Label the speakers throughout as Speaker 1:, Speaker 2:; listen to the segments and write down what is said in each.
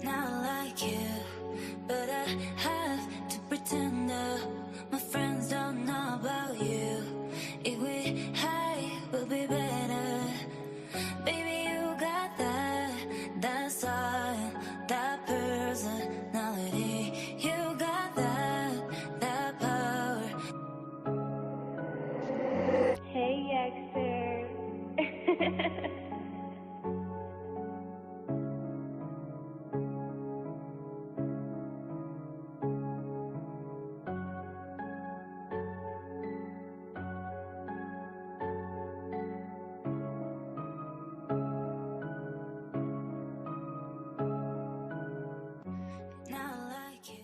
Speaker 1: Not like you, but I have to pretend my friends don't know about you. If we hide, we'll be better. Baby, you got that style, that personality. You got that power.
Speaker 2: Hey, Yekcyr.
Speaker 1: Not like you.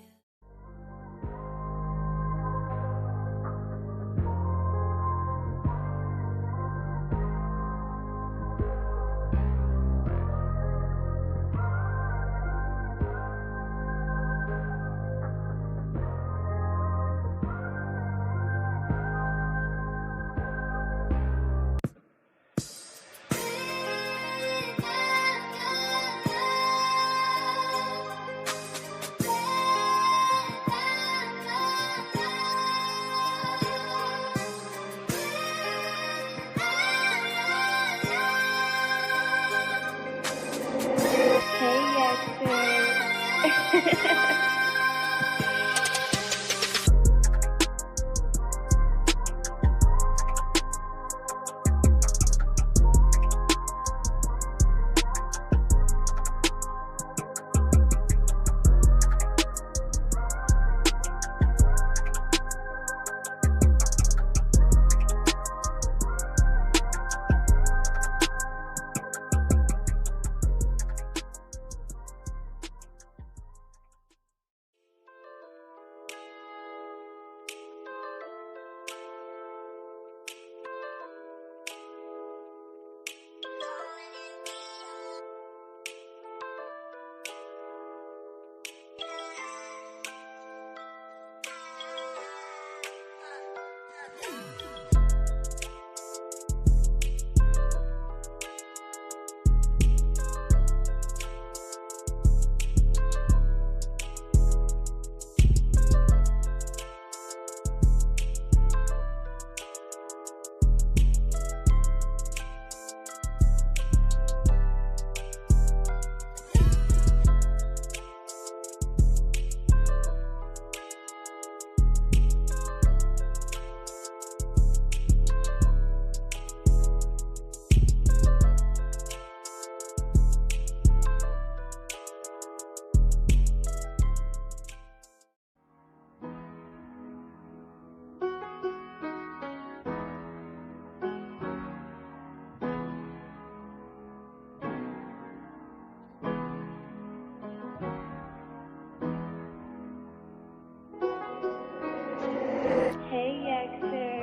Speaker 2: Hey, Yekcyr. Hey, Yekcyr.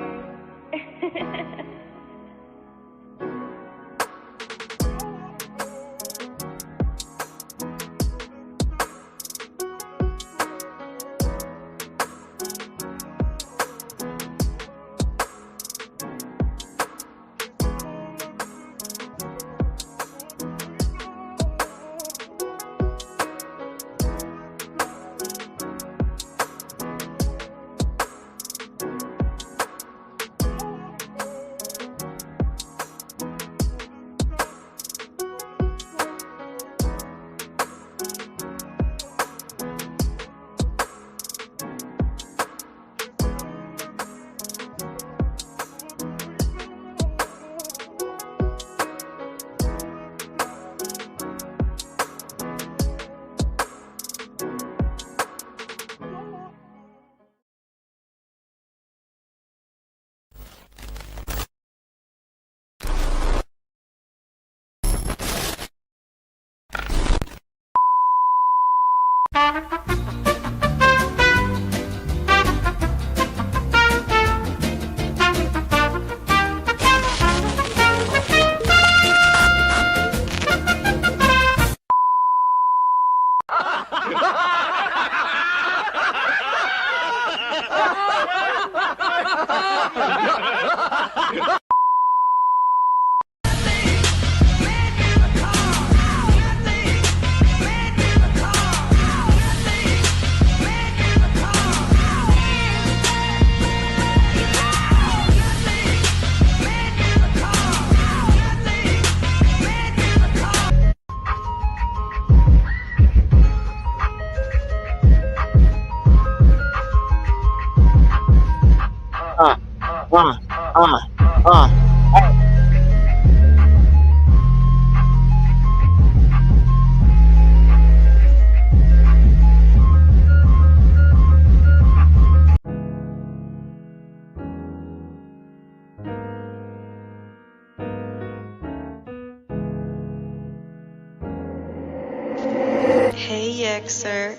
Speaker 3: Yekcyr.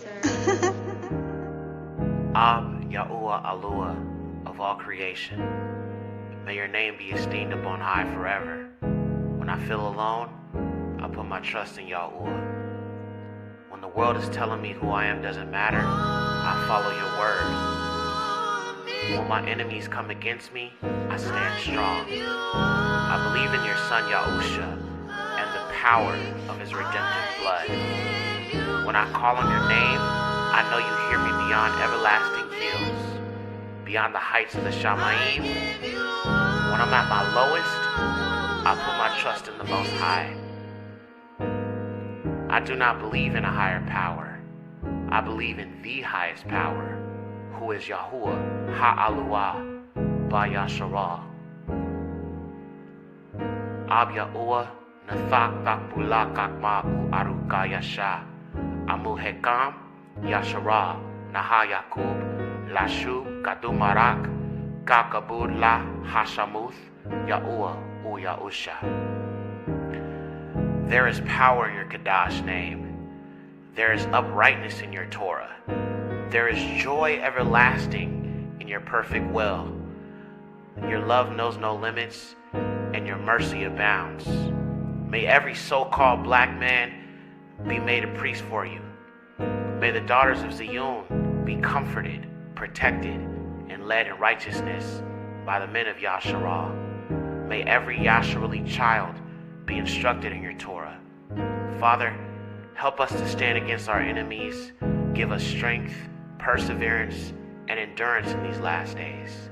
Speaker 4: Ab Yahuwah Alua of all creation, may your name be esteemed upon high forever. When I feel alone, I put my trust in Yahuwah. When the world is telling me who I am doesn't matter, I follow your word. When my enemies come against me, I stand strong. I believe in your son Yahusha and the power of his redemptive blood. When I call on your name, I know you hear me beyond everlasting hills, beyond the heights of the Shamayim. When I'm at my lowest, I put my trust in the Most High. I do not believe in a higher power. I believe in the highest power, who is Yahuwah Ha'alua Ba'yasharah. Ab Yahuwah Nathak Takbula Kakma'u Aruka Yasha Amu Hekam Yasharah Naha Yakub Lashu Kadumarak Kakabud La Hashamuth Yahuwah U Yahusha. There is power in your Kadash name. There is uprightness in your Torah. There is joy everlasting in your perfect will. Your love knows no limits, and your mercy abounds. May every so-called black man be made a priest for you. May the daughters of Zion be comforted, protected, and led in righteousness by the men of Yasharah. May every Yasharali child be instructed in your Torah. Father, help us to stand against our enemies. Give us strength, perseverance, and endurance in these last days.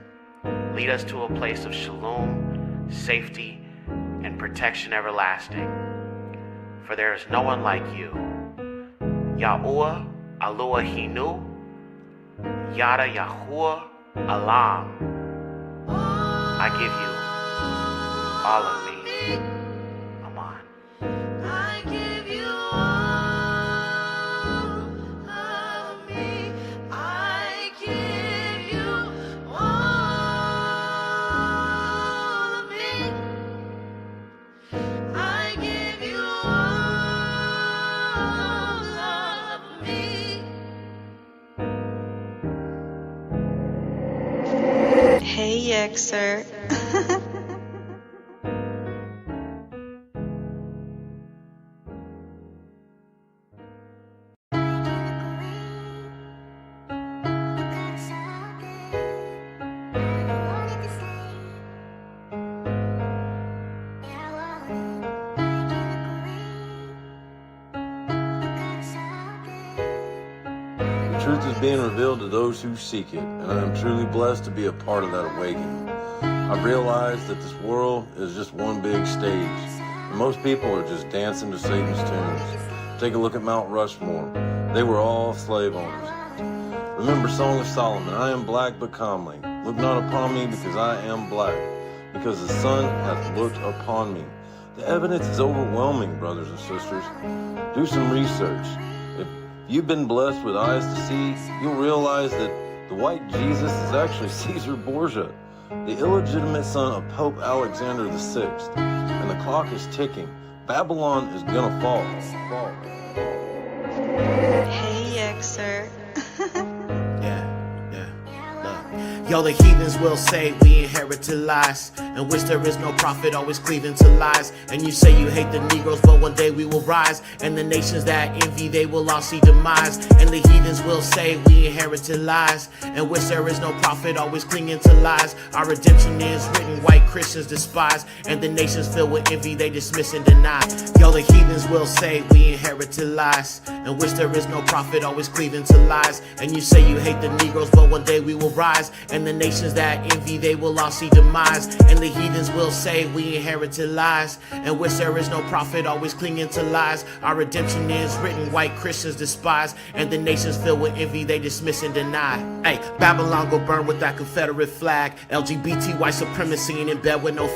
Speaker 4: Lead us to a place of shalom, safety, and protection everlasting. For there is no one like you. Yahuwah Alua Hinu, Yada Yahuwah Alam. I give you all of me. Aman.
Speaker 1: I give you all of me. I give you all of me. I give you all of me.
Speaker 3: Hey Yekcyr.
Speaker 5: Truth is being revealed to those who seek it, and I am truly blessed to be a part of that awakening. I've realized that this world is just one big stage, and most people are just dancing to Satan's tunes. Take a look at Mount Rushmore. They were all slave owners. Remember Song of Solomon, I am black but comely. Look not upon me because I am black, because the sun hath looked upon me. The evidence is overwhelming, brothers and sisters. Do some research. If you've been blessed with eyes to see, you'll realize that the white Jesus is actually Caesar Borgia, the illegitimate son of Pope Alexander VI. And the clock is ticking. Babylon is gonna fall.
Speaker 3: Hey Yekcyr.
Speaker 6: Yo, the heathens will say we inherited lies, in which there is no prophet, always cleaving to lies. And you say you hate the Negroes, but one day we will rise, and the nations that envy, they will all see demise. And the heathens will say we inherited lies, in which there is no prophet, always clinging to lies. Our redemption is written, white Christians despise, and the nations filled with envy, they dismiss and deny. Yo, the heathens will say we inherited lies, in which there is no prophet, always cleaving to lies. And you say you hate the Negroes, but one day we will rise, and the nations that envy, they will all see demise. And the heathens will say we inherited lies, in which there is no prophet, always clinging to lies. Our redemption is written, white Christians despise, and the nations filled with envy, they dismiss and deny. Hey, Babylon go burn with that Confederate flag, LGBT white supremacy and in bed with no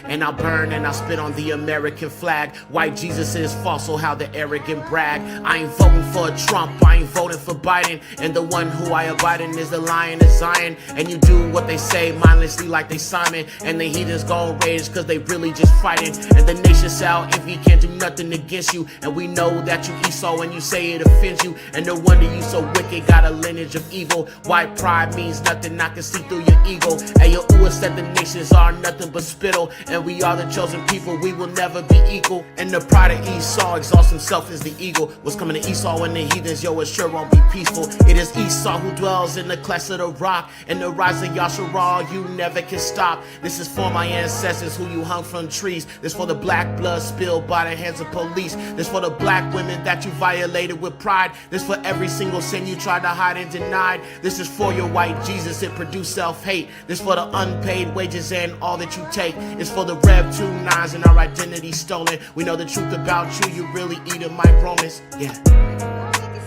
Speaker 6: and I'll burn and I'll spit on the American flag. White Jesus is false, so how the arrogant brag. I ain't voting for Trump, I ain't voting for Biden, and the one who I abide in is the Lion of Zion. And you do what they say mindlessly like they Simon, and the heathens gon' rage cause they really just fighting. And the nation shall envy, can't do nothing against you, and we know that you Esau and you say it offends you, and no wonder you so wicked, got a lineage of evil. White pride means nothing, I can see through your ego. And your Uwa said the nations are nothing but spittle, and we are the chosen people, we will never be equal. And the pride of Esau exalts himself as the eagle. What's coming to Esau and the heathens, yo, it sure won't be peaceful. It is Esau who dwells in the clefts of the rock, and the rise of Yekcyr you never can stop. This is for my ancestors who you hung from trees. This for the black blood spilled by the hands of police. This for the black women that you violated with pride. This for every single sin you tried to hide and denied. This is for your white Jesus, it produced self-hate. This for the unpaid wages and all that you take. It's for the Rev 2-9s and our identity stolen. We know the truth about you, you really eating my Romans. Yeah.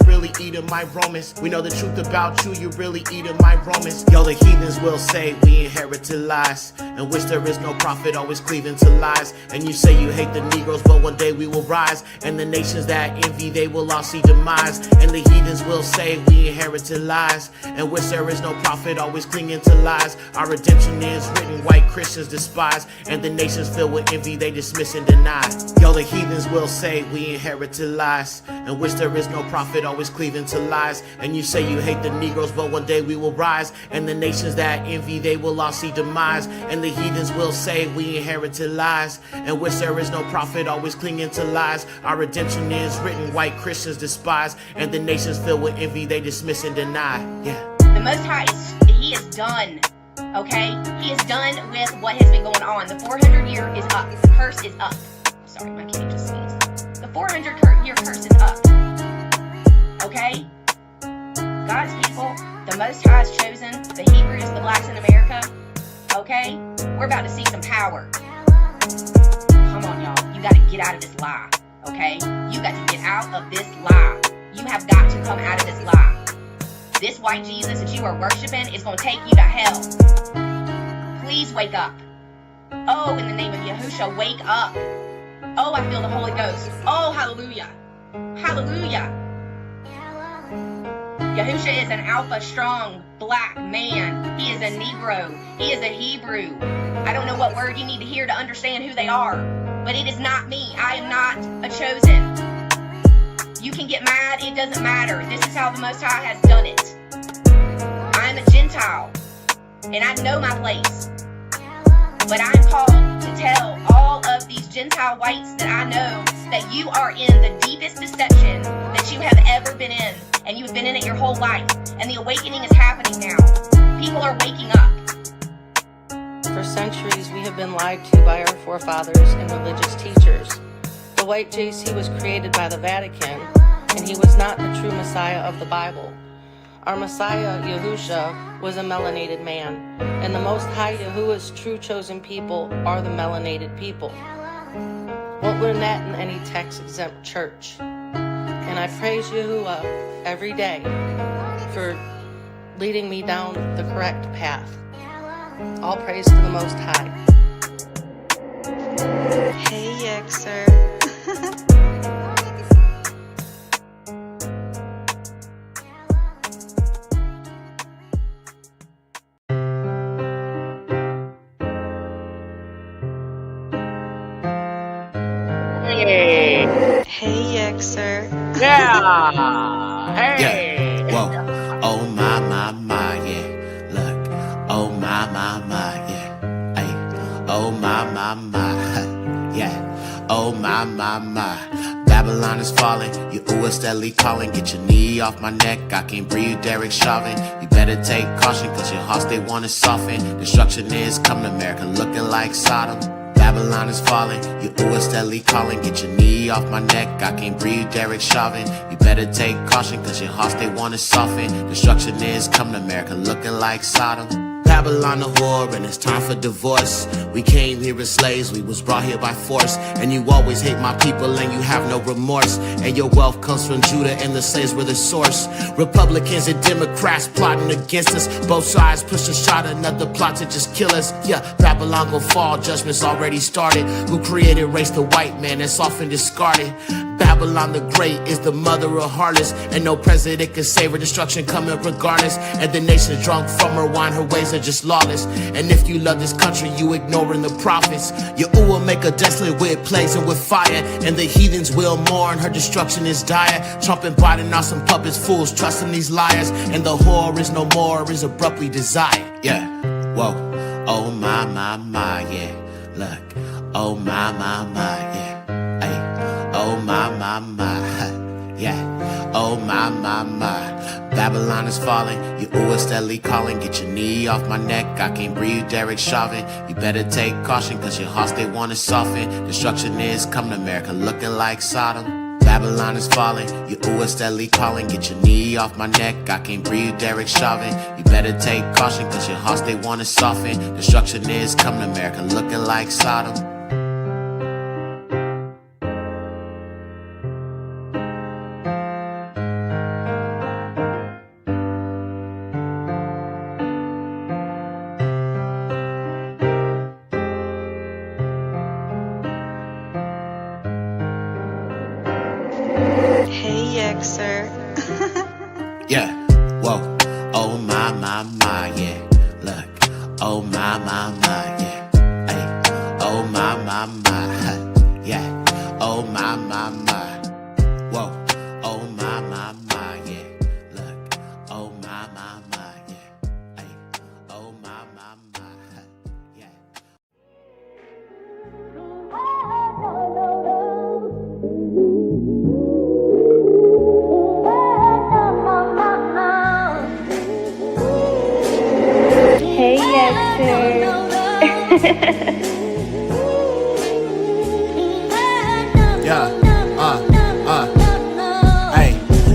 Speaker 6: Really eating my Romans. We know the truth about you, you really eating my Romans. Yo, the heathens will say we inherited lies, and wish there is no prophet, always cleaving to lies. And you say you hate the Negroes, but one day we will rise, and the nations that envy, they will all see demise. And the heathens will say we inherited lies, and wish there is no prophet, always clinging to lies. Our redemption is written, white Christians despise, and the nations filled with envy, they dismiss and deny. Yo, the heathens will say we inherited lies, and wish there is no prophet, always cleaving to lies. And you say you hate the Negroes, but one day we will rise, and the nations that envy, they will all see demise. And the heathens will say we inherited lies, and wish there is no prophet, always clinging to lies. Our redemption is written, white Christians despise, and the nations filled with envy, they dismiss and deny. Yeah.
Speaker 7: The Most High he is done. Okay? He is done with what has been going on. The 400-year is up. The curse is up. Sorry, my kitty just sneezed. The 400-year curse is up. Okay? God's people, the Most High has chosen the Hebrews, the blacks in America. Okay? We're about to see some power. Come on, y'all. You got to get out of this lie. Okay? You got to get out of this lie. You have got to come out of this lie. This white Jesus that you are worshiping is going to take you to hell. Please wake up. Oh, in the name of Yahushua, wake up. Oh, I feel the Holy Ghost. Oh, hallelujah. Hallelujah. Yahushua is an alpha, strong, black man. He is a Negro. He is a Hebrew. I don't know what word you need to hear to understand who they are, but it is not me. I am not a chosen. You can get mad. It doesn't matter. This is how the Most High has done it. I'm a Gentile, and I know my place. But I'm called to tell all of these Gentile whites that I know that you are in the deepest deception that you have ever been in. And you've been in it your whole life. And the awakening is happening now. People are waking up.
Speaker 8: For centuries, we have been lied to by our forefathers and religious teachers. The white JC was created by the Vatican, and he was not the true Messiah of the Bible. Our Messiah, Yahushua, was a melanated man, and the Most High Yahuwah's true chosen people are the melanated people. Won't learn that in any tax-exempt church. And I praise Yahuwah every day for leading me down the correct path. All praise to the Most High.
Speaker 3: Hey, Yekcyr. Hey, Yekcyr.
Speaker 6: Yeah! Hey!
Speaker 9: Yeah. Whoa. Oh my, yeah. Look. Oh my, yeah. Ay. Oh my, yeah. Oh my. Babylon is falling. Yahuwah steadily calling. Get your knee off my neck. I can't breathe, Derek Chauvin. You better take caution, cause your hearts they wanna soften. Destruction is coming, America looking like Sodom. Babylon is falling, Yahuwah steadily calling. Get your knee off my neck, I can't breathe, Derek Chauvin. You better take caution, cause your hearts they wanna soften. Destruction is coming, America looking like Sodom. Babylon a whore and it's time for divorce. We came here as slaves, we was brought here by force. And you always hate my people and you have no remorse. And your wealth comes from Judah and the slaves were the source. Republicans and Democrats plotting against us. Both sides push a shot, another plot to just kill us. Yeah, Babylon gon' fall, judgment's already started. Who created race? The white man that's often discarded. Babylon the Great is the mother of harlots, and no president can save her, destruction coming regardless. And the nation's drunk from her wine, her ways are just lawless. And if you love this country, you ignoring the prophets. Yahuwah will make her desolate with plagues and with fire, and the heathens will mourn, her destruction is dire. Trump and Biden are some puppets, fools trusting these liars. And the whore is no more, is abruptly desired. Yeah, whoa, oh my, yeah, look, oh my, yeah. Oh my, yeah. Oh my. Babylon is falling. Yahuwah steadily calling. Get your knee off my neck. I can't breathe, Derek Chauvin. You better take caution, cause your hearts they wanna soften. Destruction is coming to America looking like Sodom. Babylon is falling. Yahuwah steadily calling. Get your knee off my neck. I can't breathe, Derek Chauvin. You better take caution, cause your hearts they wanna soften. Destruction is coming to America looking like Sodom.
Speaker 3: Hey, Yekcyr.
Speaker 9: Yeah, whoa, oh my, yeah, look, oh my, yeah, hey, oh my, yeah, oh my, whoa, oh my, yeah, look, oh my, yeah, hey, oh my, yeah.
Speaker 2: Hey, Yekcyr.
Speaker 6: Hey,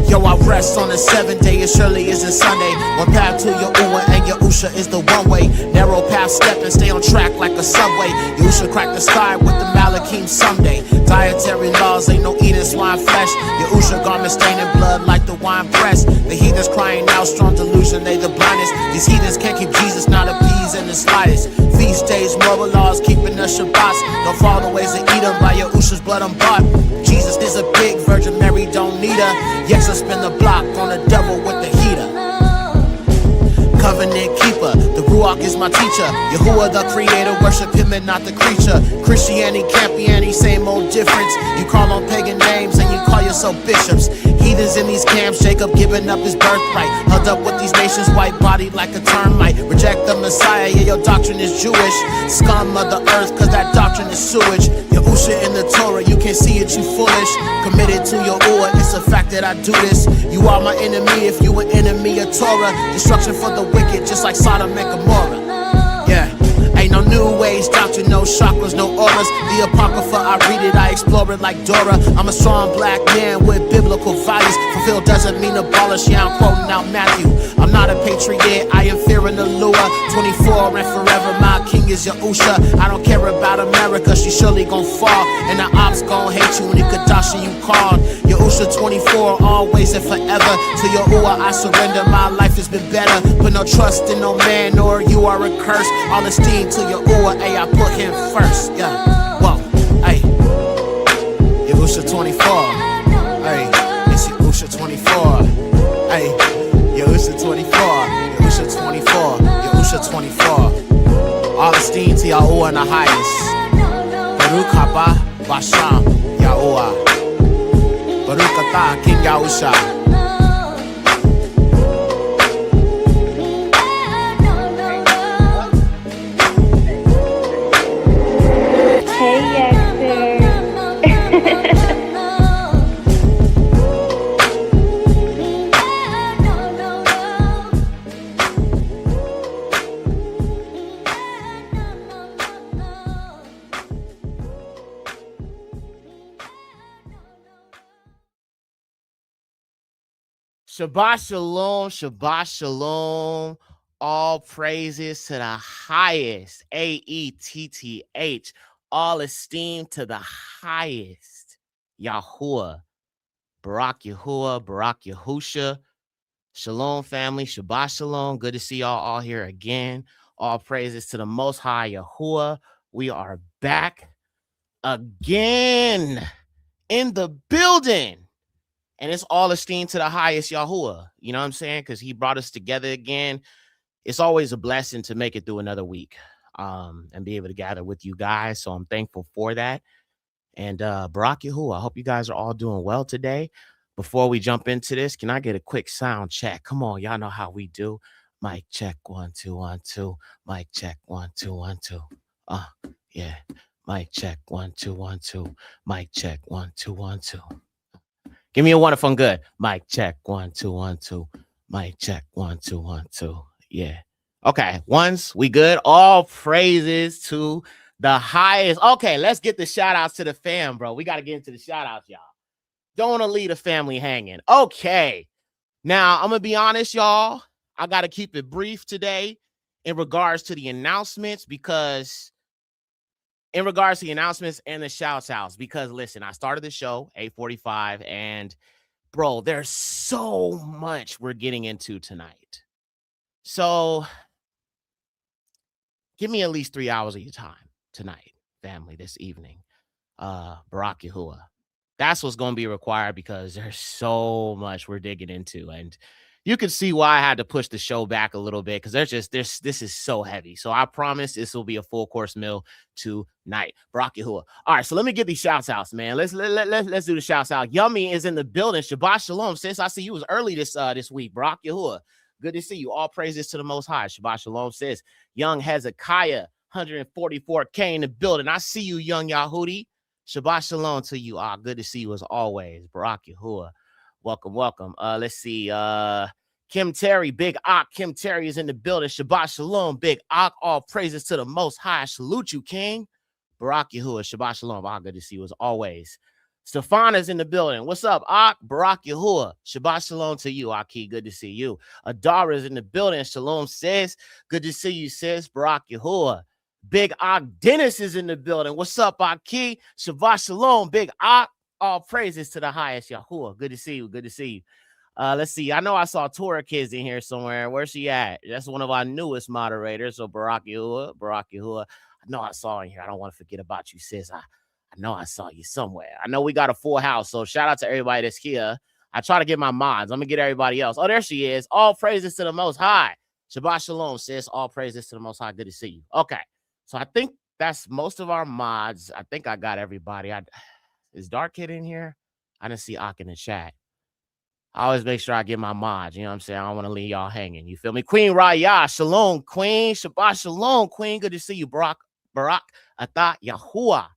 Speaker 6: yo, I rest on the seventh day as surely as a Sunday. One path to Yahuwah and Yahusha is the one way. Narrow path step and stay on track like a subway. Yahusha crack the sky with the Malakim someday. Dietary laws, ain't no eating swine flesh. Yahusha garment staining blood like the wine press. The heathens crying out, strong delusion, they the blindest. These heathens can't keep Jesus, not appease in the slightest. Feast days, moral laws, keeping the Shabbats. Don't follow the ways to eat them, by Yahusha's blood I'm bought. Jesus is a big Virgin Mary, don't need her. Yekcyr spin the block on the devil with the heater. Covenant keeper, the Ruach is my teacher. Yahuwah the creator, worship him and not the creature. Christianity can't be any same old difference. You call on pagan names and you call yourself bishops. Heathens in these camps, Jacob giving up his birthright. Held up with these nations, white body like a termite. Reject the Messiah, yeah, your doctrine is Jewish. Scum of the earth, cause that doctrine is sewage. Yahusha in the Torah, you can't see it, you foolish. Committed to Yahuwah, it's a fact that I do this. You are my enemy if you an enemy of Torah. Destruction for the wicked, just like Sodom and Gomorrah. Yeah, ain't no new ways, doctrine, no chakras, no auras. The Apocrypha, I read it, I explore it like Dora. I'm a strong black man with biblical values. Fulfill doesn't mean abolish, yeah, I'm quoting out Matthew. I'm not a patriot, I am fearing the lure. 24 and forever, my king is Yahusha. I don't care about America, she surely gon' fall. And the ops gon' hate you when the Kadashi you called. Yahusha 24, always and forever. To Yahuwah I surrender, my life has been better. Put no trust in no man, nor you are a curse. All esteem to Yahuwah, ayy, I put him first. Yeah, whoa, ayy. Yahusha 24, ayy, it's Yahusha 24, ayy. Yahusha 24, Yahusha 24, Yahusha 24. All esteem to Yahuwah in the highest. Baruch haba Basham Yahuwah. Baruch atah King Yahusha.
Speaker 2: Hey, Yekcyr.
Speaker 6: Shabbat shalom, Shabbat shalom. All praises to the highest, AETTH. All esteem to the highest, Yahuwah, Barak Yahuwah, Barak Yahusha. Shalom, family. Shabbat shalom. Good to see y'all all here again. All praises to the Most High Yahuwah. We are back again in the building. And it's all esteemed to the highest Yahuwah. You know what I'm saying? Because he brought us together again. It's always a blessing to make it through another week and be able to gather with you guys. So I'm thankful for that. And Barak Yahuwah, I hope you guys are all doing well today. Before we jump into this, can I get a quick sound check? Come on, y'all know how we do. Mic check, 1 2 1 2. Mic check, 1 2 1 2. Yeah. Mic check, 1 2 1 2. Mic check, 1 2 1 2. Give me a one if I'm good. Mic check, 1 2 1 2. Mic check, 1 2 1 2. Yeah. Okay. Once we good. All praises to the highest. Okay, let's get the shout outs to the fam, bro. We got to get into the shout outs, y'all. Don't want to leave the family hanging. Okay. Now, I'm going to be honest, y'all. I got to keep it brief today in regards to the announcements because and the shout outs, because listen, I started the show 8:45 and bro, there's so much we're getting into tonight. So give me at least 3 hours of your time tonight, family, this evening. Barak Yahuwah. That's what's going to be required because there's so much we're digging into. And you can see why I had to push the show back a little bit because this is so heavy. So I promise this will be a full course meal tonight. Barak Yahuwah. All right, so let me get these shouts outs, man. Let's do the shouts out. Yummy is in the building. Shabbat shalom, sis. I see you was early this week. Barak Yahuwah. Good to see you. All praises to the Most High. Shabbat shalom, sis. Young Hezekiah, 144K in the building. I see you, young Yahudi. Shabbat shalom to you. Good to see you as always. Barak Yahuwah. Welcome. Let's see. Kim Terry, Big Ak. Kim Terry is in the building. Shabbat shalom, Big Ak. All praises to the Most High. Salute you, King. Barak Yahuwah. Shabbat shalom. Good to see you as always. Stefana's in the building. What's up, Ak? Barak Yahuwah. Shabbat shalom to you, Aki. Good to see you. Adara's in the building. Shalom, sis. Good to see you, sis. Barak Yahuwah. Big Ak Dennis is in the building. What's up, Aki? Shabbat shalom, Big Ak. All praises to the highest Yahuwah. Good to see you. Good to see you. Let's see. I know I saw Torah Kids in here somewhere. Where's she at? That's one of our newest moderators. So Barak Yahuwah. I know I saw in here. I don't want to forget about you, sis. I know I saw you somewhere. I know we got a full house. So shout out to everybody that's here. I try to get my mods. I'm going to get everybody else. Oh, there she is. All praises to the Most High. Shabbat shalom, sis. All praises to the Most High. Good to see you. Okay. So I think that's most of our mods. I think I got everybody. Is Dark Kid in here? I didn't see Ak in the chat. I always make sure I get my mods. You know what I'm saying? I don't want to leave y'all hanging. You feel me? Queen Raya, shalom, Queen. Shabbat shalom, Queen. Good to see you, Barak Atah Yahuwah.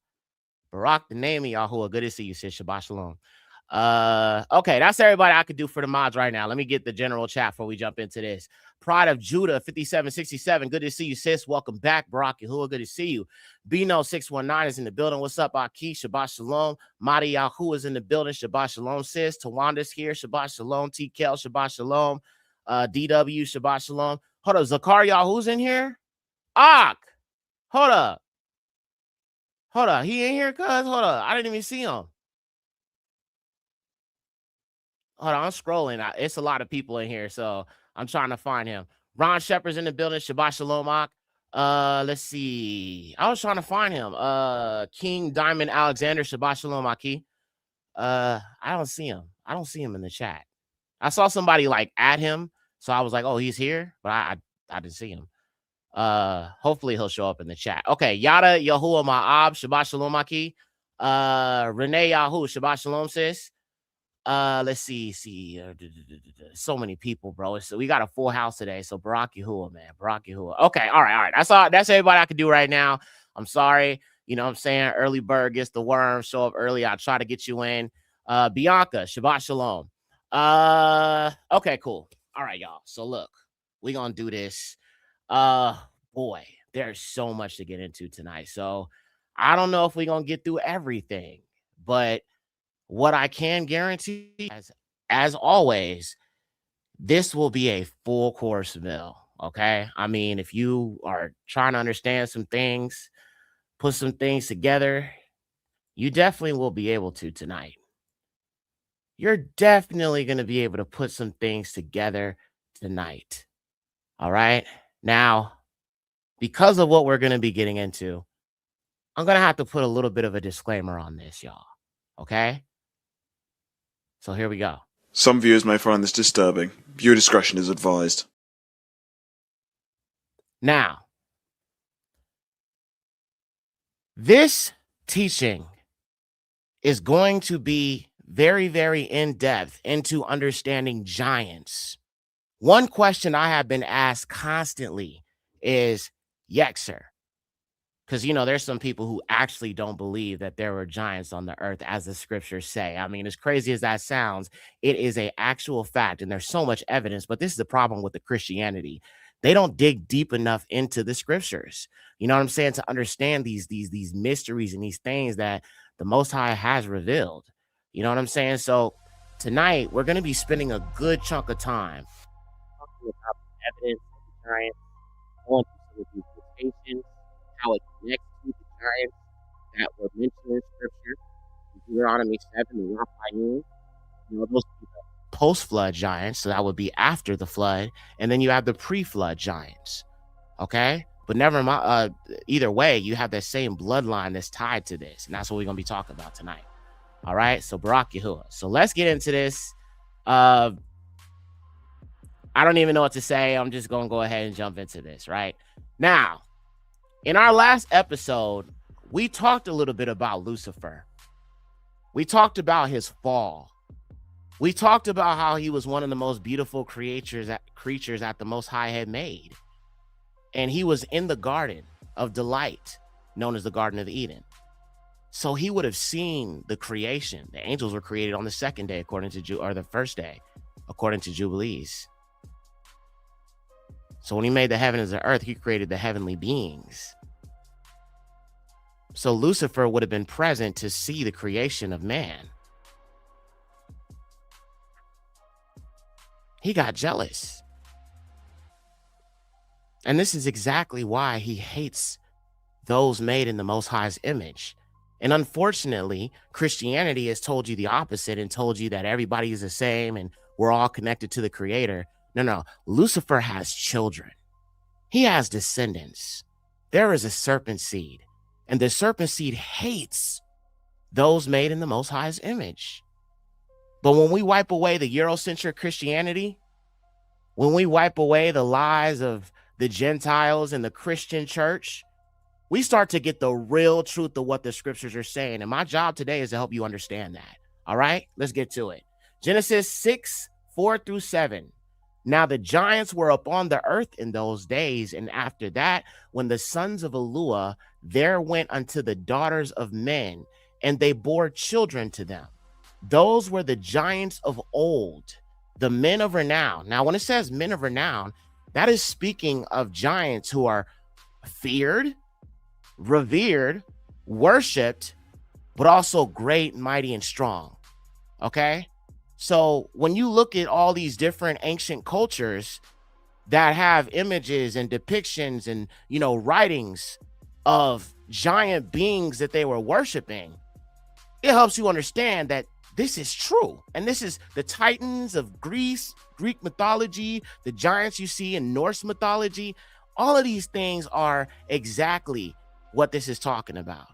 Speaker 6: Barak, the name of Yahuwah. Good to see you, sis. Shabbat shalom. Okay, that's everybody I could do for the mods right now. Let me get the general chat before we jump into this. Pride of Judah 5767. Good to see you, sis. Welcome back, Barak Yahuwah. Good to see you. Bino 619 is in the building. What's up, Aki? Shabbat shalom. Madi Yahu is in the building. Shabbat shalom, sis. Tawanda's here. Shabbat shalom. TKL. Shabbat shalom. DW. Shabbat shalom. Hold up, Zakar Yahu's in here. Ak. Hold up. He in here, cuz? Hold up. I didn't even see him. Hold on, I'm scrolling. It's a lot of people in here, so I'm trying to find him. Ron Shepard's in the building. Shabbat shalom, Ak. Let's see. I was trying to find him. King Diamond Alexander. Shabbat shalom, Aki. I don't see him. I don't see him in the chat. I saw somebody like at him, so I was like, oh, he's here, but I didn't see him. Hopefully he'll show up in the chat. Okay, Yada Yahuwah Ma'ab. Shabbat shalom, Aki. Renee Yahu. Shabbat shalom, sis. Let's see. So many people, bro. So we got a full house today. So Barak Yahuwah, man. Barak Yahuwah. Okay, all right. That's everybody I can do right now. I'm sorry. You know what I'm saying? Early bird gets the worm. Show up early. I'll try to get you in. Bianca, Shabbat shalom. Okay, cool. All right, y'all. So look, we're gonna do this. Boy, there's so much to get into tonight. So I don't know if we're gonna get through everything, but what I can guarantee, as always, this will be a full course meal.
Speaker 4: Okay. I mean, if you are trying to understand some things, put some things together, you definitely will be able to tonight. You're definitely going to be able to put some things together tonight. All right. Now, because of what we're going to be getting into, I'm going to have to put a little bit of a disclaimer on this, y'all. Okay. So here we go.
Speaker 10: Some viewers may find this disturbing. Viewer discretion is advised.
Speaker 4: Now, this teaching is going to be very, very in-depth into understanding giants. One question I have been asked constantly is, Yekcyr, because, there's some people who actually don't believe that there were giants on the earth, as the scriptures say. I mean, as crazy as that sounds, it is an actual fact, and there's so much evidence. But this is the problem with the Christianity. They don't dig deep enough into the scriptures. You know what I'm saying? To understand these mysteries and these things that the Most High has revealed. You know what I'm saying? So tonight, we're going to be spending a good chunk of time talking about the evidence of the giants, going through some of these quotations, how it connects to the giants that were mentioned in scripture. Deuteronomy 7, the Raphaim, those are the post-flood giants, so that would be after the flood, and then you have the pre-flood giants. Okay, but never mind. Either way, you have that same bloodline that's tied to this, and that's what we're gonna be talking about tonight. All right, so Barak Yahuwah. So let's get into this. I don't even know what to say. I'm just gonna go ahead and jump into this right now. In our last episode, we talked a little bit about Lucifer. We talked about his fall. We talked about how he was one of the most beautiful creatures that the Most High had made. And he was in the Garden of Delight, known as the Garden of Eden. So he would have seen the creation. The angels were created on the second day, or the first day, according to Jubilees. So when he made the heaven and the earth, he created the heavenly beings. So Lucifer would have been present to see the creation of man. He got jealous. And this is exactly why he hates those made in the Most High's image. And unfortunately, Christianity has told you the opposite and told you that everybody is the same and we're all connected to the Creator. No. Lucifer has children. He has descendants. There is a serpent seed. And the serpent seed hates those made in the Most High's image. But when we wipe away the Eurocentric Christianity, when we wipe away the lies of the Gentiles and the Christian church, we start to get the real truth of what the scriptures are saying. And my job today is to help you understand that. All right, let's get to it. Genesis 6, 4-7. Now the giants were upon the earth in those days, and after that, when the sons of Elua there went unto the daughters of men, and they bore children to them. Those were the giants of old, the men of renown. Now, when it says men of renown, that is speaking of giants who are feared, revered, worshipped, but also great, mighty, and strong. Okay? So when you look at all these different ancient cultures that have images and depictions and, writings of giant beings that they were worshiping, it helps you understand that this is true. And this is the Titans of Greece, Greek mythology, the giants you see in Norse mythology. All of these things are exactly what this is talking about.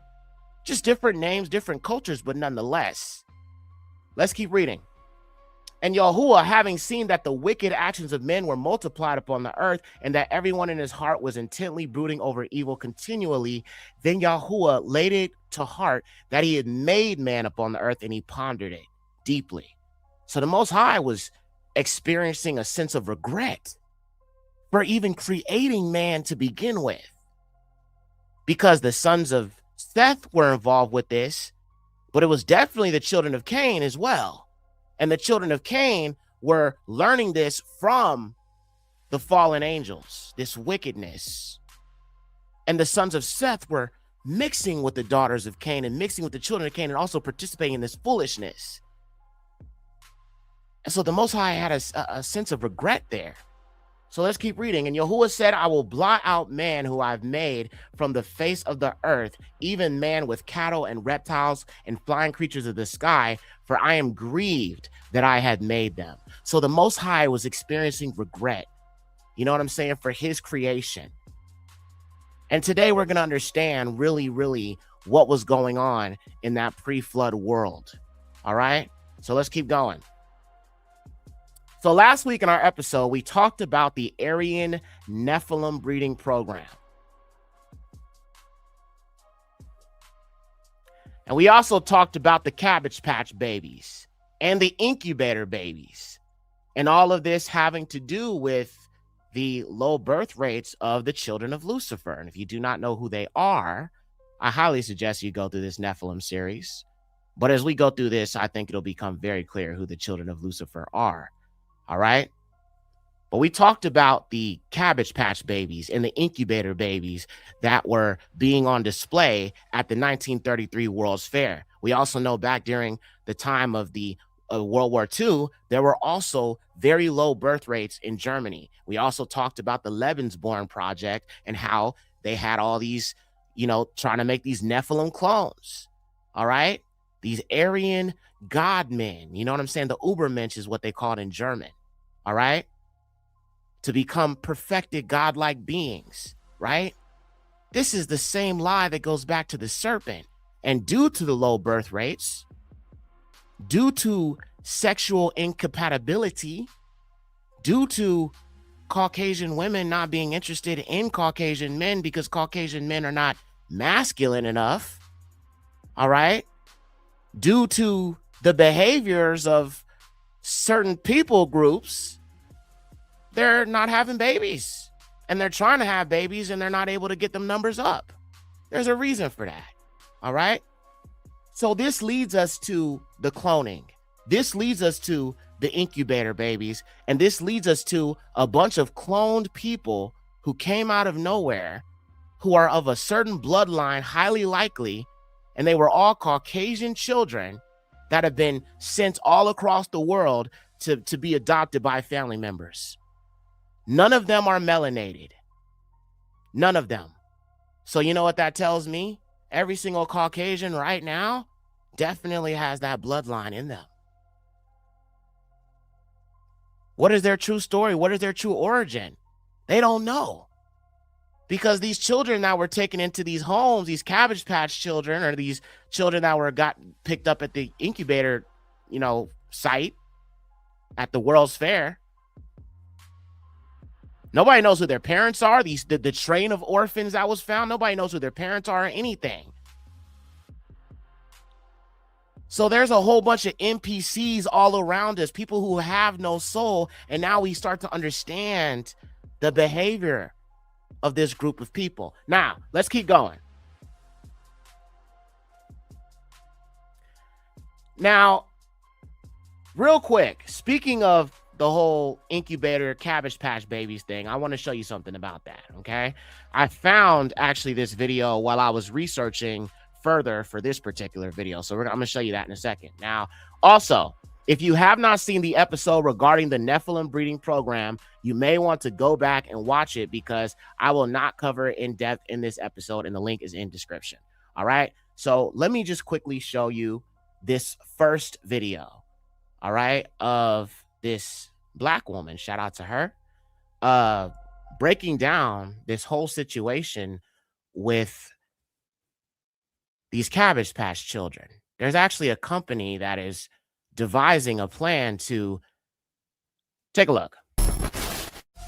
Speaker 4: Just different names, different cultures, but nonetheless. Let's keep reading. And Yahuwah, having seen that the wicked actions of men were multiplied upon the earth, and that everyone in his heart was intently brooding over evil continually, then Yahuwah laid it to heart that he had made man upon the earth, and he pondered it deeply. So the Most High was experiencing a sense of regret for even creating man to begin with, because the sons of Seth were involved with this, but it was definitely the children of Cain as well. And the children of Cain were learning this from the fallen angels, this wickedness. And the sons of Seth were mixing with the daughters of Cain and mixing with the children of Cain and also participating in this foolishness. And so the Most High had a sense of regret there.
Speaker 6: So let's keep reading. And Yahuwah said, I will blot out man who I've made from the face of the earth, even man with cattle and reptiles and flying creatures of the sky, for I am grieved that I had made them. So the Most High was experiencing regret, you know what I'm saying, for his creation. And today we're going to understand really what was going on in that pre-flood world. All right, so let's keep going. So last week in our episode, we talked about the Aryan Nephilim breeding program. And we also talked about the Cabbage Patch babies and the incubator babies. And all of this having to do with the low birth rates of the children of Lucifer. And if you do not know who they are, I highly suggest you go through this Nephilim series. But as we go through this, I think it'll become very clear who the children of Lucifer are. All right. But we talked about the Cabbage Patch babies and the incubator babies that were being on display at the 1933 World's Fair. We also know back during the time of the World War II, there were also very low birth rates in Germany. We also talked about the Lebensborn Project and how they had all these, you know, trying to make these Nephilim clones. All right. These Aryan God-men, you know what I'm saying? The Ubermensch is what they call it in German. All right. To become perfected godlike beings. Right. This is the same lie that goes back to the serpent. And due to the low birth rates, due to sexual incompatibility, due to Caucasian women not being interested in Caucasian men because Caucasian men are not masculine enough, all right, due to the behaviors of certain people groups, they're not having babies. And they're trying to have babies and they're not able to get them numbers up. There's a reason for that, all right? So this leads us to the cloning. This leads us to the incubator babies. And this leads us to a bunch of cloned people who came out of nowhere, who are of a certain bloodline, highly likely, and they were all Caucasian children that have been sent all across the world to be adopted by family members. None of them are melanated. None of them. So you know what that tells me? Every single Caucasian right now definitely has that bloodline in them. What is their true story? What is their true origin? They don't know. Because these children that were taken into these homes, these Cabbage Patch children, or these children that were picked up at the incubator, you know, site at the World's Fair, nobody knows who their parents are. The train of orphans that was found, nobody knows who their parents are or anything. So there's a whole bunch of NPCs all around us, people who have no soul. And now we start to understand the behavior of this group of people. Now, let's keep going. Now, real quick, speaking of the whole incubator Cabbage Patch babies thing, I want to show you something about that, okay? I found actually this video while I was researching further for this particular video. So I'm going to show you that in a second. Now, also, if you have not seen the episode regarding the Nephilim breeding program, you may want to go back and watch it because I will not cover it in depth in this episode, and the link is in description. All right. So let me just quickly show you this first video. All right. Of this black woman. Shout out to her. Breaking down this whole situation with these Cabbage Patch children. There's actually a company that is devising a plan to take a look.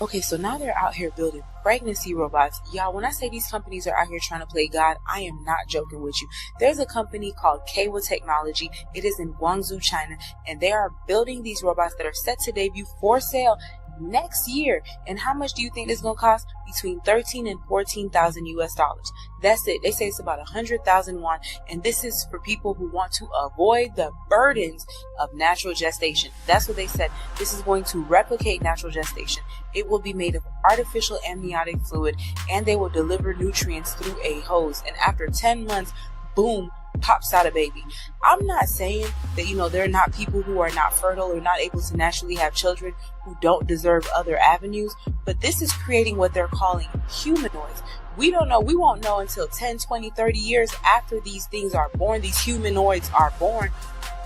Speaker 11: Okay, so now they're out here building pregnancy robots. Y'all, when I say these companies are out here trying to play God, I am not joking with you. There's a company called Kawa Technology. It is in Guangzhou, China, and they are building these robots that are set to debut for sale next year. And how much do you think this is going to cost? Between 13 and 14,000 US dollars. That's it. They say it's about 100,000 won. And this is for people who want to avoid the burdens of natural gestation. That's what they said. This is going to replicate natural gestation. It will be made of artificial amniotic fluid, and they will deliver nutrients through a hose. And after 10 months, boom, pops out a baby. I'm not saying that, there are not people who are not fertile or not able to naturally have children who don't deserve other avenues, but this is creating what they're calling humanoids. We don't know. We won't know until 10, 20, 30 years after these things are born, these humanoids are born.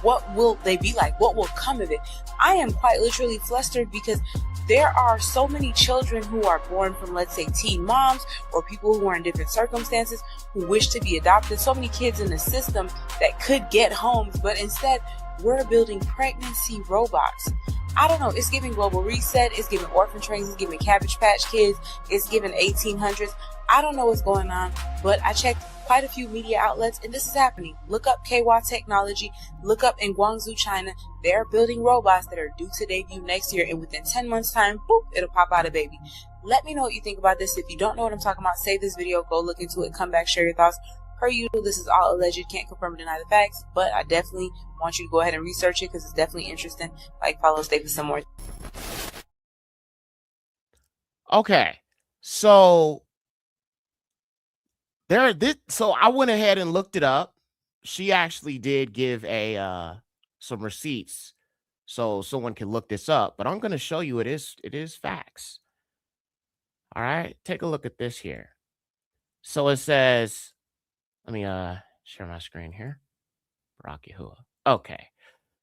Speaker 11: What will they be like? What will come of it? I am quite literally flustered because there are so many children who are born from, let's say, teen moms or people who are in different circumstances who wish to be adopted. So many kids in the system that could get homes, but instead we're building pregnancy robots. I don't know. It's giving Global Reset. It's giving Orphan Trains. It's giving Cabbage Patch Kids. It's giving 1800s. I don't know what's going on, but I checked quite a few media outlets and this is happening. Look up KY Technology. Look up in Guangzhou, China. They're building robots that are due to debut next year, and within 10 months time, boop, it'll pop out a baby. Let me know what you think about this. If you don't know what I'm talking about, save this video, go look into it, come back, share your thoughts. Per usual, this is all alleged, can't confirm or deny the facts, but I definitely want you to go ahead and research it because it's definitely interesting. Like, follow, stay for some more.
Speaker 6: Okay, so so I went ahead and looked it up. She actually did give some receipts so someone can look this up, but I'm going to show you it is facts. All right, take a look at this here. So it says, let me share my screen here. Barack Yahuwah. Okay.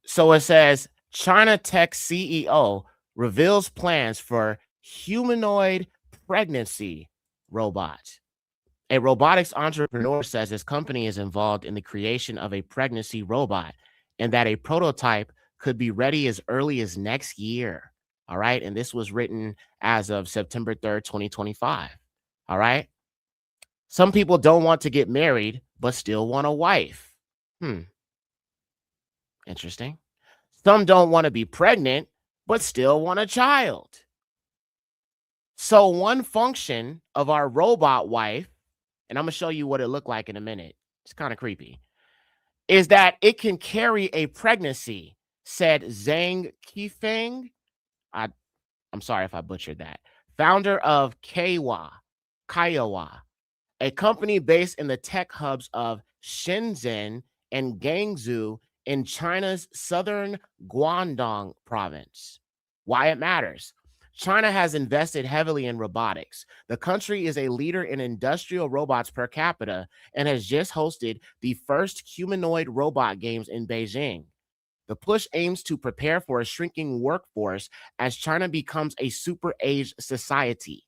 Speaker 6: So it says China Tech CEO reveals plans for humanoid pregnancy robot. A robotics entrepreneur says his company is involved in the creation of a pregnancy robot and that a prototype could be ready as early as next year. All right. And this was written as of September 3rd, 2025. All right. Some people don't want to get married, but still want a wife. Interesting. Some don't want to be pregnant, but still want a child. So one function of our robot wife, and I'm going to show you what it looked like in a minute. It's kind of creepy. Is that it can carry a pregnancy, said Zhang Qifeng. I'm sorry if I butchered that. Founder of Kaiwa, a company based in the tech hubs of Shenzhen and Guangzhou in China's southern Guangdong province. Why it matters. China has invested heavily in robotics. The country is a leader in industrial robots per capita and has just hosted the first humanoid robot games in Beijing. The push aims to prepare for a shrinking workforce as China becomes a super-aged society.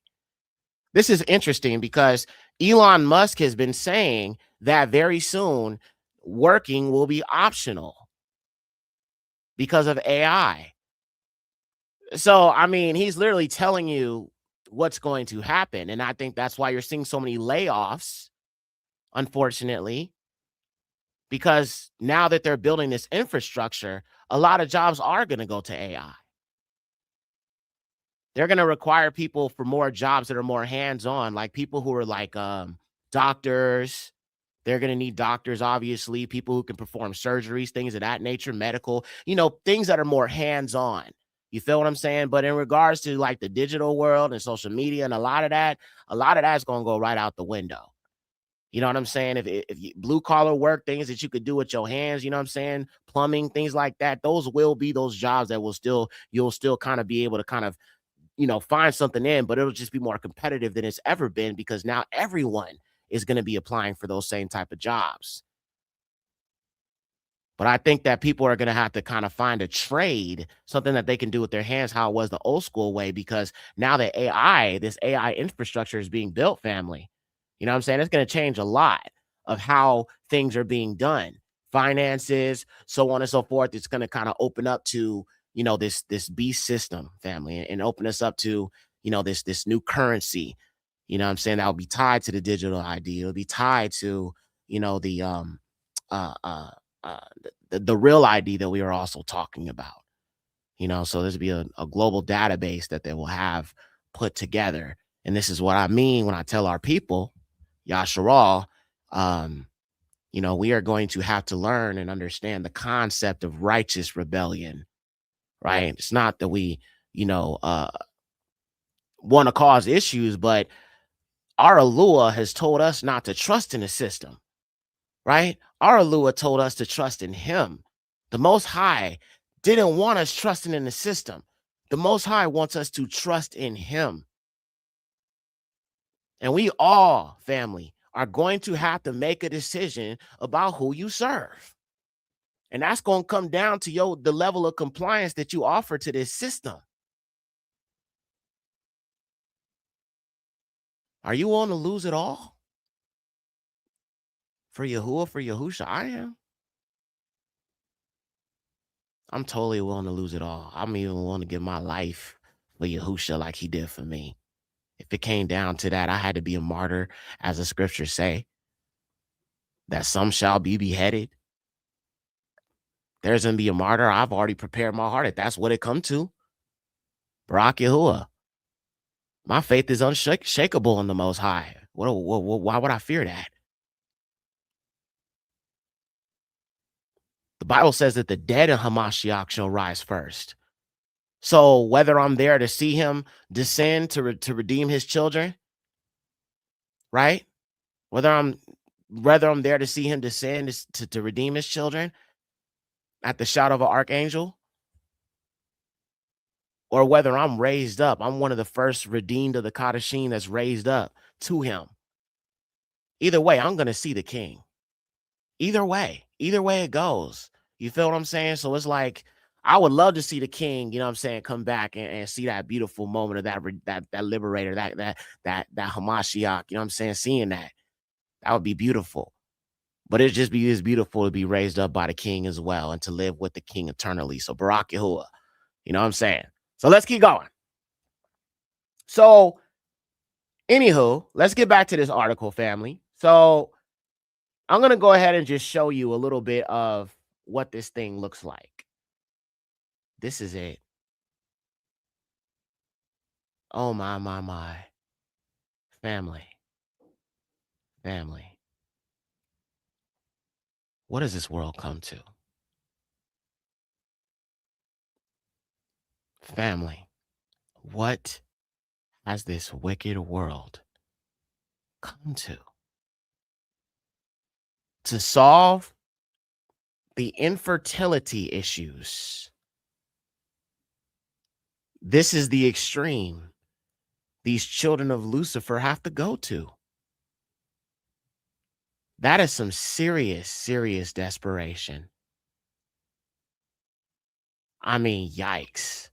Speaker 6: This is interesting because Elon Musk has been saying that very soon working will be optional because of AI. So, I mean, he's literally telling you what's going to happen. And I think that's why you're seeing so many layoffs, unfortunately, because now that they're building this infrastructure, a lot of jobs are going to go to AI. They're going to require people for more jobs that are more hands-on, like people who are like doctors. They're going to need doctors, obviously, people who can perform surgeries, things of that nature, medical, things that are more hands-on. You feel what I'm saying? But in regards to like the digital world and social media and a lot of that's going to go right out the window. You know what I'm saying? If you, blue collar work, things that you could do with your hands, you know what I'm saying? Plumbing, things like that. Those will be those jobs that you'll still kind of be able to kind of, find something in, but it'll just be more competitive than it's ever been because now everyone is going to be applying for those same type of jobs. But I think that people are going to have to kind of find a trade, something that they can do with their hands, how it was the old school way, because now that this AI infrastructure is being built, family. You know what I'm saying? It's going to change a lot of how things are being done. Finances, so on and so forth. It's going to kind of open up to, this beast system, family, and open us up to, this new currency. You know what I'm saying? That will be tied to the digital ID. It'll be tied to, the real ID that we are also talking about. So there's be a global database that they will have put together. And this is what I mean when I tell our people, Yasharal, we are going to have to learn and understand the concept of righteous rebellion, right? It's not that we, want to cause issues, but our Alua has told us not to trust in the system, right? Our Lua told us to trust in him. The Most High didn't want us trusting in the system. The Most High wants us to trust in him. And we all, family, are going to have to make a decision about who you serve. And that's going to come down to the level of compliance that you offer to this system. Are you willing to lose it all? For Yahuwah, for Yahusha, I am. I'm totally willing to lose it all. I'm even willing to give my life for Yahusha like he did for me. If it came down to that, I had to be a martyr, as the scriptures say, that some shall be beheaded. There's going to be a martyr. I've already prepared my heart if that's what it come to. Barak Yahuwah. My faith is unshakable in the Most High. Why would I fear that? The Bible says that the dead in Hamashiach shall rise first. So whether I'm there to see him descend to redeem his children, right? Whether I'm there to see him descend to redeem his children at the shout of an archangel, or whether I'm raised up, I'm one of the first redeemed of the Kadashim that's raised up to him. Either way, I'm going to see the king. Either way it goes. You feel what I'm saying? So it's like, I would love to see the king, you know what I'm saying, come back and see that beautiful moment of that liberator, that Hamashiach, you know what I'm saying, seeing that. That would be beautiful. But it'd just be as beautiful to be raised up by the king as well and to live with the king eternally. So Barak Yahuwah, you know what I'm saying? So let's keep going. So, anywho, let's get back to this article, family. So I'm going to go ahead and just show you a little bit of what this thing looks like. This is it. Oh, my. Family. What does this world come to? Family, what has this wicked world come to? To solve the infertility issues, this is the extreme these children of Lucifer have to go to. That is some serious desperation. I mean, yikes.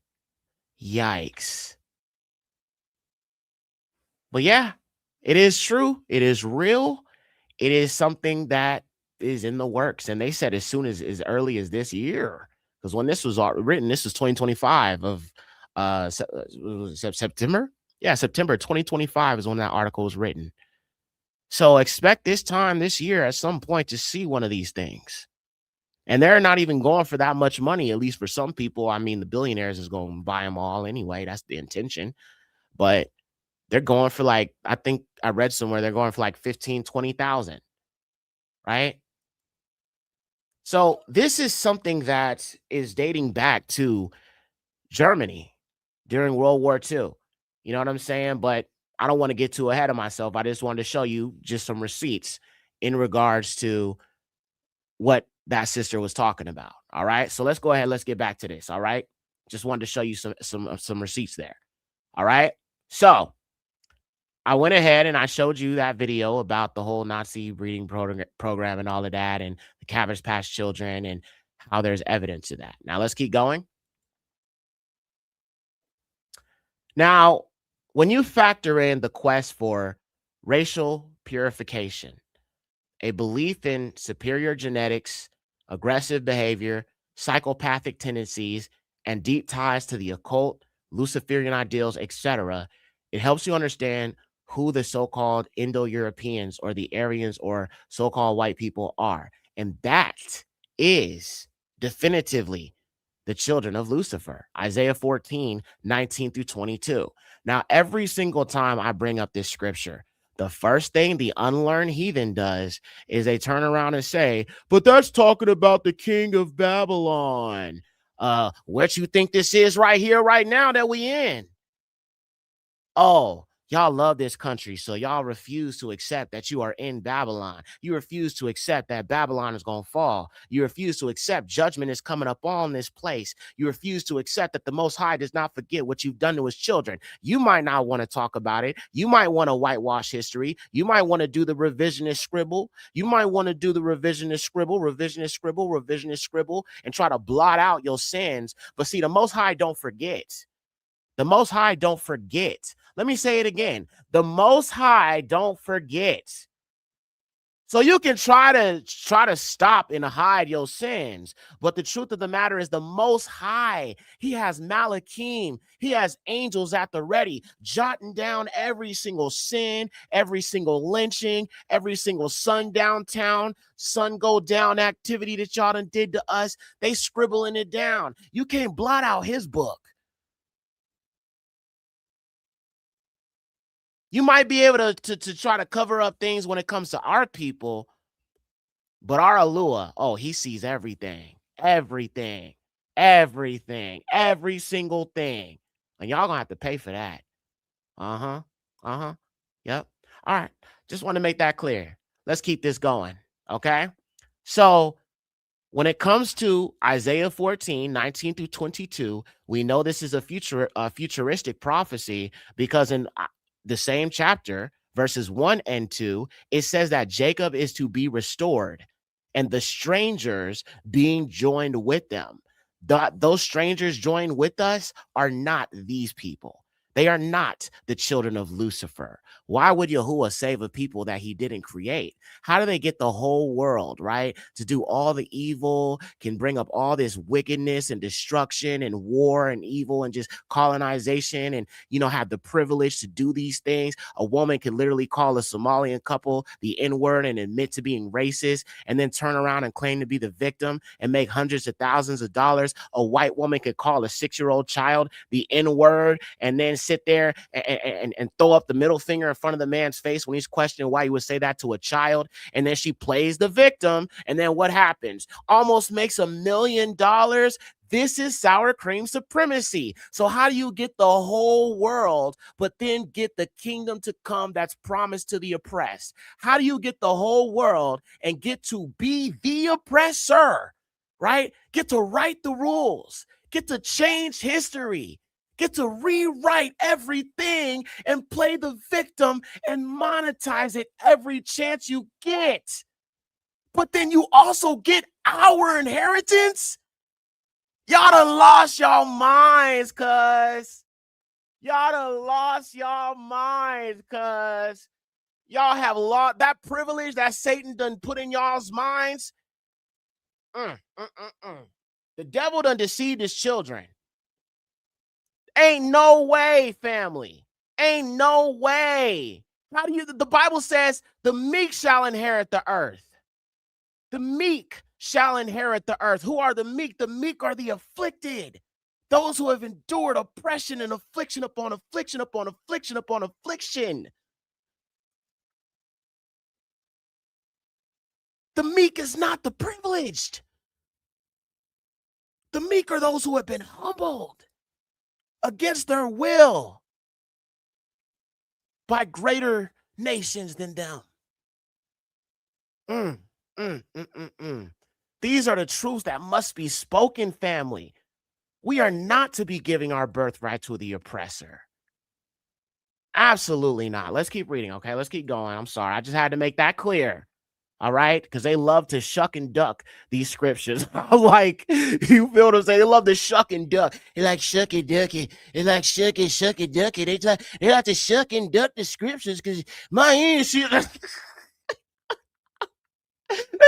Speaker 6: But yeah, it is true. It is real. It is something that is in the works. And they said as soon as early as this year, because when this was written, this was 2025 of September. Yeah, September 2025 is when that article was written. So expect this time this year at some point to see one of these things. And they're not even going for that much money, at least for some people. I mean, the billionaires is going to buy them all anyway. That's the intention. But they're going for like, I think I read somewhere they're going for like 15, 20,000. Right? So this is something that is dating back to Germany during World War II. You know what I'm saying? But I don't want to get too ahead of myself. I just wanted to show you just some receipts in regards to what that sister was talking about. All right. So let's go ahead. Let's get back to this. All right. Just wanted to show you some receipts there. All right. So I went ahead and I showed you that video about the whole Nazi breeding program and all of that, and the Cabbage Patch children, and how there's evidence of that. Now let's keep going. Now, when you factor in the quest for racial purification, a belief in superior genetics, aggressive behavior, psychopathic tendencies, and deep ties to the occult, Luciferian ideals, etc., it helps you understand who the so-called Indo-Europeans or the Aryans or so-called white people are. And that is definitively the children of Lucifer. Isaiah 14, 19 through 22. Now, every single time I bring up this scripture, the first thing the unlearned heathen does is they turn around and say, but that's talking about the king of Babylon. What you think this is right here, right now that we in? Oh, Y'all love this country, so y'all refuse to accept that you are in Babylon. You refuse to accept that Babylon is going to fall. You refuse to accept judgment is coming up on this place. You refuse to accept that the Most High does not forget what you've done to his children. You might not want to talk about it. You might want to whitewash history. You might want to do the revisionist scribble. You might want to do the revisionist scribble, and try to blot out your sins. But see, the Most High don't forget. The Most High don't forget. Let me say it again. The Most High don't forget. So you can try to stop and hide your sins, but the truth of the matter is the Most High, he has Malachim, he has angels at the ready, jotting down every single sin, every single lynching, every single sun downtown, sun go down activity that y'all done did to us. They scribbling it down. You can't blot out his book. You might be able to try to cover up things when it comes to our people, but our Alua, oh, he sees everything, every single thing. And y'all gonna have to pay for that. Yep. All right. Just want to make that clear. Let's keep this going. Okay. So when it comes to Isaiah 14, 19 through 22, we know this is a futuristic prophecy because in the same chapter, verses 1 and 2, it says that Jacob is to be restored and the strangers being joined with them. Those strangers joined with us are not these people. They are not the children of Lucifer. Why would Yahuwah save a people that he didn't create? How do they get the whole world, right? To do all the evil, can bring up all this wickedness and destruction and war and evil and just colonization and, have the privilege to do these things. A woman can literally call a Somalian couple the N-word and admit to being racist and then turn around and claim to be the victim and make hundreds of thousands of dollars. A white woman could call a 6-year-old child the N-word and then sit there and throw up the middle finger in front of the man's face when he's questioning why he would say that to a child. And then she plays the victim. And then what happens? Almost makes $1 million. This is sour cream supremacy. So how do you get the whole world, but then get the kingdom to come that's promised to the oppressed? How do you get the whole world and get to be the oppressor, right? Get to write the rules, get to change history, get to rewrite everything and play the victim and monetize it every chance you get. But then you also get our inheritance? Y'all done lost y'all minds, cuz. Y'all done lost y'all minds, cuz. Y'all have lost that privilege that Satan done put in y'all's minds. The devil done deceived his children. Ain't no way, family. Ain't no way. How do you? The Bible says the meek shall inherit the earth. The meek shall inherit the earth. Who are the meek? The meek are the afflicted. Those who have endured oppression and affliction upon affliction upon affliction upon affliction. The meek is not the privileged. The meek are those who have been humbled against their will by greater nations than them. These are the truths that must be spoken, family. We are not to be giving our birthright to the oppressor. Absolutely not. Let's keep reading, okay? Let's keep going. I'm sorry. I just had to make that clear. All right? Because they love to shuck and duck these scriptures. Like, you feel what I'm saying? They love to shuck and duck. They like shuck and ducky. They like shuck and ducky. They like to shuck and duck the scriptures because my ears. They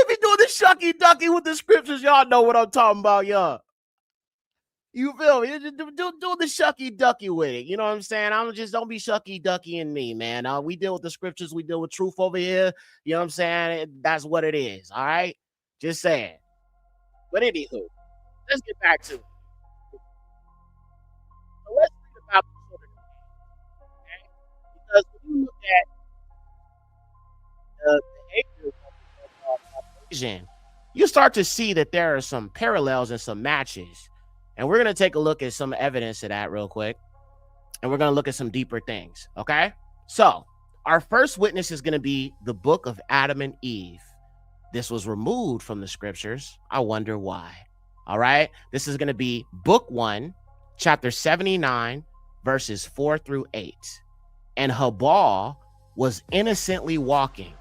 Speaker 6: be doing the shucky ducky with the scriptures. Y'all know what I'm talking about, y'all. You feel me? Do the shucky ducky with it. You know what I'm saying? Don't be shucky ducky in me, man. We deal with the scriptures. We deal with truth over here. You know what I'm saying? That's what it is. All right? Just saying. But anywho, let's get back to it. So let's read about the children of Canaan, okay? Because when you look at the behavior of Asian, you start to see that there are some parallels and some matches. And we're going to take a look at some evidence of that real quick. And we're going to look at some deeper things, okay? So our first witness is going to be the book of Adam and Eve. This was removed from the scriptures. I wonder why. All right. This is going to be book 1, chapter 79, verses 4 through 8. And Habal was innocently walking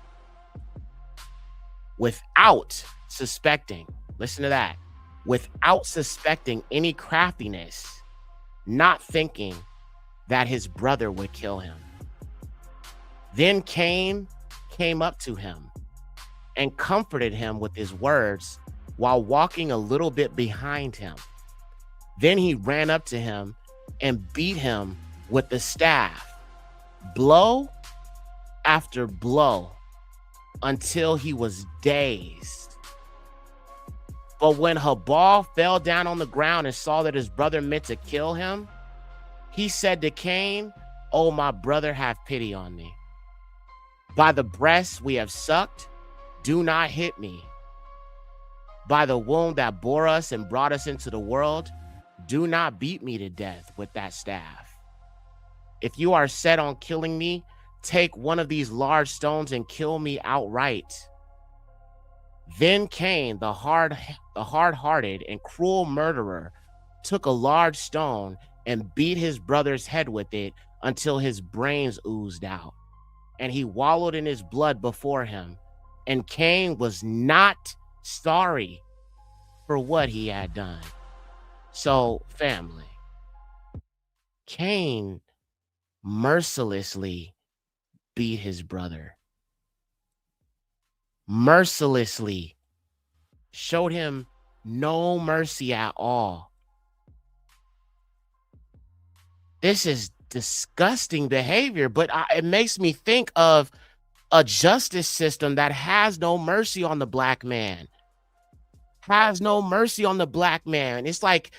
Speaker 6: without suspecting, listen to that, without suspecting any craftiness, not thinking that his brother would kill him. Then Cain came up to him and comforted him with his words while walking a little bit behind him. Then he ran up to him and beat him with the staff, blow after blow, until he was dazed. But when Habal fell down on the ground and saw that his brother meant to kill him, he said to Cain, "Oh, my brother, have pity on me. By the breast we have sucked, do not hit me. By the womb that bore us and brought us into the world, do not beat me to death with that staff. If you are set on killing me, take one of these large stones and kill me outright." Then Cain, the hard-hearted and cruel murderer, took a large stone and beat his brother's head with it until his brains oozed out, and he wallowed in his blood before him. And Cain was not sorry for what he had done. So, family, Cain mercilessly beat his brother. Mercilessly showed him no mercy at all. This is disgusting behavior, but it makes me think of a justice system that has no mercy on the black man. Has no mercy on the black man. It's like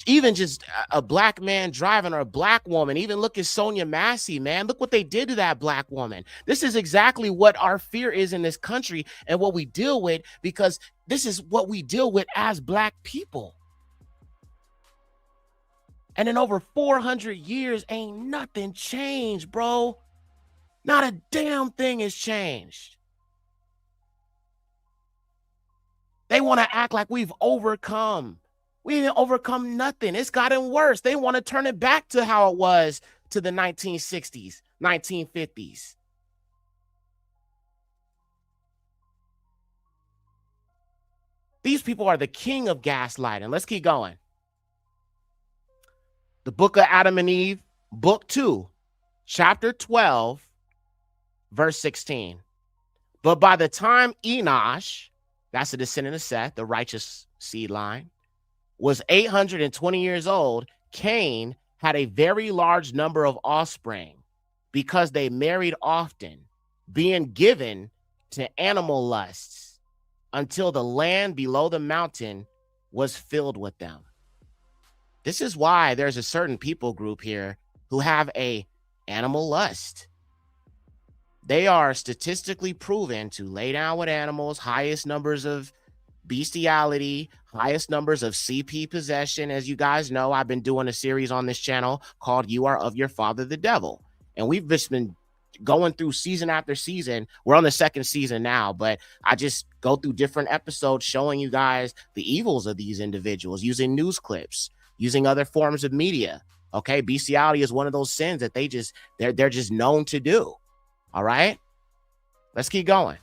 Speaker 6: even just a black man driving or a black woman. Even look at Sonia Massey, man. Look what they did to that black woman. This is exactly what our fear is in this country and what we deal with, because this is what we deal with as black people. And in over 400 years, ain't nothing changed, bro. Not a damn thing has changed. They want to act like we've overcome. We didn't overcome nothing. It's gotten worse. They want to turn it back to how it was to the 1960s, 1950s. These people are the king of gaslighting. Let's keep going. The book of Adam and Eve, book 2, chapter 12, verse 16. But by the time Enosh, that's a descendant of Seth, the righteous seed line, was 820 years old, Cain had a very large number of offspring because they married often, being given to animal lusts until the land below the mountain was filled with them. This is why there's a certain people group here who have a animal lust. They are statistically proven to lay down with animals, highest numbers of bestiality, highest numbers of CP possession. As you guys know, I've been doing a series on this channel called You Are of Your Father the Devil. And we've just been going through season after season. We're on the second season now, but I just go through different episodes showing you guys the evils of these individuals, using news clips, using other forms of media. Okay, bestiality is one of those sins that they're just known to do. All right, let's keep going.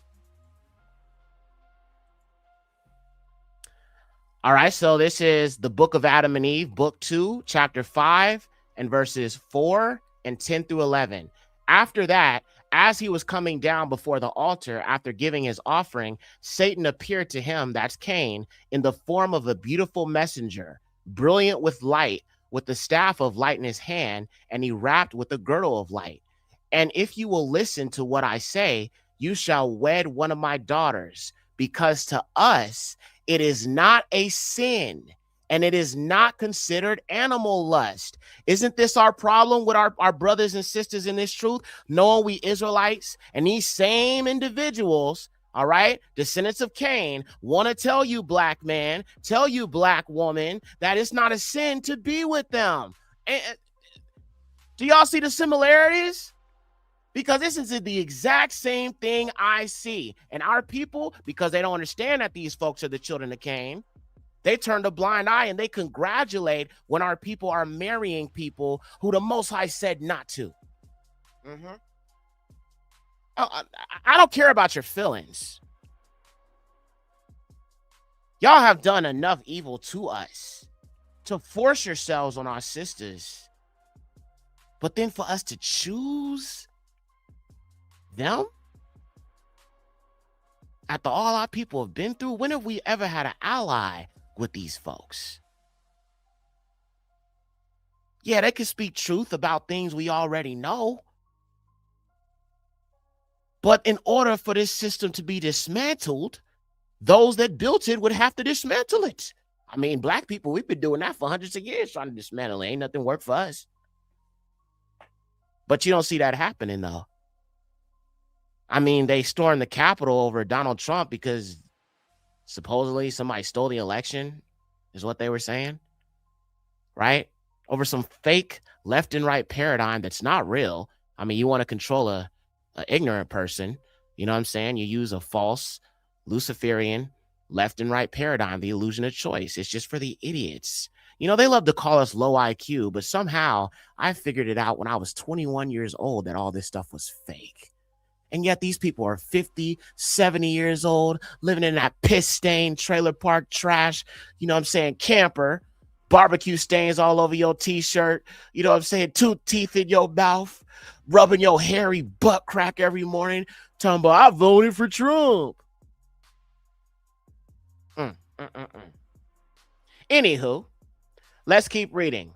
Speaker 6: All right, so this is the book of Adam and Eve, book 2, chapter 5, and verses 4 and 10 through 11. After that, as he was coming down before the altar after giving his offering, Satan appeared to him, that's Cain, in the form of a beautiful messenger, brilliant with light, with the staff of light in his hand, and he wrapped with a girdle of light. And if you will listen to what I say, you shall wed one of my daughters, because to us it is not a sin, and it is not considered animal lust. Isn't this our problem with our brothers and sisters in this truth? Knowing we Israelites and these same individuals, all right, descendants of Cain, want to tell you, black man, tell you, black woman, that it's not a sin to be with them. And do y'all see the similarities? Because this is the exact same thing I see. And our people, because they don't understand that these folks are the children of Cain, they turn a blind eye and they congratulate when our people are marrying people who the Most High said not to. I don't care about your feelings. Y'all have done enough evil to us to force yourselves on our sisters. But then for us to choose them? After all our people have been through, when have we ever had an ally with these folks? Yeah, they can speak truth about things we already know. But in order for this system to be dismantled, those that built it would have to dismantle it. I mean, black people, we've been doing that for hundreds of years, trying to dismantle it. Ain't nothing worked for us. But you don't see that happening, though. I mean, they stormed the Capitol over Donald Trump because supposedly somebody stole the election, is what they were saying, right? Over some fake left and right paradigm that's not real. I mean, you want to control a ignorant person, you know what I'm saying? You use a false Luciferian left and right paradigm, the illusion of choice. It's just for the idiots. You know, they love to call us low IQ, but somehow I figured it out when I was 21 years old that all this stuff was fake. And yet these people are 50, 70 years old, living in that piss-stained trailer park trash, you know what I'm saying, camper, barbecue stains all over your t-shirt, you know what I'm saying, 2 teeth in your mouth, rubbing your hairy butt crack every morning, talking about, I voted for Trump. Anywho, let's keep reading.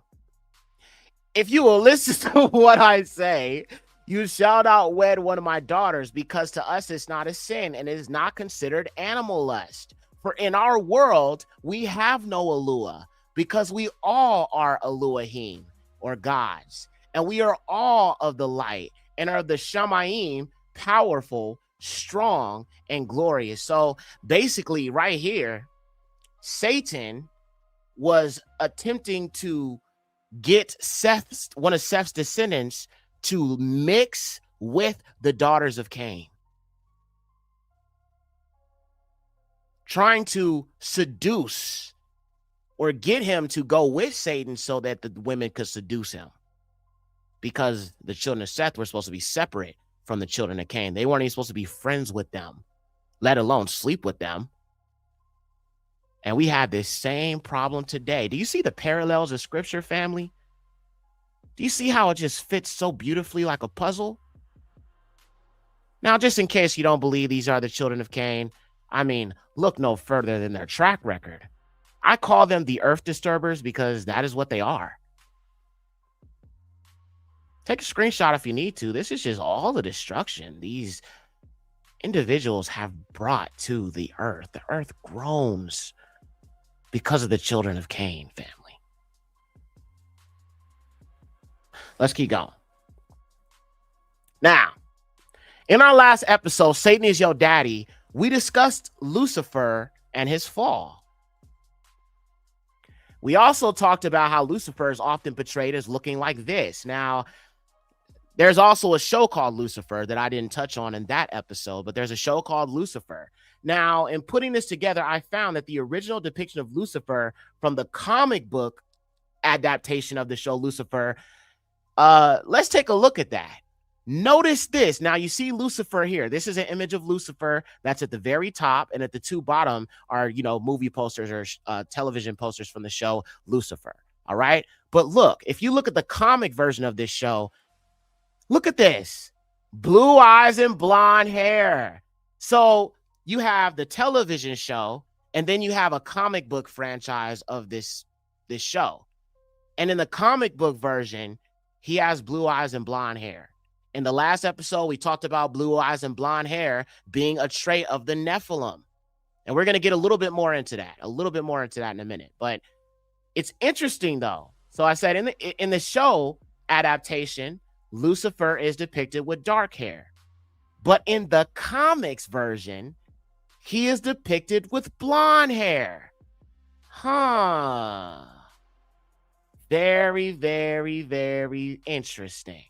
Speaker 6: If you will listen to what I say, you shall not wed one of my daughters, because to us it's not a sin, and it is not considered animal lust. For in our world, we have no Alua, because we all are Elohim, or gods, and we are all of the light, and are the Shamayim, powerful, strong, and glorious. So basically, right here, Satan was attempting to get one of Seth's descendants to mix with the daughters of Cain, trying to seduce or get him to go with Satan so that the women could seduce him, because the children of Seth were supposed to be separate from the children of Cain. They weren't even supposed to be friends with them, let alone sleep with them. And we have this same problem today. Do you see the parallels of scripture, family? Do you see how it just fits so beautifully like a puzzle? Now, just in case you don't believe these are the children of Cain, I mean, look no further than their track record. I call them the earth disturbers because that is what they are. Take a screenshot if you need to. This is just all the destruction these individuals have brought to the earth. The earth groans because of the children of Cain, family. Let's keep going. Now, in our last episode, Satan is Your Daddy, we discussed Lucifer and his fall. We also talked about how Lucifer is often portrayed as looking like this. Now, there's also a show called Lucifer that I didn't touch on in that episode, but there's a show called Lucifer. Now, in putting this together, I found that the original depiction of Lucifer from the comic book adaptation of the show Lucifer, let's take a look at that. Notice this. Now, you see Lucifer here. This is an image of Lucifer that's at the very top, and at the two bottom are, movie posters or television posters from the show Lucifer. All right? But look, if you look at the comic version of this show, look at this. Blue eyes and blonde hair. So you have the television show, and then you have a comic book franchise of this show. And in the comic book version, he has blue eyes and blonde hair. In the last episode, we talked about blue eyes and blonde hair being a trait of the Nephilim. And we're going to get a little bit more into that in a minute. But it's interesting, though. So I said in the show adaptation, Lucifer is depicted with dark hair. But in the comics version, he is depicted with blonde hair. Very, very, very interesting.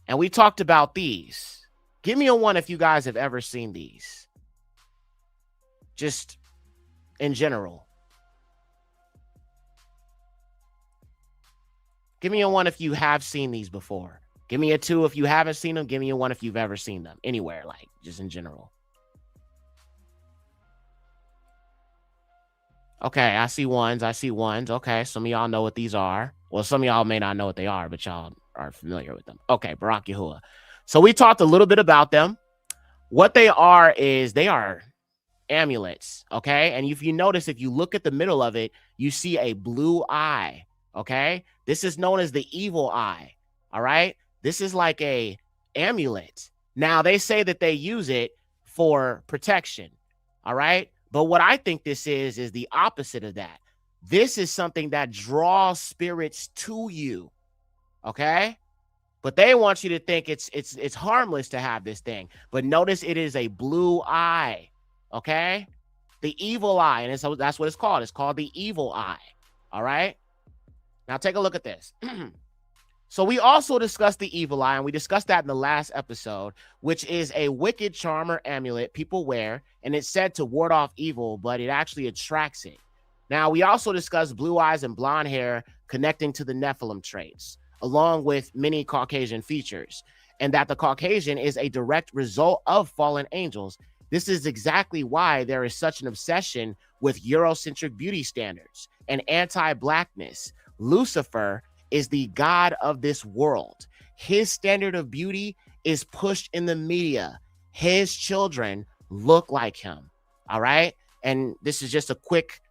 Speaker 4: And we talked about these. Give me a one if you guys have ever seen these. Just in general. Give me a one if you have seen these before. Give me a two if you haven't seen them. Give me a one if you've ever seen them. Anywhere, like, just in general. Okay, I see ones. Okay, some of y'all know what these are. Well, some of y'all may not know what they are, but y'all are familiar with them. Okay, Barak Yahuwah. So we talked a little bit about them. What they are is they are amulets, okay? And if you notice, if you look at the middle of it, you see a blue eye, okay? This is known as the evil eye, all right? This is like a amulet. Now, they say that they use it for protection, all right? But what I think this is the opposite of that. This is something that draws spirits to you, okay? But they want you to think it's harmless to have this thing. But notice it is a blue eye, okay? The evil eye, and so that's what it's called. It's called the evil eye, all right? Now take a look at this. So we also discussed the evil eye, and we discussed that in the last episode, which is a wicked charm or amulet people wear, and it's said to ward off evil, but it actually attracts it. Now, we also discussed blue eyes and blonde hair connecting to the Nephilim traits, along with many Caucasian features, and that the Caucasian is a direct result of fallen angels. This is exactly why there is such an obsession with Eurocentric beauty standards and anti-blackness. Lucifer is the god of this world. His standard of beauty is pushed in the media. His children look like him, all right? And this is just a quick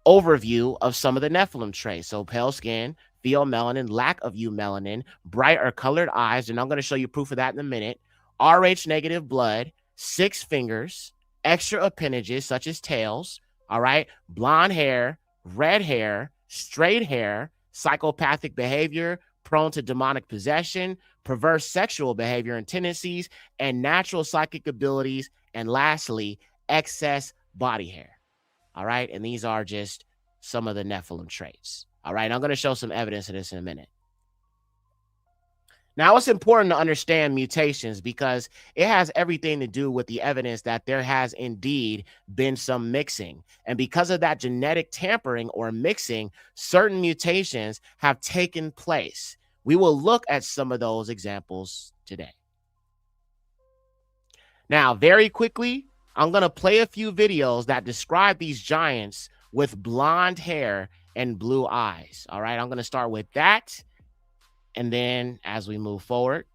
Speaker 4: overview of some of the Nephilim traits. So pale skin, pheomelanin, lack of eumelanin, bright or colored eyes, and I'm going to show you proof of that in a minute, Rh negative blood, 6 fingers, extra appendages such as tails, all right? Blonde hair, red hair, straight hair, psychopathic behavior, prone to demonic possession, perverse sexual behavior and tendencies, and natural psychic abilities, and lastly, excess body hair. All right, and these are just some of the Nephilim traits. All right, I'm going to show some evidence of this in a minute. Now, it's important to understand mutations because it has everything to do with the evidence that there has indeed been some mixing. And because of that genetic tampering or mixing, certain mutations have taken place. We will look at some of those examples today. Now, very quickly, I'm going to play a few videos that describe these giants with blonde hair and blue eyes. All right, I'm going to start with that. And then as we move forward,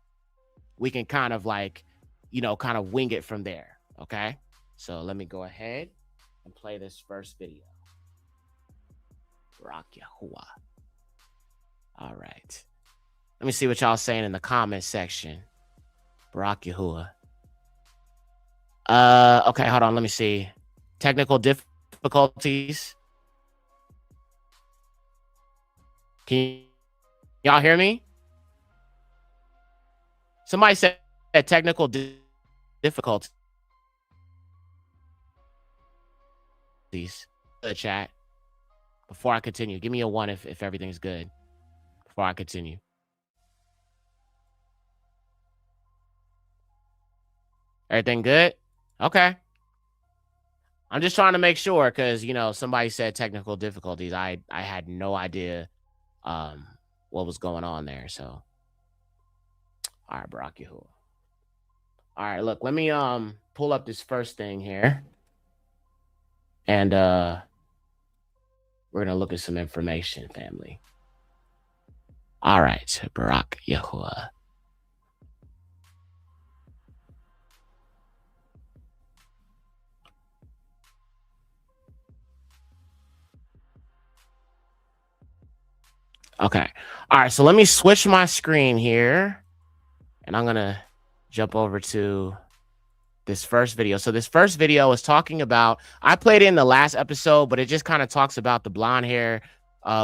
Speaker 4: we can kind of like, kind of wing it from there. Okay. So let me go ahead and play this first video. Barak Yahuwah. All right. Let me see what y'all saying in the comment section. Barak Yahuwah. Okay, hold on. Let me see. Technical difficulties. Can y'all hear me? Somebody said technical difficulties. The chat. Before I continue, give me a 1 if everything's good. Before I continue. Everything good? Okay. I'm just trying to make sure because, somebody said technical difficulties. I had no idea what was going on there. So, all right, Barak Yahuwah. All right, look, let me pull up this first thing here. And we're going to look at some information, family. All right, Barak Yahuwah. Okay. All right. So let me switch my screen here. And I'm going to jump over to this first video. So this first video is talking about, I played it in the last episode, but it just kind of talks about the blonde hair,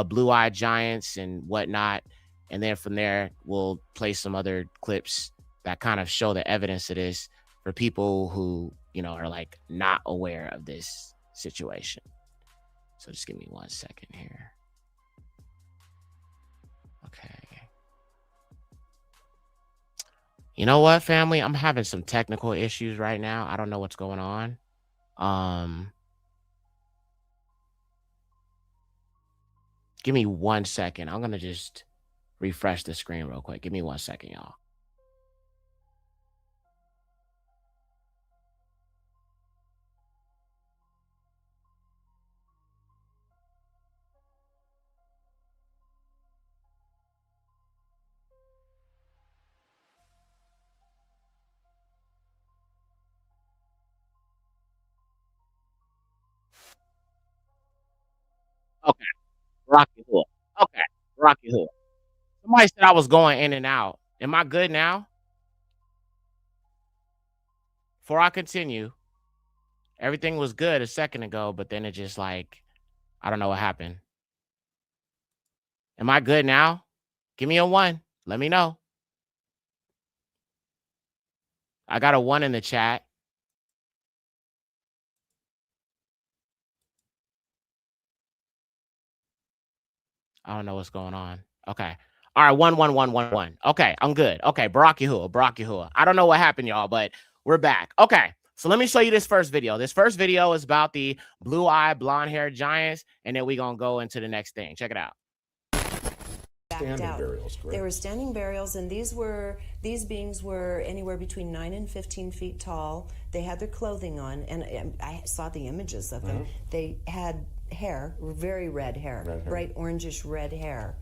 Speaker 4: blue-eyed giants and whatnot. And then from there, we'll play some other clips that kind of show the evidence of this for people who, are like not aware of this situation. So just give me 1 second here. Okay. You know what, family? I'm having some technical issues right now. I don't know what's going on. Give me 1 second. I'm gonna just refresh the screen real quick. Give me 1 second, y'all. Okay, Rocky Hood. Okay, Rocky Hood. Somebody said I was going in and out. Am I good now? Before I continue, everything was good a second ago, but then it just like, I don't know what happened. Am I good now? Give me a 1. Let me know. I got a 1 in the chat. I don't know what's going on. Okay. All right, 1, 1, 1, 1, 1. Okay, I'm good. Okay, Baraki Hua. I don't know what happened, y'all, but we're back. Okay, so let me show you this first video. This first video is about the blue-eyed, blonde-haired giants, and then we're going to go into the next thing. Check it out.
Speaker 12: Standing burials, correct? They were standing burials, and these beings were anywhere between 9 and 15 feet tall. They had their clothing on, and I saw the images of them. They had hair, very red hair, bright orangish red hair.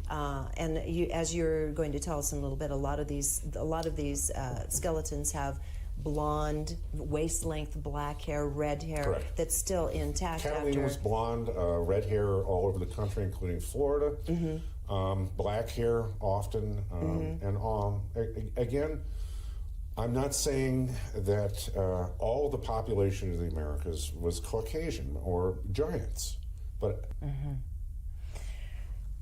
Speaker 12: And as you're going to tell us in a little bit, a lot of these skeletons have blonde, waist-length black hair, red hair. Correct. That's still intact.
Speaker 13: Catalina was blonde, red hair all over the country, including Florida. Black hair often, and again, I'm not saying that all the population of the Americas was Caucasian or giants, but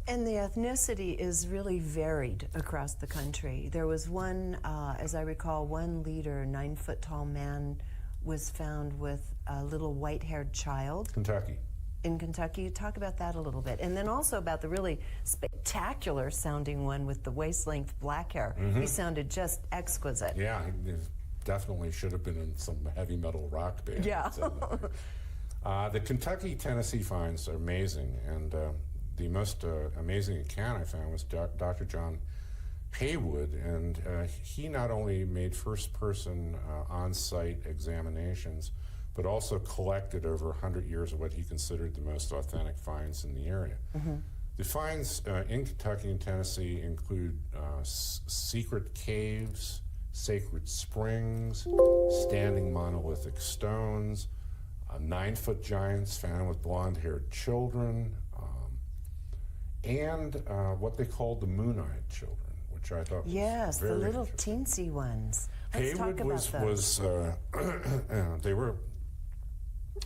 Speaker 12: and the ethnicity is really varied across the country. There was one, as I recall, one leader, 9-foot-tall man, was found with a little white-haired child.
Speaker 13: Kentucky.
Speaker 12: In Kentucky. Talk about that a little bit. And then also about the really spectacular sounding one with the waist-length black hair. He sounded just exquisite.
Speaker 13: Yeah, he definitely should have been in some heavy metal rock band.
Speaker 12: Yeah.
Speaker 13: The Kentucky-Tennessee finds are amazing, and the most amazing account I found was Dr. John Haywood, and he not only made first-person on-site examinations, but also collected over 100 years of what he considered the most authentic finds in the area. The finds in Kentucky and Tennessee include secret caves, sacred springs, standing monolithic stones, 9-foot giants found with blonde-haired children, and what they called the moon-eyed children, which I thought was very
Speaker 12: the little teensy ones. Let's talk about those.
Speaker 13: They were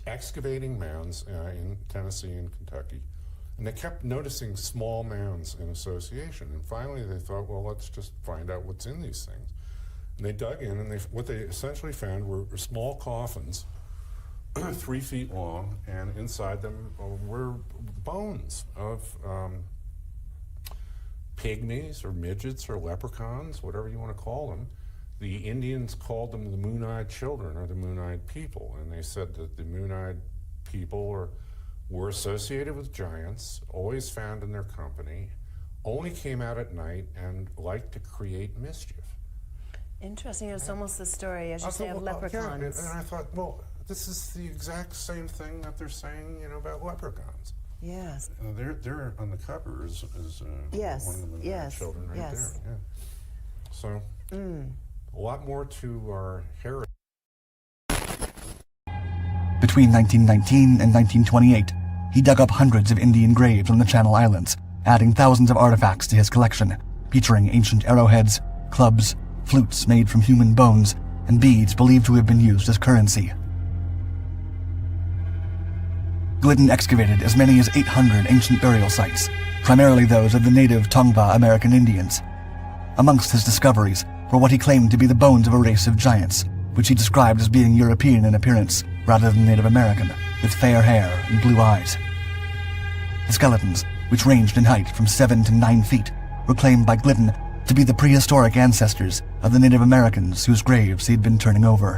Speaker 13: excavating mounds in Tennessee and Kentucky, and they kept noticing small mounds in association, and finally they thought, well, let's just find out what's in these things. And they dug in, and what they essentially found were small coffins 3 feet long, and inside them were bones of pygmies or midgets or leprechauns, whatever you want to call them. The Indians called them the moon-eyed children or the moon-eyed people, and they said that the moon-eyed people were associated with giants, always found in their company, only came out at night, and liked to create mischief.
Speaker 12: Interesting. It's almost the story, as you say, of leprechauns.
Speaker 13: Yeah, and I thought, well, this is the exact same thing that they're saying, about leprechauns.
Speaker 12: Yes.
Speaker 13: They're on the cover is one of the moon-eyed children right there. Yeah. So. A lot more to our heritage.
Speaker 14: Between 1919 and 1928, he dug up hundreds of Indian graves on the Channel Islands, adding thousands of artifacts to his collection, featuring ancient arrowheads, clubs, flutes made from human bones, and beads believed to have been used as currency. Glidden excavated as many as 800 ancient burial sites, primarily those of the native Tongva American Indians. Amongst his discoveries were what he claimed to be the bones of a race of giants, which he described as being European in appearance rather than Native American, with fair hair and blue eyes. The skeletons, which ranged in height from 7 to 9 feet, were claimed by Glidden to be the prehistoric ancestors of the Native Americans whose graves he had been turning over.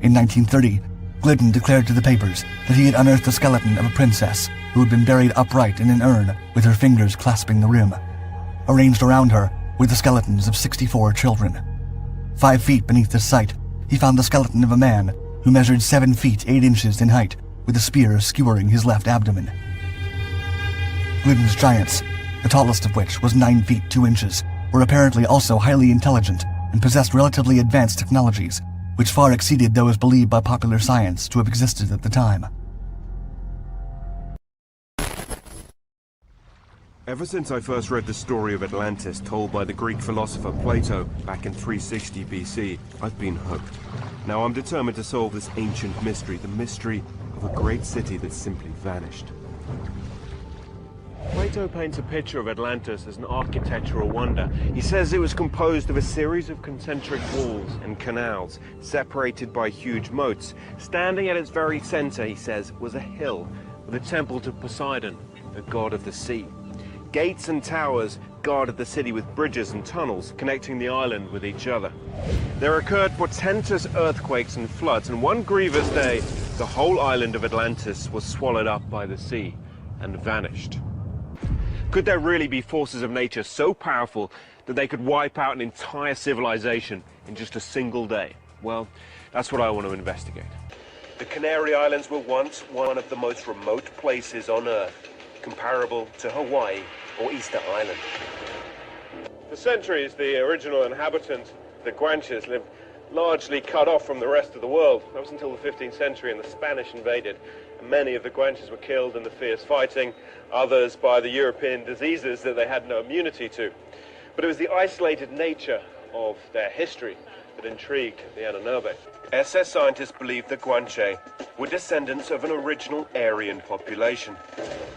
Speaker 14: In 1930, Glidden declared to the papers that he had unearthed the skeleton of a princess who had been buried upright in an urn with her fingers clasping the rim. Arranged around her were the skeletons of 64 children. 5 feet beneath the site, he found the skeleton of a man who measured 7 feet 8 inches in height, with a spear skewering his left abdomen. Glidden's giants, the tallest of which was 9 feet 2 inches, were apparently also highly intelligent and possessed relatively advanced technologies, which far exceeded those believed by popular science to have existed at the time.
Speaker 15: Ever since I first read the story of Atlantis told by the Greek philosopher Plato back in 360 BC, I've been hooked. Now I'm determined to solve this ancient mystery, the mystery of a great city that simply vanished. Plato paints a picture of Atlantis as an architectural wonder. He says it was composed of a series of concentric walls and canals, separated by huge moats. Standing at its very center, he says, was a hill with a temple to Poseidon, the god of the sea. Gates and towers guarded the city with bridges and tunnels connecting the island with each other. There occurred portentous earthquakes and floods, and one grievous day, the whole island of Atlantis was swallowed up by the sea and vanished. Could there really be forces of nature so powerful that they could wipe out an entire civilization in just a single day? Well, that's what I want to investigate. The Canary Islands were once one of the most remote places on Earth, comparable to Hawaii or Easter Island. For centuries, the original inhabitants, the Guanches, lived largely cut off from the rest of the world. That was until the 15th century, and the Spanish invaded. And many of the Guanches were killed in the fierce fighting, others by the European diseases that they had no immunity to. But it was the isolated nature of their history that intrigued the Anunnaki. SS scientists believe the Guanche were descendants of an original Aryan population,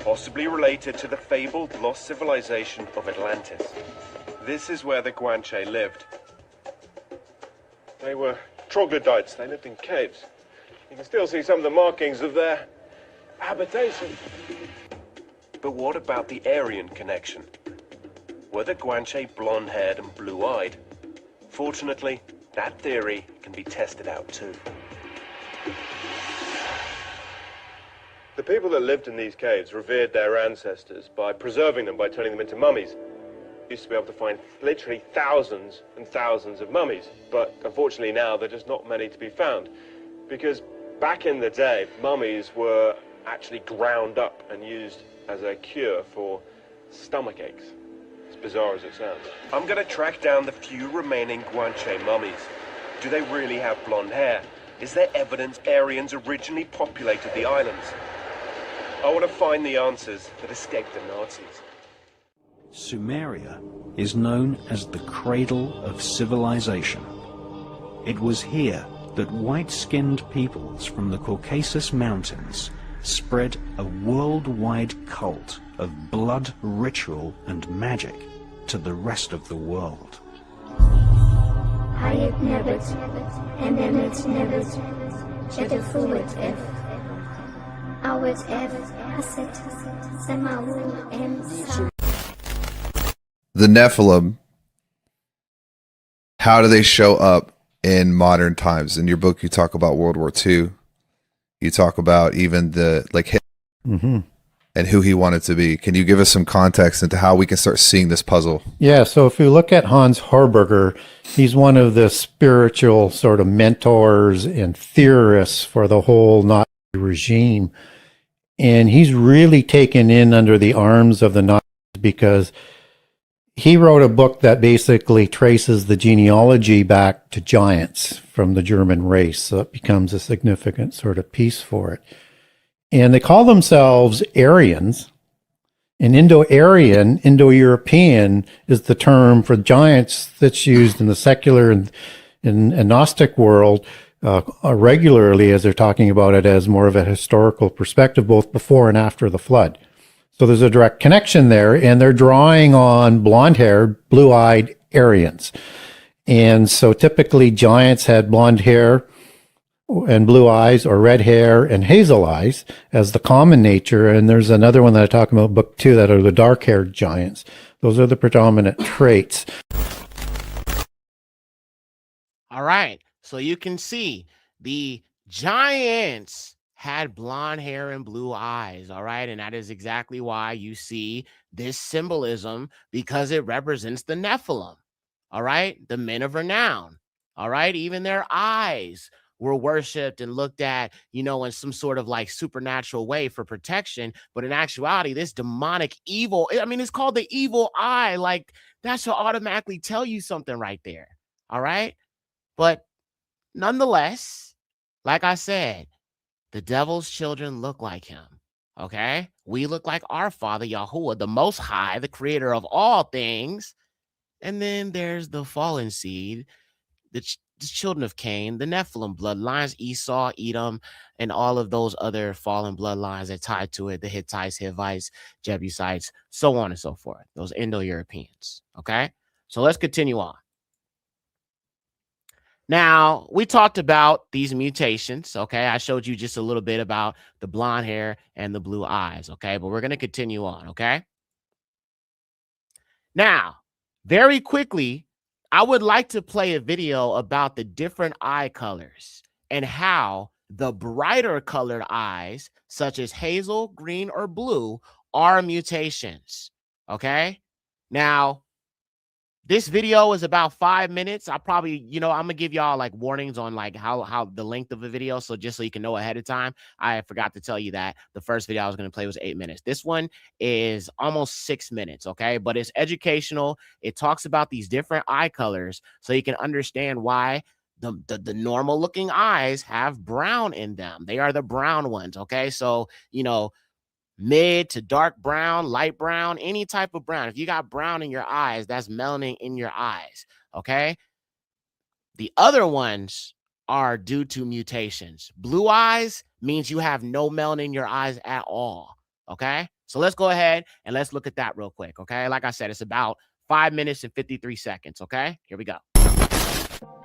Speaker 15: possibly related to the fabled lost civilization of Atlantis. This is where the Guanche lived. They were troglodytes. They lived in caves. You can still see some of the markings of their habitation. But what about the Aryan connection? Were the Guanche blonde-haired and blue-eyed? Fortunately, that theory can be tested out too. The people that lived in these caves revered their ancestors by preserving them, by turning them into mummies. Used to be able to find literally thousands and thousands of mummies, but unfortunately now there are just not many to be found, because back in the day mummies were actually ground up and used as a cure for stomach aches, as bizarre as it sounds. I'm going to track down the few remaining Guanche mummies. Do they really have blonde hair? Is there evidence Aryans originally populated the islands? I want to find the answers that escaped the Nazis.
Speaker 16: Sumeria is known as the cradle of civilization. It was here that white-skinned peoples from the Caucasus Mountains spread a worldwide cult of blood ritual and magic to the rest of the world.
Speaker 17: The Nephilim, how do they show up in modern times? In your book, you talk about World War II. You talk about even the Hitler and who he wanted to be. Can you give us some context into how we can start seeing this puzzle?
Speaker 18: Yeah, so if you look at Hans Horberger, he's one of the spiritual sort of mentors and theorists for the whole Nazi regime. And he's really taken in under the arms of the Nazis because he wrote a book that basically traces the genealogy back to giants from the German race. So it becomes a significant sort of piece for it. And they call themselves Aryans. And Indo-Aryan, Indo-European is the term for giants that's used in the secular and Gnostic world regularly, as they're talking about it as more of a historical perspective, both before and after the flood. So there's a direct connection there, and they're drawing on blonde-haired, blue-eyed Aryans. And so typically giants had blonde hair and blue eyes, or red hair and hazel eyes as the common nature. And there's another one that I talk about in book 2 that are the dark-haired giants. Those are the predominant traits.
Speaker 6: All right, so you can see the giants had blonde hair and blue eyes, all right? And that is exactly why you see this symbolism, because it represents the Nephilim, all right? The men of renown, all right? Even their eyes were worshipped and looked at, you know, in some sort of like supernatural way for protection. But in actuality, this demonic evil, I mean, it's called the evil eye. Like, that should automatically tell you something right there, all right? But nonetheless, like I said, the devil's children look like him, okay? We look like our father, Yahuwah, the Most High, the creator of all things. And then there's the fallen seed, the children of Cain, the Nephilim bloodlines, Esau, Edom, and all of those other fallen bloodlines that tie to it, the Hittites, Hivites, Jebusites, so on and so forth, those Indo-Europeans, okay? So let's continue on. Now, we talked about these mutations, okay? I showed you just a little bit about the blonde hair and the blue eyes, okay? But we're going to continue on, okay? Now, very quickly, I would like to play a video about the different eye colors and how the brighter colored eyes, such as hazel, green, or blue, are mutations, okay? Now, this video is about 5 minutes. I probably, you know, I'm gonna give y'all like warnings on like how the length of a video. So just so you can know ahead of time, I forgot to tell you that the first video I was gonna play was 8 minutes. This one is almost 6 minutes, okay? But it's educational. It talks about these different eye colors so you can understand why the normal looking eyes have brown in them. They are the brown ones, okay? So, you know, mid to dark brown, light brown, any type of brown. If you got brown in your eyes, that's melanin in your eyes, okay? The other ones are due to mutations. Blue eyes means you have no melanin in your eyes at all, okay? So let's go ahead and let's look at that real quick, okay? Like I said, it's about 5 minutes and 53 seconds, okay? Here we go.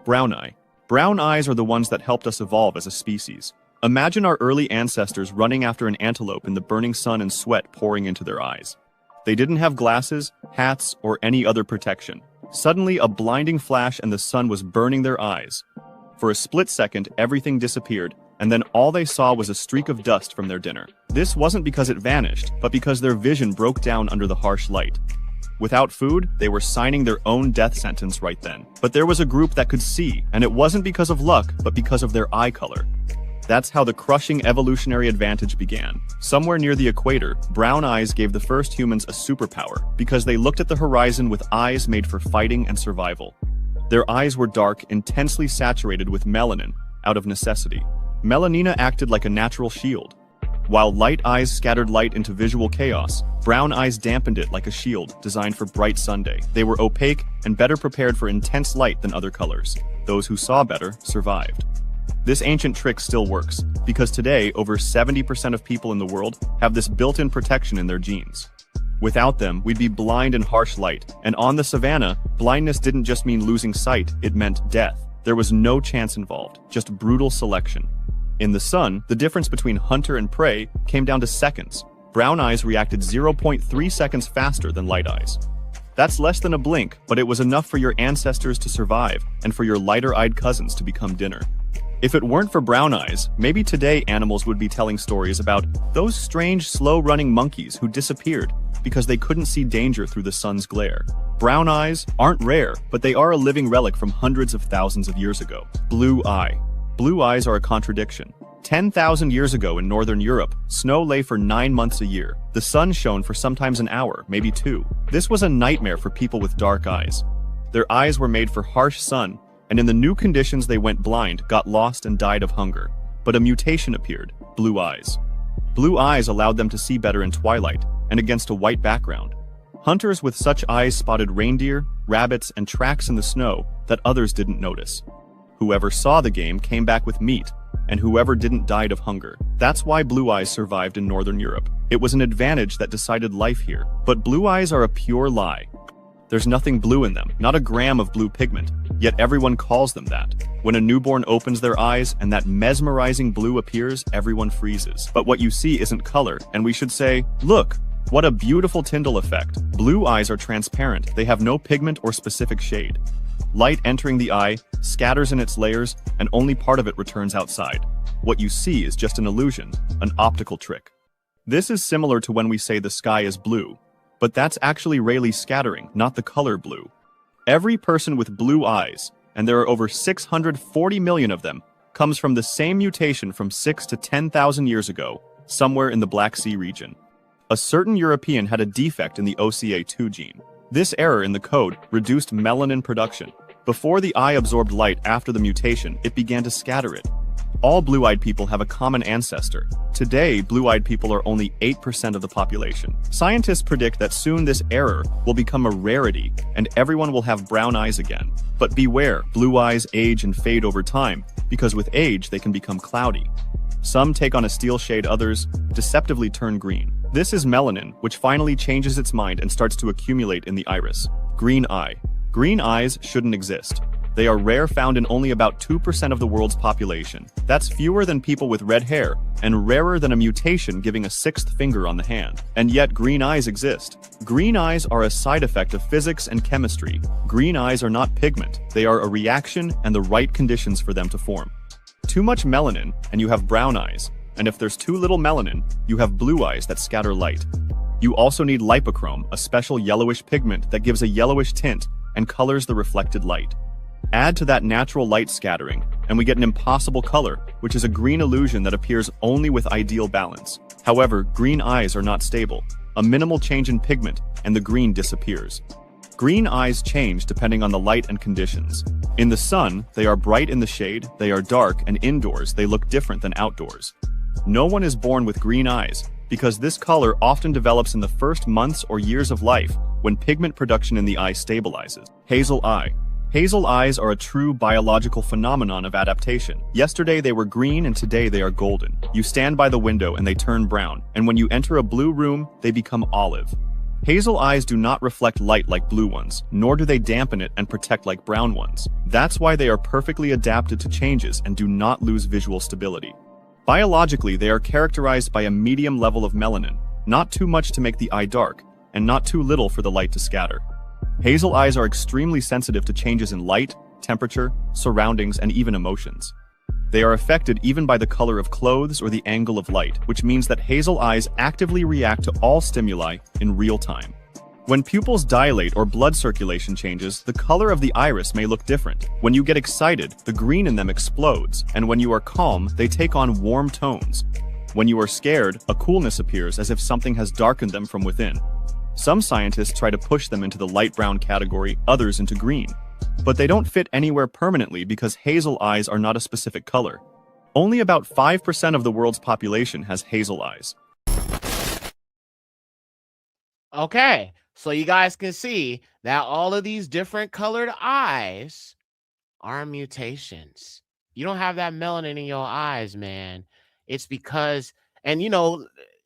Speaker 19: Brown eye. Brown eyes are the ones that helped us evolve as a species. Imagine our early ancestors running after an antelope in the burning sun and sweat pouring into their eyes. They didn't have glasses, hats, or any other protection. Suddenly, a blinding flash and the sun was burning their eyes. For a split second, everything disappeared, and then all they saw was a streak of dust from their dinner. This wasn't because it vanished, but because their vision broke down under the harsh light. Without food, they were signing their own death sentence right then. But there was a group that could see, and it wasn't because of luck, but because of their eye color. That's how the crushing evolutionary advantage began. Somewhere near the equator, brown eyes gave the first humans a superpower because they looked at the horizon with eyes made for fighting and survival. Their eyes were dark, intensely saturated with melanin, out of necessity. Melanina acted like a natural shield. While light eyes scattered light into visual chaos, brown eyes dampened it like a shield designed for bright Sunday. They were opaque and better prepared for intense light than other colors. Those who saw better survived. This ancient trick still works, because today over 70% of people in the world have this built-in protection in their genes. Without them, we'd be blind in harsh light, and on the savannah, blindness didn't just mean losing sight, it meant death. There was no chance involved, just brutal selection. In the sun, the difference between hunter and prey came down to seconds. Brown eyes reacted 0.3 seconds faster than light eyes. That's less than a blink, but it was enough for your ancestors to survive and for your lighter-eyed cousins to become dinner. If it weren't for brown eyes, maybe today animals would be telling stories about those strange, slow-running monkeys who disappeared because they couldn't see danger through the sun's glare. Brown eyes aren't rare, but they are a living relic from hundreds of thousands of years ago. Blue eye. Blue eyes are a contradiction. 10,000 years ago in northern Europe, snow lay for 9 months a year. The sun shone for sometimes an hour, maybe 2. This was a nightmare for people with dark eyes. Their eyes were made for harsh sun, and in the new conditions they went blind, got lost, and died of hunger. But a mutation appeared, blue eyes. Blue eyes allowed them to see better in twilight, and against a white background. Hunters with such eyes spotted reindeer, rabbits, and tracks in the snow that others didn't notice. Whoever saw the game came back with meat, and whoever didn't died of hunger. That's why blue eyes survived in northern Europe. It was an advantage that decided life here. But blue eyes are a pure lie. There's nothing blue in them, not a gram of blue pigment, yet everyone calls them that. When a newborn opens their eyes and that mesmerizing blue appears, everyone freezes. But what you see isn't color, and we should say, look, What a beautiful Tyndall effect. Blue eyes are transparent. They have no pigment or specific shade. Light entering the eye scatters in its layers, and only part of it returns outside. What you see is just an illusion, an optical trick. This is similar to when we say the sky is blue, but that's actually Rayleigh scattering, not the color blue. Every person with blue eyes, and there are over 640 million of them, comes from the same mutation from 6,000 to 10,000 years ago, somewhere in the Black Sea region. A certain European had a defect in the OCA2 gene. This error in the code reduced melanin production. Before the eye absorbed light after the mutation, it began to scatter it. All blue-eyed people have a common ancestor. Today, blue-eyed people are only 8% of the population. Scientists predict that soon this error will become a rarity and everyone will have brown eyes again. But beware, blue eyes age and fade over time, because with age they can become cloudy. Some take on a steel shade, others deceptively turn green. This is melanin, which finally changes its mind and starts to accumulate in the iris. Green eye. Green eyes shouldn't exist. They are rare, found in only about 2% of the world's population. That's fewer than people with red hair, and rarer than a mutation giving a sixth finger on the hand. And yet green eyes exist. Green eyes are a side effect of physics and chemistry. Green eyes are not pigment. They are a reaction and the right conditions for them to form. Too much melanin, and you have brown eyes. And if there's too little melanin, you have blue eyes that scatter light. You also need lipochrome, a special yellowish pigment that gives a yellowish tint and colors the reflected light. Add to that natural light scattering, and we get an impossible color, which is a green illusion that appears only with ideal balance. However, green eyes are not stable. A minimal change in pigment, and the green disappears. Green eyes change depending on the light and conditions. In the sun, they are bright in the shade, they are dark, and indoors, they look different than outdoors. No one is born with green eyes, because this color often develops in the first months or years of life when pigment production in the eye stabilizes. Hazel eye. Hazel eyes are a true biological phenomenon of adaptation. Yesterday they were green and today they are golden. You stand by the window and they turn brown, and when you enter a blue room, they become olive. Hazel eyes do not reflect light like blue ones, nor do they dampen it and protect like brown ones. That's why they are perfectly adapted to changes and do not lose visual stability. Biologically, they are characterized by a medium level of melanin, not too much to make the eye dark, and not too little for the light to scatter. Hazel eyes are extremely sensitive to changes in light, temperature, surroundings, and even emotions. They are affected even by the color of clothes or the angle of light, which means that hazel eyes actively react to all stimuli in real time. When pupils dilate or blood circulation changes, the color of the iris may look different. When you get excited, the green in them explodes, and when you are calm, they take on warm tones. When you are scared, a coolness appears as if something has darkened them from within. Some scientists try to push them into the light brown category, others into green. But they don't fit anywhere permanently because hazel eyes are not a specific color. Only about 5% of the world's population has hazel eyes.
Speaker 6: Okay, so you guys can see that all of these different colored eyes are mutations. You don't have that melanin in your eyes, man. It's because, and you know,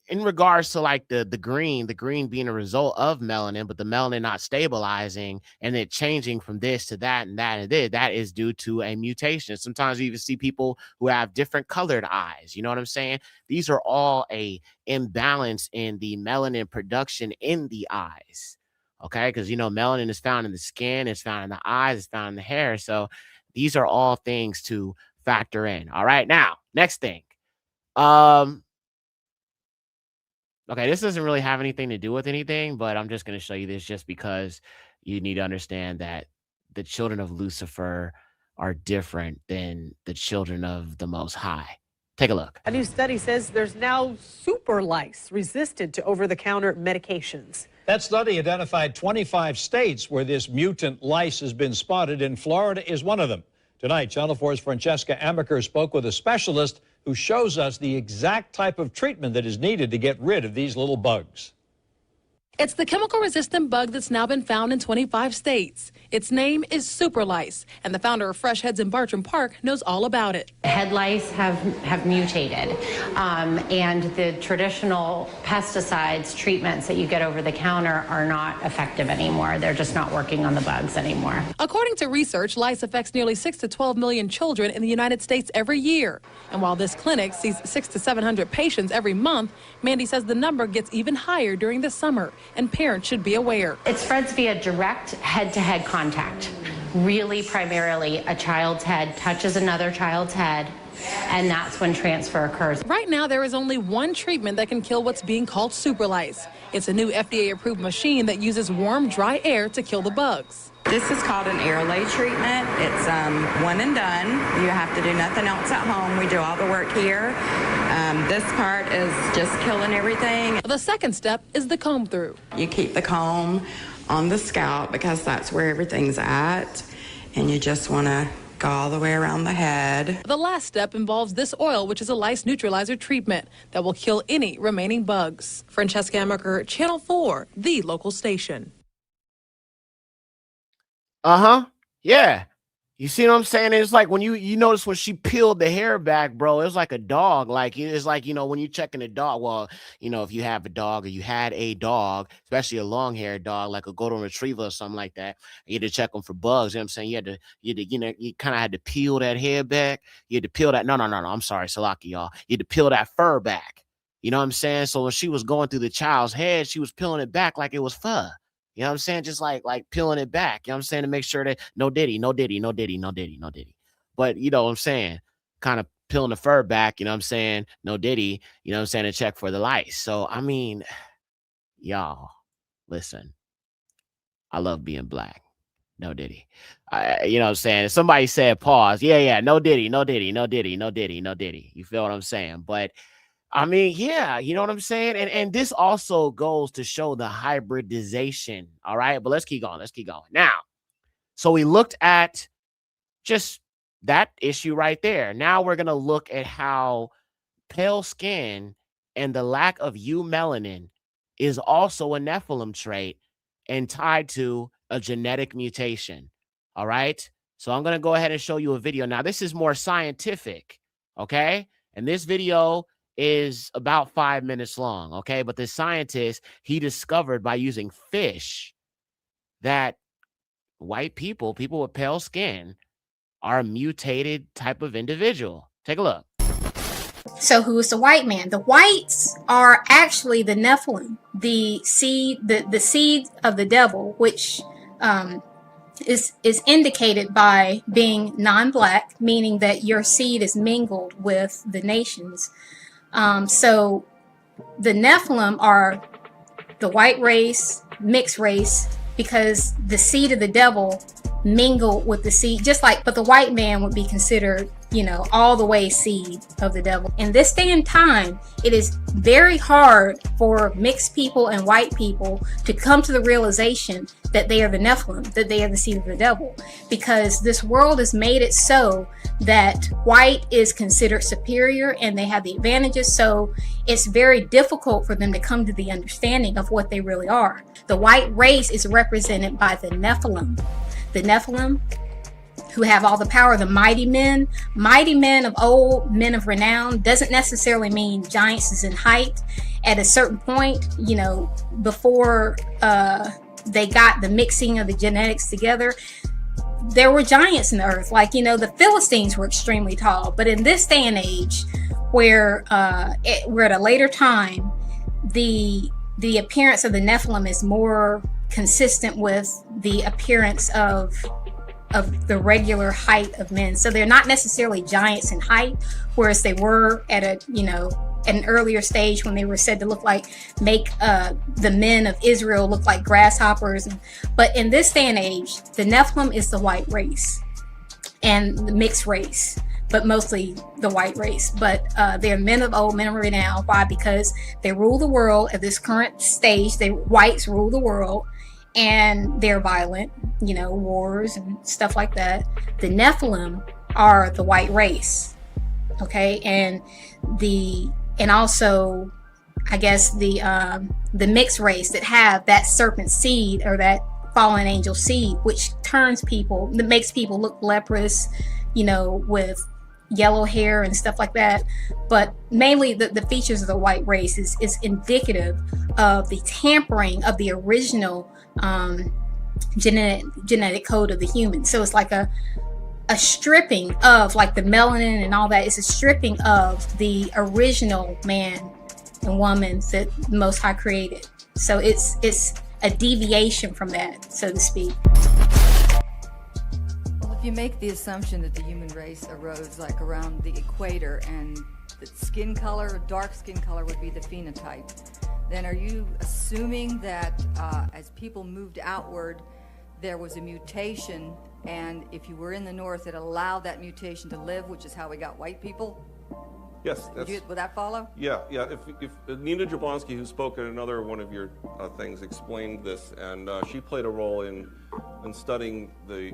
Speaker 6: in regards to like the green being a result of melanin, but the melanin not stabilizing and it changing from this to that and that and this, that is due to a mutation. Sometimes you even see people who have different colored eyes. You know what I'm saying? These are all a imbalance in the melanin production in the eyes. Okay, because you know melanin is found in the skin, it's found in the eyes, it's found in the hair. So these are all things to factor in. All right, now next thing. Okay, this doesn't really have anything to do with anything, but I'm just going to show you this just because you need to understand that the children of Lucifer are different than the children of the Most High. Take a look.
Speaker 20: A new study says there's now super lice resistant to over-the-counter medications.
Speaker 21: That study identified 25 states where this mutant lice has been spotted, and Florida is one of them. Tonight, Channel 4's Francesca Amaker spoke with a specialist who shows us the exact type of treatment that is needed to get rid of these little bugs.
Speaker 1: It's the chemical-resistant bug that's now been found in 25 states. Its name is super lice, and the founder of Fresh Heads in Bartram Park knows all about it.
Speaker 22: Head lice have mutated, and the traditional pesticides treatments that you get over the counter are not effective anymore. They're just not working on the bugs anymore.
Speaker 1: According to research, lice affects nearly 6 to 12 million children in the United States every year. And while this clinic sees 600 to 700 patients every month, Mandy says the number gets even higher during the summer, and parents should be aware.
Speaker 22: It spreads via direct head-to-head contact. Really, primarily, a child's head touches another child's head, and that's when transfer occurs.
Speaker 1: Right now, there is only one treatment that can kill what's being called super lice. It's a new FDA-approved machine that uses warm, dry air to kill the bugs.
Speaker 23: This is called an air lay treatment. It's one and done. You have to do nothing else at home. We do all the work here. This part is just killing everything.
Speaker 1: The second step is the comb through.
Speaker 23: You keep the comb on the scalp because that's where everything's at, and you just want to go all the way around the head.
Speaker 1: The last step involves this oil, which is a lice neutralizer treatment that will kill any remaining bugs. Francesca Amaker, Channel 4, the local station.
Speaker 24: Yeah. You see what I'm saying? It's like when you notice when she peeled the hair back, bro, it was like a dog. Like, it's like, when you're checking a dog, well, if you have a dog or you had a dog, especially a long haired dog, like a golden retriever or something like that, you had to check them for bugs. You know what I'm saying? You kind of had to peel that hair back. You had to peel that. No. I'm sorry. Salaki, y'all. You had to peel that fur back. You know what I'm saying? So when she was going through the child's head, she was peeling it back like it was fur. You know what I'm saying? Just like peeling it back. You know what I'm saying? To make sure that no diddy. But you know what I'm saying? Kind of peeling the fur back, you know what I'm saying? No diddy, you know what I'm saying? To check for the lice. So, I mean, y'all, listen, I love being black. No diddy. You know what I'm saying? If somebody said pause. Yeah. No diddy. You feel what I'm saying? But I mean, yeah, you know what I'm saying? And this also goes to show the hybridization. All right. But let's keep going. Now, so we looked at just that issue right there. Now we're going to look at how pale skin and the lack of eumelanin is also a Nephilim trait and tied to a genetic mutation. All right. So I'm going to go ahead and show you a video. Now, this is more scientific. Okay. And this video is about 5 minutes long, okay? But the scientist, he discovered by using fish that white people with pale skin, are a mutated type of individual. Take a look.
Speaker 25: So who is the white man? The whites are actually the Nephilim, the seed of the devil, which is indicated by being non-black, meaning that your seed is mingled with the nations. So the Nephilim are the white race, mixed race, because the seed of the devil mingled with the seed, but the white man would be considered, all the way seed of the devil. In this day and time, it is very hard for mixed people and white people to come to the realization that they are the Nephilim, that they are the seed of the devil, because this world has made it so that white is considered superior and they have the advantages. So it's very difficult for them to come to the understanding of what they really are. The white race is represented by the Nephilim. The Nephilim, who have all the power, the mighty men of old, men of renown, doesn't necessarily mean giants in height. At a certain point, before they got the mixing of the genetics together, there were giants in the earth. The Philistines were extremely tall. But in this day and age, where we're at a later time, the appearance of the Nephilim is more consistent with the appearance of the regular height of men. So they're not necessarily giants in height, whereas they were at an earlier stage when they were said to make the men of Israel look like grasshoppers. But in this day and age, the Nephilim is the white race and the mixed race, but mostly the white race. But they're men of old, men of renown. Why? Because they rule the world at this current stage. Whites rule the world, and they're violent, wars and stuff like that. The Nephilim are the white race, okay? And also I guess the mixed race that have that serpent seed or that fallen angel seed, which makes people look leprous, with yellow hair and stuff like that. But mainly the features of the white race is indicative of the tampering of the original genetic code of the human. So it's like a stripping of, like, the melanin and all that. It's a stripping of the original man and woman that the Most High created. So it's a deviation from that, so to speak.
Speaker 3: Well, if you make the assumption that the human race arose like around the equator and that skin color, dark skin color would be the phenotype, then are you assuming that as people moved outward, there was a mutation, and if you were in the north, it allowed that mutation to live, which is how we got white people?
Speaker 5: Yes.
Speaker 3: Would that follow?
Speaker 5: Yeah. If Nina Jablonski, who spoke at another one of your things, explained this, and she played a role in studying the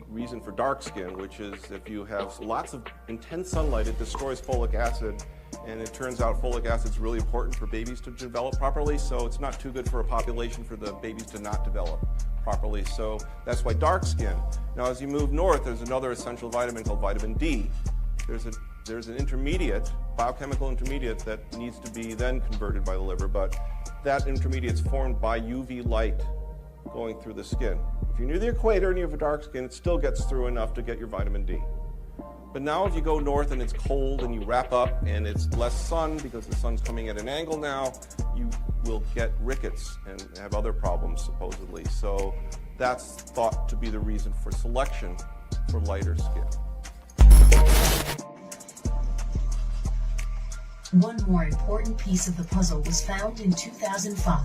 Speaker 5: reason for dark skin, which is if you have lots of intense sunlight, it destroys folic acid, and it turns out folic acid is really important for babies to develop properly, so it's not too good for a population for the babies to not develop properly, so that's why dark skin. Now, as you move north, there's another essential vitamin called vitamin D. There's an intermediate, biochemical intermediate, that needs to be then converted by the liver, but that intermediate's formed by UV light going through the skin. If you're near the equator and you have a dark skin, it still gets through enough to get your vitamin D. But now if you go north and it's cold and you wrap up and it's less sun because the sun's coming at an angle now, you will get rickets and have other problems supposedly. So that's thought to be the reason for selection for lighter skin.
Speaker 7: One more important piece of the puzzle was found in 2005,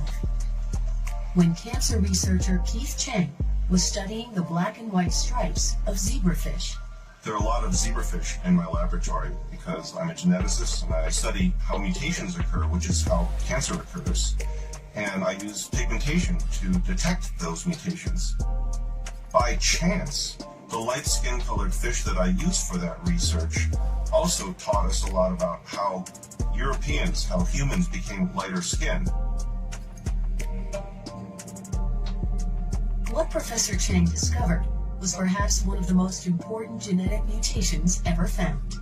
Speaker 7: when cancer researcher Keith Chang was studying the black and white stripes of zebrafish.
Speaker 8: There are a lot of zebrafish in my laboratory because I'm a geneticist and I study how mutations occur, which is how cancer occurs. And I use pigmentation to detect those mutations. By chance, the light skin-colored fish that I used for that research also taught us a lot about how Europeans, how humans became lighter skinned.
Speaker 7: What Professor Chang discovered was perhaps one of the most important genetic mutations ever found.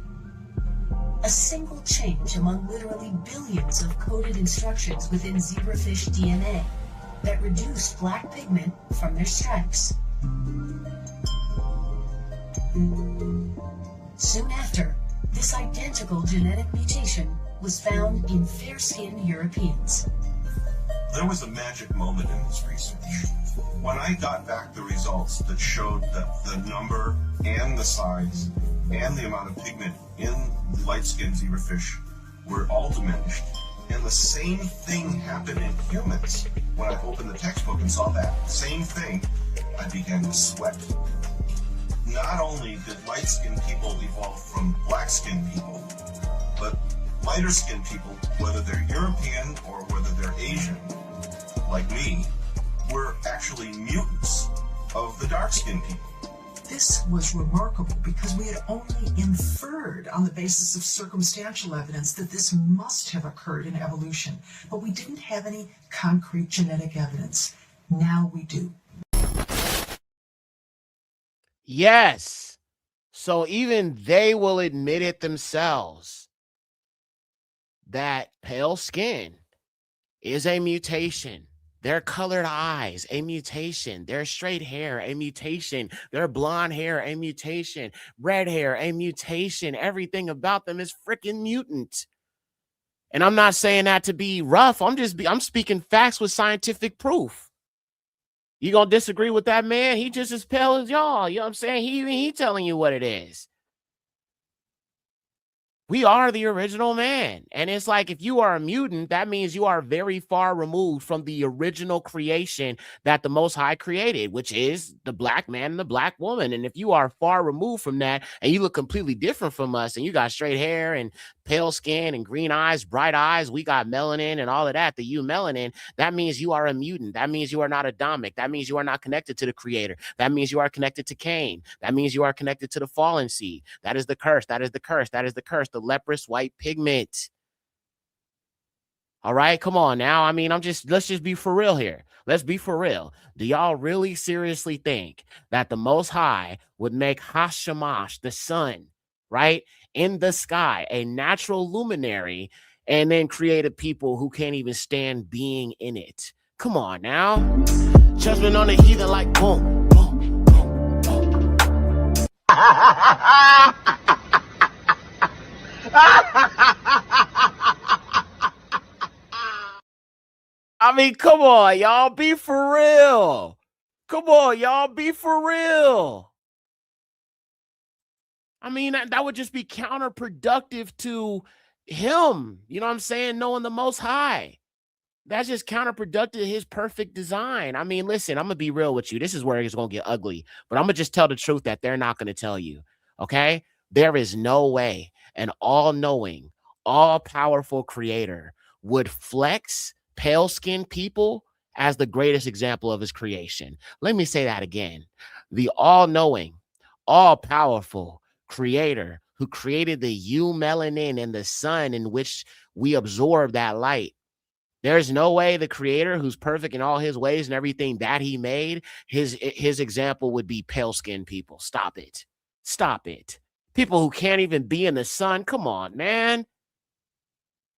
Speaker 7: A single change among literally billions of coded instructions within zebrafish DNA that reduced black pigment from their stripes. Soon after, this identical genetic mutation was found in fair-skinned Europeans.
Speaker 8: There was a magic moment in this research. When I got back the results that showed that the number and the size and the amount of pigment in the light-skinned zebrafish were all diminished, and the same thing happened in humans. When I opened the textbook and saw that same thing, I began to sweat. Not only did light-skinned people evolve from black-skinned people, but lighter-skinned people, whether they're European or whether they're Asian, like me, were actually mutants of the dark-skinned people.
Speaker 9: This was remarkable because we had only inferred on the basis of circumstantial evidence that this must have occurred in evolution, but we didn't have any concrete genetic evidence. Now we do.
Speaker 24: Yes. So even they will admit it themselves that pale skin is a mutation. Their colored eyes, a mutation. Their straight hair, a mutation. Their blonde hair, a mutation. Red hair, a mutation. Everything about them is freaking mutant. And I'm not saying that to be rough. I'm speaking facts with scientific proof. You gonna disagree with that man? He just as pale as y'all. You know what I'm saying? He telling you what it is. We are the original man. And it's like, if you are a mutant, that means you are very far removed from the original creation that the Most High created, which is the black man and the black woman. And if you are far removed from that and you look completely different from us and you got straight hair and pale skin and green eyes, bright eyes, we got melanin and all of that, the eumelanin, that means you are a mutant. That means you are not Adamic. That means you are not connected to the creator. That means you are connected to Cain. That means you are connected to the fallen seed. That is the curse. That is the curse. That is the curse. The leprous white pigment. All right, come on now. I mean, let's just be for real here. Let's be for real. Do y'all really seriously think that the Most High would make Hashemash, the sun, right, in the sky, a natural luminary, and then create a people who can't even stand being in it? Come on now. Judgment on the heathen like boom, boom, boom, boom. I mean, come on, y'all, be for real. Come on, y'all, be for real. I mean, that would just be counterproductive to him. You know what I'm saying? Knowing the Most High. That's just counterproductive to his perfect design. I mean, listen, I'm going to be real with you. This is where it's going to get ugly. But I'm going to just tell the truth that they're not going to tell you. Okay? There is no way an all-knowing, all-powerful creator would flex pale-skinned people as the greatest example of his creation. Let me say that again. The all-knowing, all-powerful creator who created the eumelanin and the sun in which we absorb that light. There's no way the creator, who's perfect in all his ways and everything that he made, his example would be pale-skinned people. Stop it. Stop it. People who can't even be in the sun. Come on, man.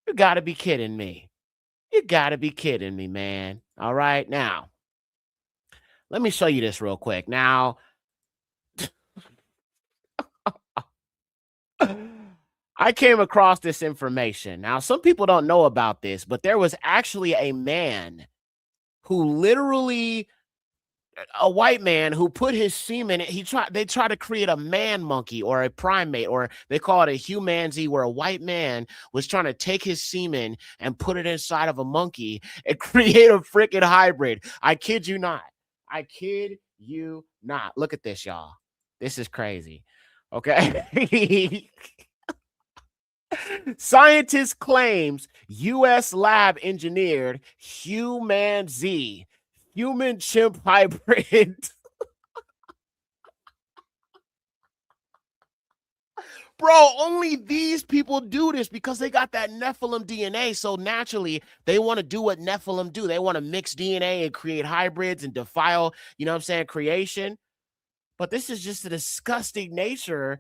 Speaker 24: You got to be kidding me. You got to be kidding me, man. All right. Now, let me show you this real quick. Now, I came across this information. Now, some people don't know about this, but there was actually a man who literally, a white man who put his semen, they tried to create a man monkey or a primate, or they call it a humanzee, where a white man was trying to take his semen and put it inside of a monkey and create a freaking hybrid. I kid you not. I kid you not. Look at this, y'all. This is crazy. Okay. Scientist claims U.S. lab engineered humanzee, human chimp hybrid. Bro, only these people do this because they got that Nephilim DNA. So naturally, they want to do what Nephilim do. They want to mix DNA and create hybrids and defile, you know what I'm saying, creation. But this is just the disgusting nature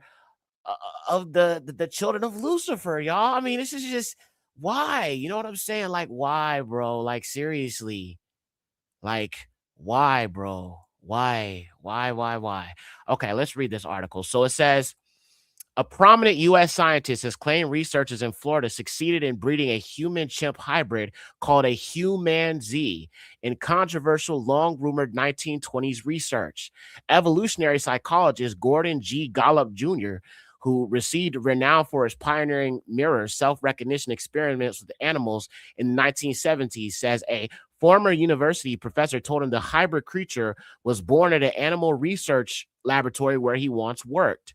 Speaker 24: of the children of Lucifer, y'all. I mean, this is just why, you know what I'm saying? Like, why, bro? Like, seriously, like, why, bro? Why? Okay, let's read this article. So it says, a prominent U.S. scientist has claimed researchers in Florida succeeded in breeding a human-chimp hybrid called a humanzee in controversial, long-rumored 1920s research. Evolutionary psychologist Gordon G. Gallup Jr., who received renown for his pioneering mirror self-recognition experiments with animals in the 1970s, says a former university professor told him the hybrid creature was born at an animal research laboratory where he once worked.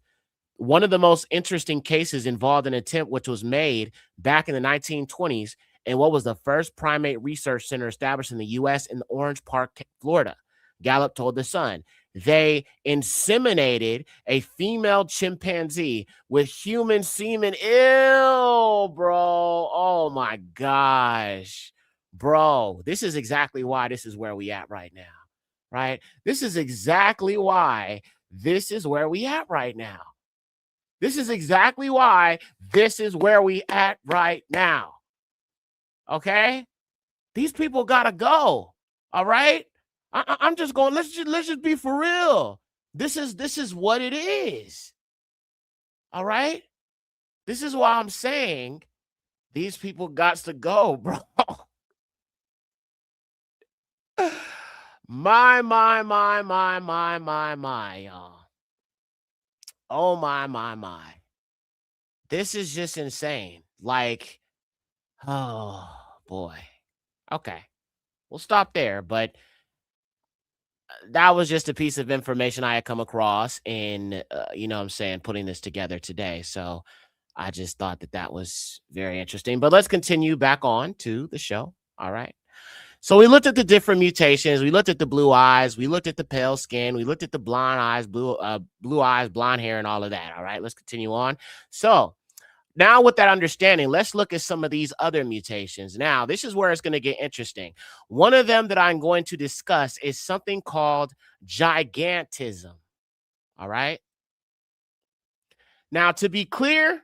Speaker 24: One of the most interesting cases involved an attempt which was made back in the 1920s and what was the first primate research center established in the U.S. in Orange Park, Florida. Gallup told The Sun. They inseminated a female chimpanzee with human semen. Ew, bro. Oh, my gosh. Bro, this is exactly why this is where we at right now, right? This is exactly why this is where we at right now. This is exactly why this is where we at right now. Okay? These people gotta go. All right? I'm just going, let's just be for real. This is what it is. All right? This is why I'm saying these people got to go, bro. My, y'all. Oh, my. This is just insane. Like, oh, boy. Okay. We'll stop there. But that was just a piece of information I had come across in, you know what I'm saying, putting this together today. So I just thought that was very interesting. But let's continue back on to the show. All right. So we looked at the different mutations. We looked at the blue eyes. We looked at the pale skin. We looked at the blonde eyes, blue eyes, blonde hair, and all of that. All right, let's continue on. So Now, with that understanding, let's look at some of these other mutations. Now, this is where it's going to get interesting. One of them that I'm going to discuss is something called gigantism. All right. Now, to be clear,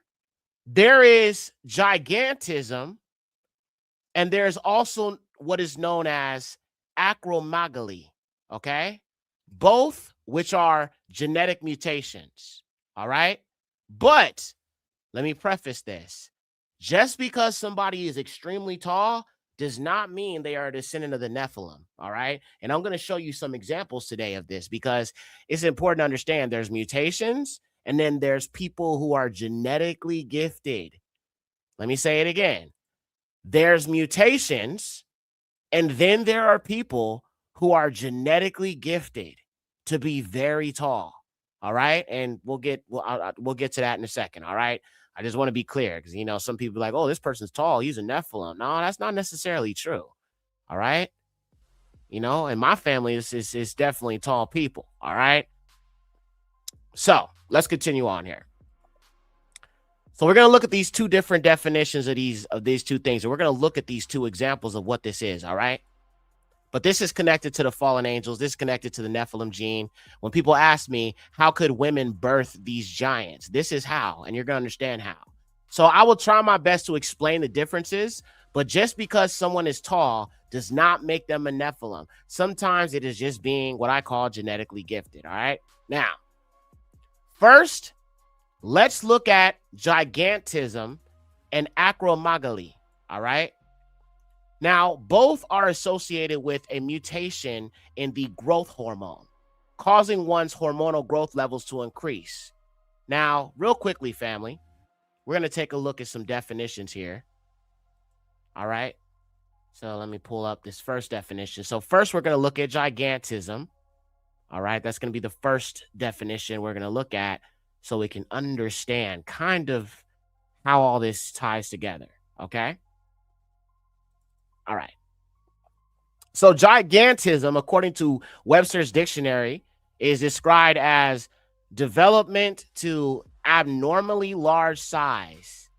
Speaker 24: there is gigantism, and there's also what is known as acromegaly. Okay. Both which are genetic mutations. All right. But let me preface this. Just because somebody is extremely tall does not mean they are a descendant of the Nephilim, all right? And I'm going to show you some examples today of this because it's important to understand there's mutations and then there's people who are genetically gifted. Let me say it again. There's mutations and then there are people who are genetically gifted to be very tall, all right? And we'll get to that in a second, all right? I just want to be clear because, you know, some people are like, oh, this person's tall. He's a Nephilim. No, that's not necessarily true. All right. You know, and my family is definitely tall people. All right. So let's continue on here. So we're going to look at these two different definitions of these two things. And we're going to look at these two examples of what this is. All right. But this is connected to the fallen angels. This is connected to the Nephilim gene. When people ask me, how could women birth these giants? This is how, and you're going to understand how. So I will try my best to explain the differences, but just because someone is tall does not make them a Nephilim. Sometimes it is just being what I call genetically gifted, all right? Now, first, let's look at gigantism and acromegaly, all right? Now, both are associated with a mutation in the growth hormone, causing one's hormonal growth levels to increase. Now, real quickly, family, we're going to take a look at some definitions here. All right. So let me pull up this first definition. So first, we're going to look at gigantism. All right. That's going to be the first definition we're going to look at so we can understand kind of how all this ties together. Okay. All right. So gigantism, according to Webster's dictionary, is described as development to abnormally large size.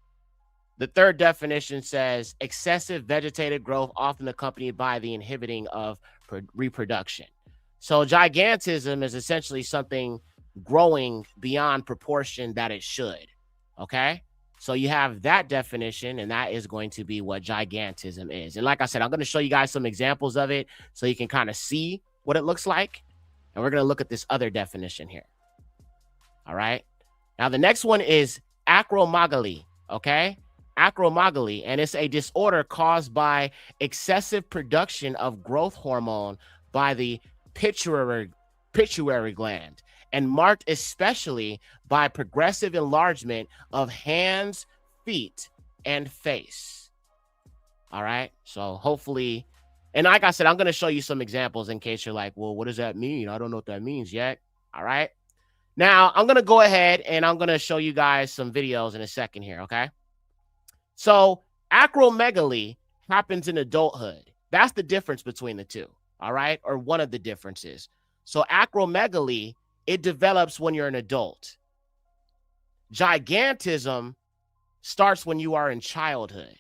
Speaker 24: The third definition says excessive vegetative growth often accompanied by the inhibiting of reproduction. So gigantism is essentially something growing beyond proportion that it should. Okay. So you have that definition, and that is going to be what gigantism is. And like I said, I'm going to show you guys some examples of it so you can kind of see what it looks like. And we're going to look at this other definition here. All right. Now, the next one is acromegaly. Okay. Acromegaly, and it's a disorder caused by excessive production of growth hormone by the pituitary gland, and marked especially by progressive enlargement of hands, feet, and face. All right. So hopefully, and like I said, I'm going to show you some examples in case you're like, well, what does that mean? I don't know what that means yet. All right. Now I'm going to go ahead and I'm going to show you guys some videos in a second here. Okay. So acromegaly happens in adulthood. That's the difference between the two. All right. Or one of the differences. So acromegaly, it develops when you're an adult. Gigantism starts when you are in childhood.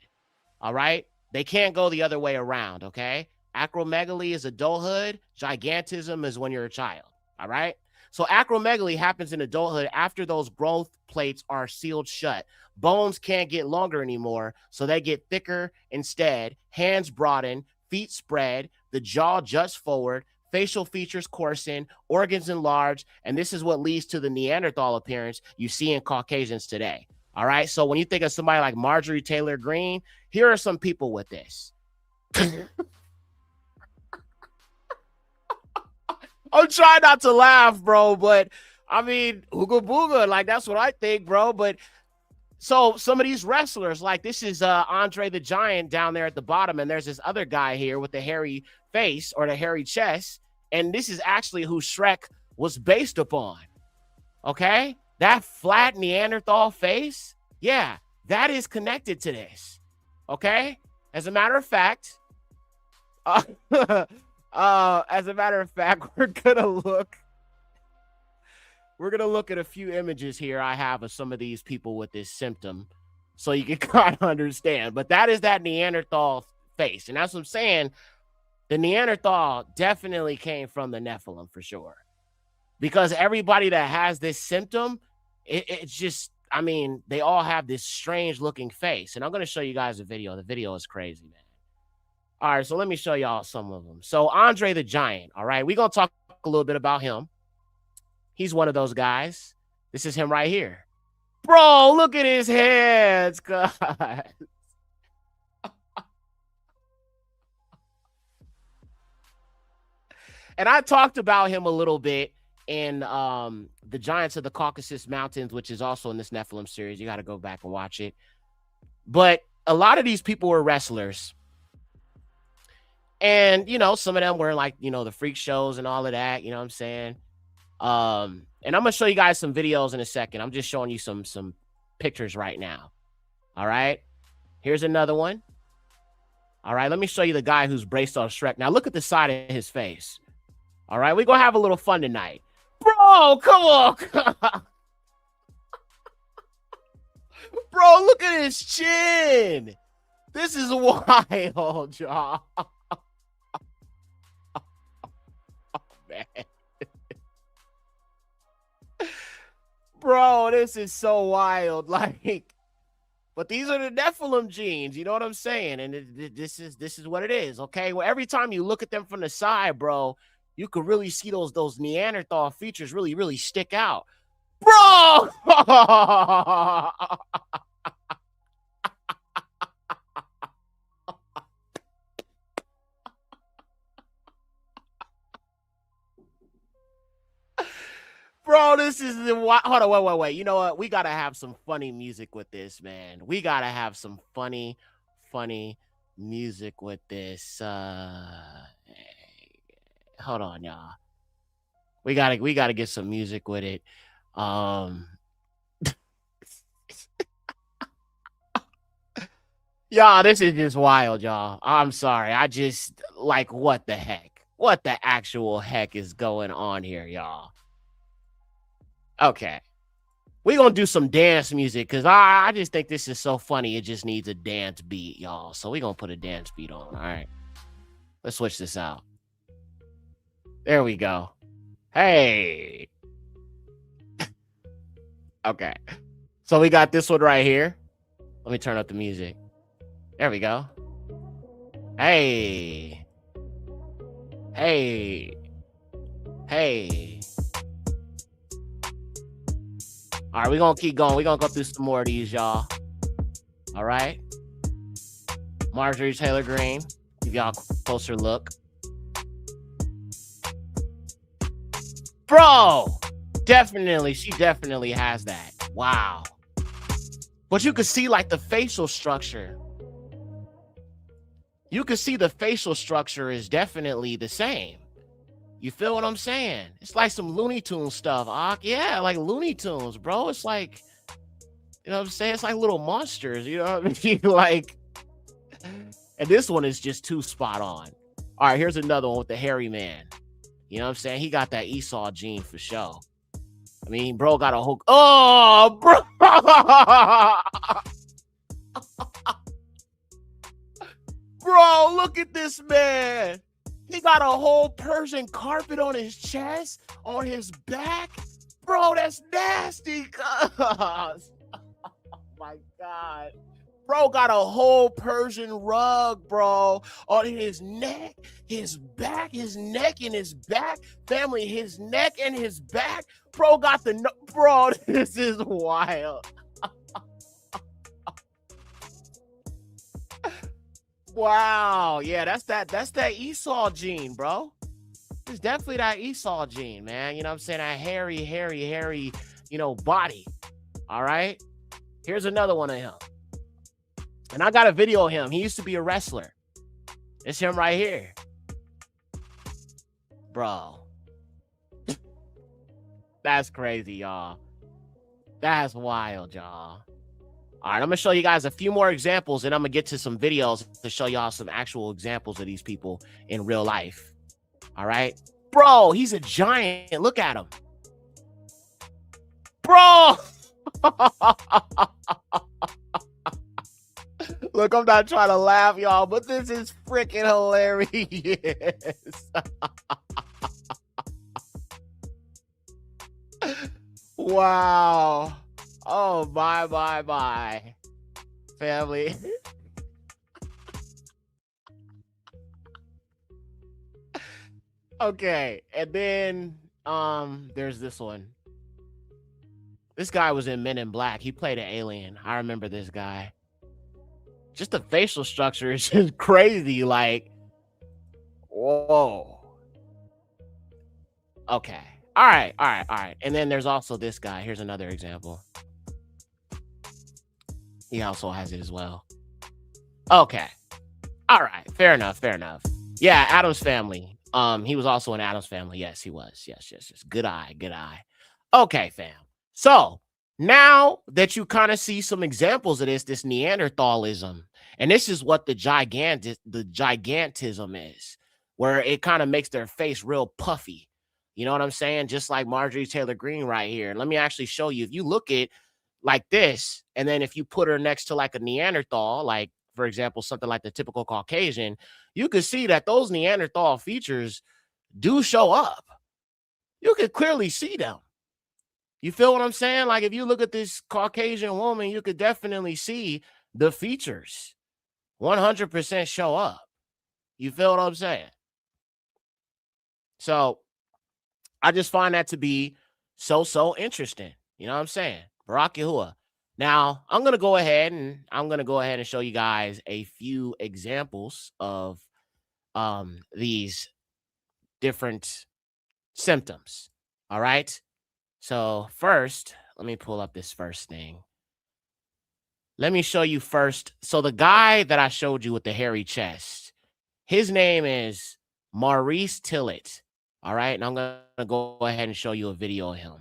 Speaker 24: All right. They can't go the other way around. Okay. Acromegaly is adulthood. Gigantism is when you're a child. All right. So acromegaly happens in adulthood after those growth plates are sealed shut. Bones can't get longer anymore, so they get thicker instead. Hands broaden, feet spread, the jaw juts forward, facial features coarsen, organs enlarge, and this is what leads to the Neanderthal appearance you see in Caucasians today. All right, so when you think of somebody like Marjorie Taylor Greene, here are some people with this. I'm trying not to laugh, bro, but I mean, ooga booga, like that's what I think, bro. But so some of these wrestlers, like this is Andre the Giant down there at the bottom, and there's this other guy here with the hairy face or the hairy chest, and this is actually who Shrek was based upon. Okay, that flat Neanderthal face, yeah, that is connected to this. Okay, as a matter of fact, we're gonna look at a few images here I have of some of these people with this symptom. so you can kind of understand. But that is that Neanderthal face. And that's what I'm saying. The Neanderthal definitely came from the Nephilim for sure. Because everybody that has this symptom, it's just, I mean, they all have this strange looking face. And I'm going to show you guys a video. The video is crazy, man. All right, so let me show y'all some of them. So Andre the Giant, all right, we're going to talk a little bit about him. He's one of those guys. This is him right here. Bro, look at his hands, God. And I talked about him a little bit in the Giants of the Caucasus Mountains, which is also in this Nephilim series. You got to go back and watch it. But a lot of these people were wrestlers. And, you know, some of them were like, you know, the freak shows and all of that. You know what I'm saying? And I'm going to show you guys some videos in a second. I'm just showing you some pictures right now. All right. Here's another one. All right. Let me show you the guy who's braced on Shrek. Now look at the side of his face. All right. We're going to have a little fun tonight. Bro, come on. Bro, look at his chin. This is wild, y'all. Man. Bro, this is so wild. Like, but these are the Nephilim genes, you know what I'm saying? And this is what it is, okay? Well, every time you look at them from the side, bro, you could really see those Neanderthal features really stick out. Bro! Bro, this is the hold on, wait. You know what? We gotta have some funny music with this, man. We gotta have some funny music with this. Hold on, y'all. We gotta get some music with it. Y'all, this is just wild, y'all. I'm sorry. I just like what the heck? What the actual heck is going on here, y'all? Okay, we're gonna do some dance music because I just think this is so funny. It just needs a dance beat, y'all. So we're gonna put a dance beat on. All right, let's switch this out. There we go. Hey. Okay, so we got this one right here. Let me turn up the music. There we go. Hey. All right, we're going to keep going. We're going to go through some more of these, y'all. All right. Marjorie Taylor Greene. Give y'all a closer look. Bro! Definitely. She definitely has that. Wow. But you can see, like, the facial structure. You can see the facial structure is definitely the same. You feel what I'm saying? It's like some Looney Tunes stuff. Yeah, like Looney Tunes, bro. It's like, you know what I'm saying? It's like little monsters, you know what I mean? Like, and this one is just too spot on. All right, here's another one with the hairy man. You know what I'm saying? He got that Esau gene for sure. I mean, bro got a whole... Oh, bro! Bro, look at this man. He got a whole Persian carpet on his chest, on his back. Bro, that's nasty. Oh my God. Bro got a whole Persian rug, bro, on his neck, his back, his neck and his back. Family, his neck and his back. Bro got the... Bro, this is wild. Wow, yeah, that's that Esau gene, bro. It's definitely that Esau gene, man. You know what I'm saying? That hairy, you know, body. All right. Here's another one of him. And I got a video of him. He used to be a wrestler. It's him right here. Bro. That's crazy, y'all. That's wild, y'all. All right, I'm going to show you guys a few more examples, and I'm going to get to some videos to show y'all some actual examples of these people in real life. All right? Bro, he's a giant. Look at him. Bro! Look, I'm not trying to laugh, y'all, but this is freaking hilarious. Wow. Oh, my. Family. Okay, and then there's this one. This guy was in Men in Black. He played an alien. I remember this guy. Just the facial structure is just crazy. Like, whoa. Okay. All right. And then there's also this guy. Here's another example. He also has it as well. Okay. All right. Fair enough. Yeah, Addams Family. He was also in Addams Family. Yes, he was. Yes. Good eye. Okay, fam. So now that you kind of see some examples of this Neanderthalism, and this is what the gigantism is, where it kind of makes their face real puffy. You know what I'm saying? Just like Marjorie Taylor Greene right here. And let me actually show you. If you look at like this, and then if you put her next to like a Neanderthal, like for example, something like the typical Caucasian, you can see that those Neanderthal features do show up. You can clearly see them. You feel what I'm saying? Like if you look at this Caucasian woman, you could definitely see the features 100% show up. You feel what I'm saying? So I just find that to be so interesting. You know what I'm saying? Barak Yahuwah. Now I'm going to go ahead and show you guys a few examples of these different symptoms. All right. So first, let me pull up this first thing. Let me show you first. So the guy that I showed you with the hairy chest, his name is Maurice Tillett. All right. And I'm going to go ahead and show you a video of him.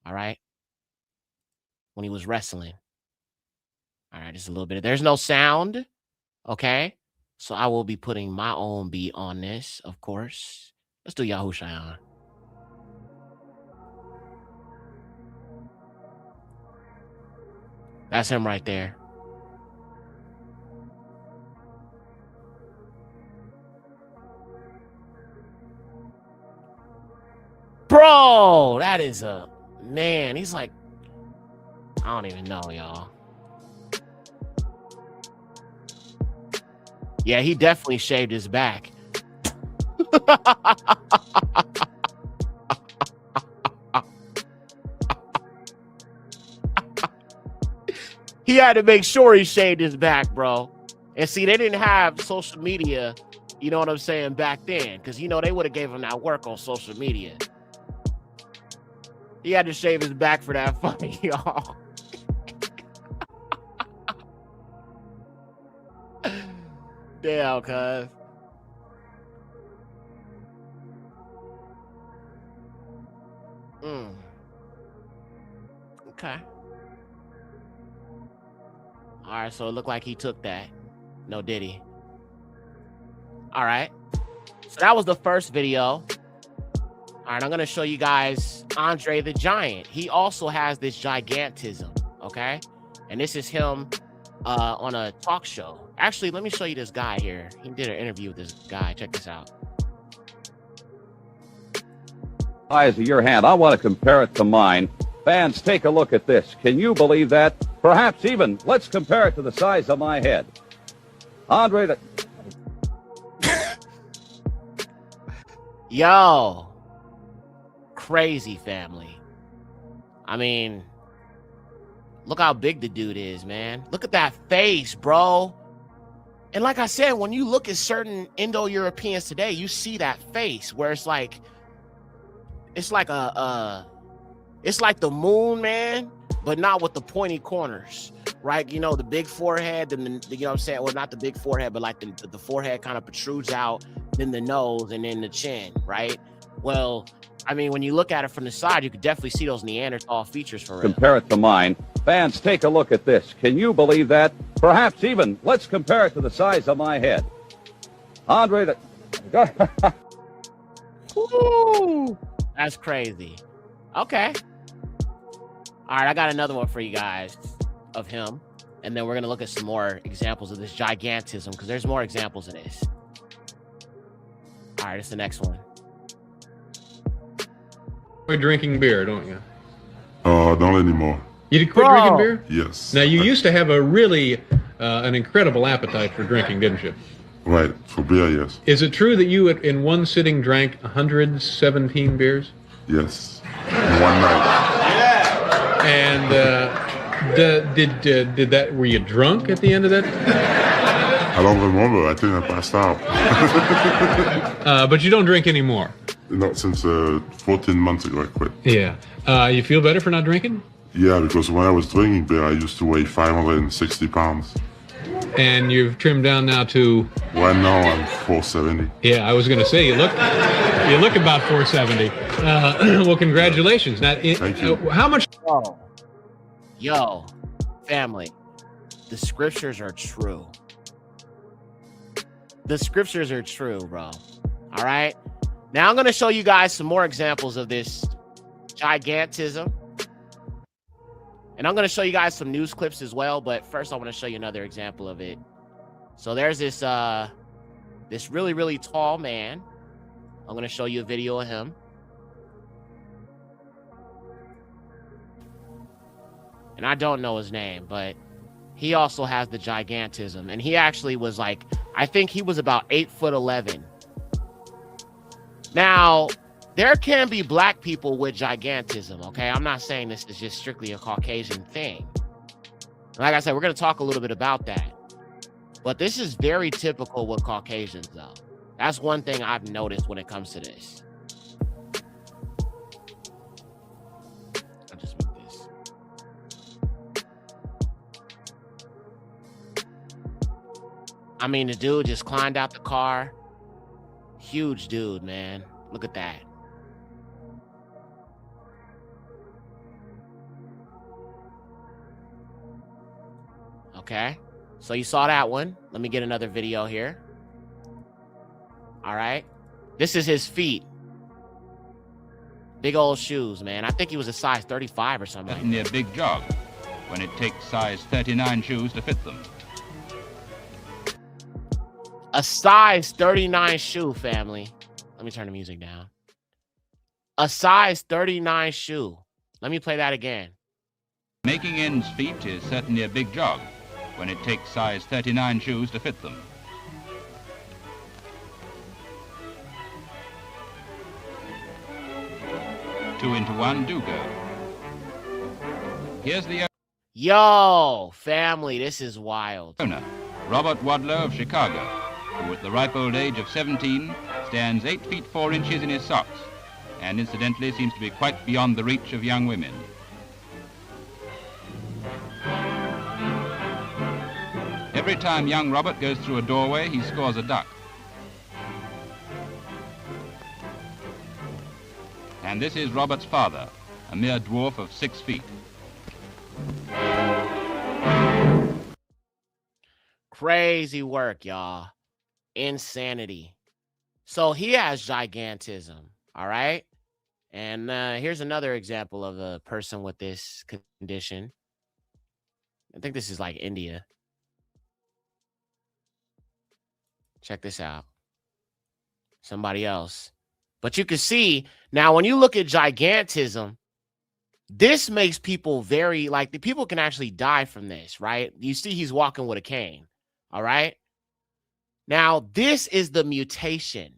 Speaker 24: All right. When he was wrestling. All right. Just a little bit. There's no sound. Okay. So I will be putting my own beat on this, of course. Let's do Yahushayan. That's him right there. Bro, that is a man. He's like, I don't even know, y'all. Yeah, he definitely shaved his back. He had to make sure he shaved his back, bro. And see, they didn't have social media, you know what I'm saying, back then. Because, you know, they would have gave him that work on social media. He had to shave his back for that fight, y'all. Damn, cuz. Okay. All right, so it looked like he took that. No, did he? All right. So that was the first video. All right, I'm going to show you guys Andre the Giant. He also has this gigantism, okay? And this is him on a talk show. Actually, let me show you this guy here. He did an interview with this guy. Check this out.
Speaker 2: Size of your hand, I want to compare it to mine. Fans, take a look at this. Can you believe that? Perhaps even, let's compare it to the size of my head. Andre the...
Speaker 24: Yo. Crazy family. I mean, look how big the dude is, man. Look at that face, bro. And like I said, when you look at certain Indo-Europeans today, you see that face where it's like it's like the moon, man, but not with the pointy corners, right? You know, the big forehead, and you know what I'm saying? Well, not the big forehead, but like the forehead kind of protrudes out, then the nose, and then the chin, right? Well, I mean, when you look at it from the side, you could definitely see those Neanderthal features for real.
Speaker 2: Compare it to mine. Fans, take a look at this. Can you believe that? Perhaps even, let's compare it to the size of my head. Andre the...
Speaker 24: Woo! That's crazy. Okay. All right, I got another one for you guys of him. and then we're gonna look at some more examples of this gigantism, because there's more examples of this. All right, it's the next one.
Speaker 4: You're drinking beer, don't you?
Speaker 10: Not anymore.
Speaker 4: You quit drinking beer?
Speaker 10: Yes.
Speaker 4: Now, you used to have a really, an incredible appetite for drinking, didn't you?
Speaker 10: Right, for beer, yes.
Speaker 4: Is it true that you, in one sitting, drank 117 beers?
Speaker 10: Yes. In one night.
Speaker 4: And did that? Were you drunk at the end of that?
Speaker 10: I don't remember. I think I passed out.
Speaker 4: But you don't drink anymore?
Speaker 10: Not since 14 months ago I quit.
Speaker 4: Yeah. You feel better for not drinking?
Speaker 10: Yeah, because when I was drinking beer, I used to weigh 560 pounds.
Speaker 4: And you've trimmed down now to?
Speaker 10: Well, now I'm 470.
Speaker 4: Yeah, I was going to say, you look about 470. Well, congratulations. Now,
Speaker 10: thank you.
Speaker 4: How much?
Speaker 24: Yo, family, the scriptures are true. The scriptures are true, bro. All right. Now I'm going to show you guys some more examples of this gigantism. And I'm going to show you guys some news clips as well. But first, I want to show you another example of it. So there's this this really, really tall man. I'm going to show you a video of him. And I don't know his name, but he also has the gigantism. And he actually was like, I think he was about 8'11". Now, there can be black people with gigantism, okay? I'm not saying this is just strictly a Caucasian thing. Like I said, we're going to talk a little bit about that. But this is very typical with Caucasians, though. That's one thing I've noticed when it comes to this. I'll just make this. I mean, the dude just climbed out the car. Huge dude, man. Look at that. Okay, so you saw that one. Let me get another video here. All right, this is his feet. Big old shoes, man. I think he was a size 35 or something.
Speaker 11: Certainly a big jog when it takes size 39 shoes to fit them.
Speaker 24: A size 39 shoe, family. Let me turn the music down. A size 39 shoe. Let me play that again.
Speaker 11: Making ends feet is certainly a big jog when it takes size 39 shoes to fit them. Two into one do go. Here's the
Speaker 24: Yo, family, this is wild.
Speaker 11: owner, Robert Wadlow of Chicago, who at the ripe old age of 17 stands 8 feet 4 inches in his socks, and incidentally seems to be quite beyond the reach of young women. Every time young Robert goes through a doorway, he scores a duck. And this is Robert's father, a mere dwarf of 6 feet.
Speaker 24: Crazy work, y'all. Insanity. So he has gigantism, all right? And here's another example of a person with this condition. I think this is like India. Check this out. Somebody else. But you can see, now when you look at gigantism, this makes people very, like, the people can actually die from this, right? You see he's walking with a cane, all right? Now, this is the mutation,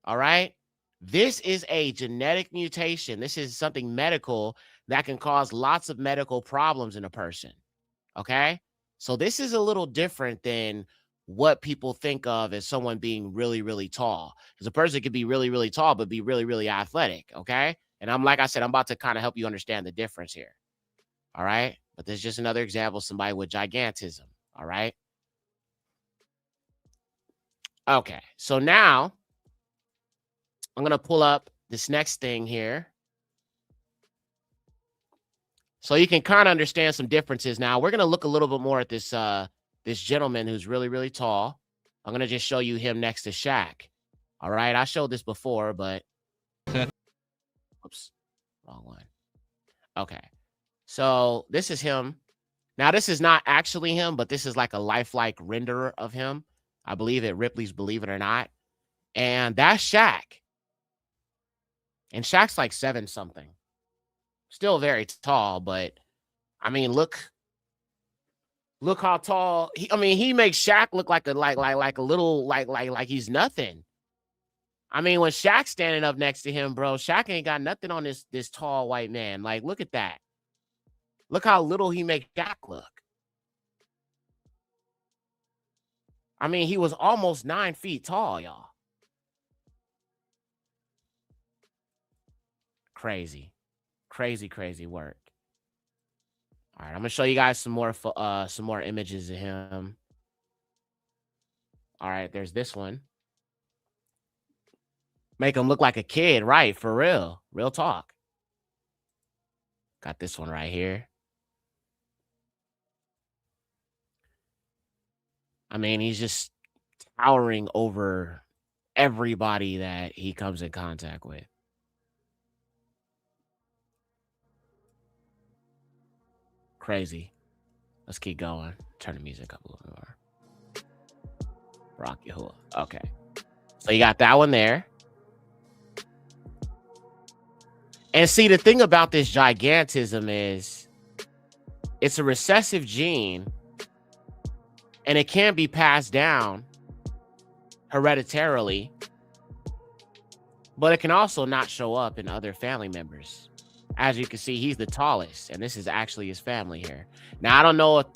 Speaker 24: all right? This is a genetic mutation. This is something medical that can cause lots of medical problems in a person, okay? So this is a little different than what people think of as someone being really, really tall. Because a person could be really, really tall, but be really, really athletic, okay? And like I said, I'm about to kind of help you understand the difference here, all right? But there's just another example of somebody with gigantism, all right? Okay, so now I'm going to pull up this next thing here. So you can kind of understand some differences now. We're going to look a little bit more at this this gentleman who's really, really tall. I'm going to just show you him next to Shaq. All right, I showed this before, but... Oops, wrong one. Okay, so this is him Now, this is not actually him, but this is like a lifelike renderer of him. I believe at Ripley's Believe It or Not. And that's Shaq. And Shaq's like 7-something. Still very tall, but I mean, look how tall. He makes Shaq look like a little like he's nothing. I mean, when Shaq's standing up next to him, bro, Shaq ain't got nothing on this tall white man. Like, look at that. Look how little he makes Shaq look. I mean, he was almost 9 feet tall, y'all. Crazy work. All right, I'm gonna show you guys some more images of him. All right, there's this one. Make him look like a kid, right? For real talk. Got this one right here. I mean, he's just towering over everybody that he comes in contact with. Crazy. Let's keep going. Turn the music up a little more. Rocky Hula. Okay. So you got that one there. And see, the thing about this gigantism is it's a recessive gene and it can be passed down hereditarily, but it can also not show up in other family members. As you can see, he's the tallest, and this is actually his family here. Now, I don't know if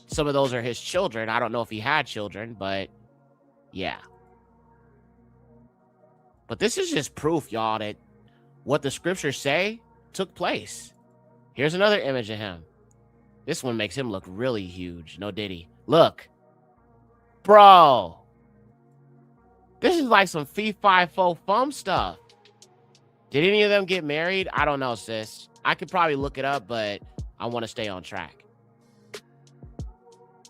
Speaker 24: some of those are his children. I don't know if he had children, but yeah. But this is just proof, y'all, that what the scriptures say took place. Here's another image of him. This one makes him look really huge. No diddy. Look. Bro. This is like some fee fi fo fum stuff. Did any of them get married? I don't know, sis. I could probably look it up, but I want to stay on track.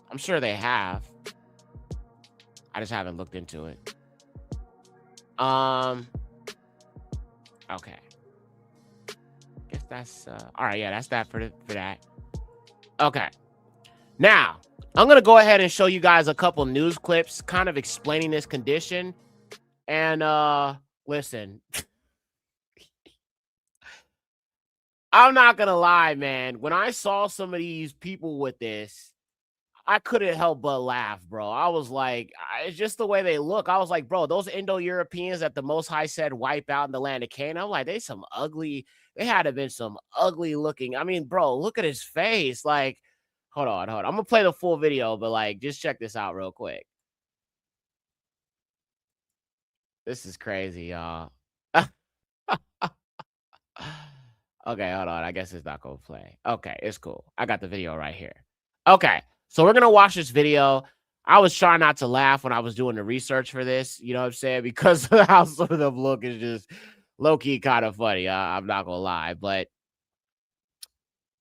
Speaker 24: I'm sure they have. I just haven't looked into it. Okay. Guess that's all right. Yeah, that's that for that. Okay. Now, I'm going to go ahead and show you guys a couple news clips kind of explaining this condition. And listen. I'm not going to lie, man. When I saw some of these people with this, I couldn't help but laugh, bro. I was like, it's just the way they look. I was like, bro, those Indo-Europeans that the Most High said wipe out in the land of Canaan, I'm like, they had to have been some ugly looking. I mean, bro, look at his face. Like, hold on. I'm going to play the full video, but like, just check this out real quick. This is crazy, y'all. Okay, hold on. I guess it's not going to play. Okay, it's cool. I got the video right here. Okay, so we're going to watch this video. I was trying not to laugh when I was doing the research for this, you know what I'm saying? Because of how some of them look is just low-key kind of funny. I'm not going to lie. But,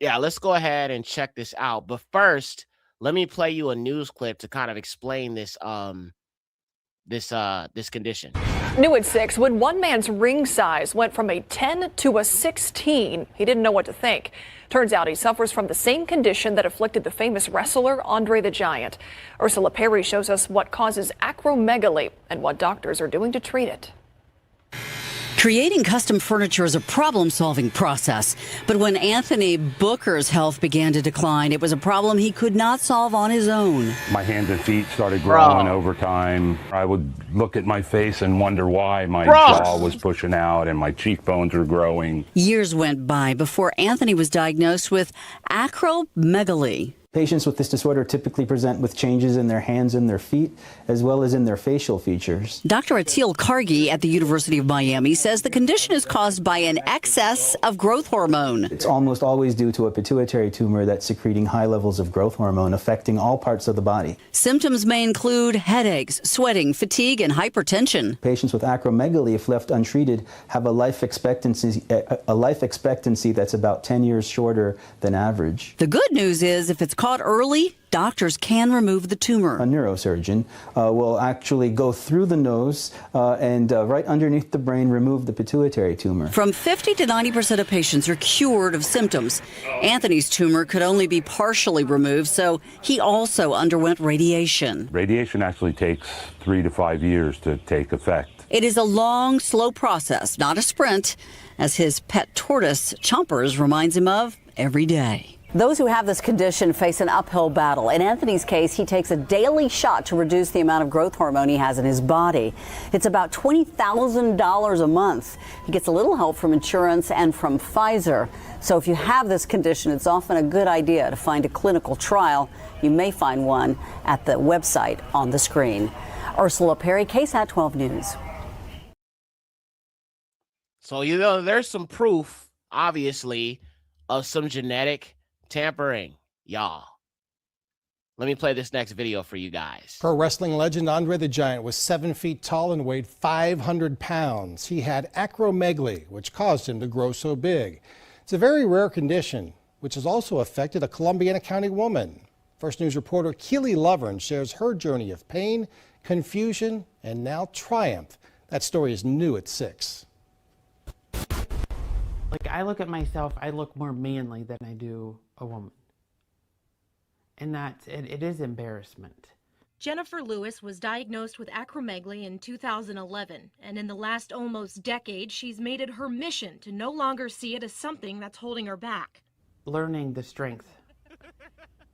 Speaker 24: yeah, let's go ahead and check this out. But first, let me play you a news clip to kind of explain this this condition.
Speaker 12: New at 6, when one man's ring size went from a 10 to a 16, he didn't know what to think. Turns out he suffers from the same condition that afflicted the famous wrestler Andre the Giant. Ursula Perry shows us what causes acromegaly and what doctors are doing to treat it.
Speaker 13: Creating custom furniture is a problem-solving process, but when Anthony Booker's health began to decline, it was a problem he could not solve on his own.
Speaker 14: My hands and feet started growing over time. I would look at my face and wonder why my jaw was pushing out and my cheekbones were growing.
Speaker 13: Years went by before Anthony was diagnosed with acromegaly.
Speaker 15: Patients with this disorder typically present with changes in their hands and their feet, as well as in their facial features.
Speaker 13: Dr. Atil Kargi at the University of Miami says the condition is caused by an excess of growth hormone.
Speaker 15: It's almost always due to a pituitary tumor that's secreting high levels of growth hormone, affecting all parts of the body.
Speaker 13: Symptoms may include headaches, sweating, fatigue, and hypertension.
Speaker 15: Patients with acromegaly, if left untreated, have a life expectancy that's about 10 years shorter than average.
Speaker 13: The good news is if it's caught early, doctors can remove the tumor.
Speaker 15: A neurosurgeon will actually go through the nose and right underneath the brain remove the pituitary tumor.
Speaker 13: From 50 to 90% of patients are cured of symptoms. Anthony's tumor could only be partially removed, so he also underwent radiation.
Speaker 14: Radiation actually takes 3 to 5 years to take effect.
Speaker 13: It is a long, slow process, not a sprint, as his pet tortoise, Chompers, reminds him of every day. Those who have this condition face an uphill battle. In Anthony's case, he takes a daily shot to reduce the amount of growth hormone he has in his body. It's about $20,000 a month. He gets a little help from insurance and from Pfizer. So if you have this condition, it's often a good idea to find a clinical trial. You may find one at the website on the screen. Ursula Perry, KSAT 12 News.
Speaker 24: So, you know, there's some proof, obviously, of some genetic tampering, y'all. Let me play this next video for you guys.
Speaker 6: Pro wrestling legend Andre the Giant was 7 feet tall and weighed 500 pounds. He had acromegaly, which caused him to grow so big. It's a very rare condition, which has also affected a Columbiana County woman. First News reporter Keely Lovern shares her journey of pain, confusion, and now triumph. That story is new at 6.
Speaker 16: Like, I look at myself, I look more manly than I do a woman. And it is embarrassment.
Speaker 17: Jennifer Lewis was diagnosed with acromegaly in 2011, and in the last almost decade, she's made it her mission to no longer see it as something that's holding her back.
Speaker 16: Learning the strength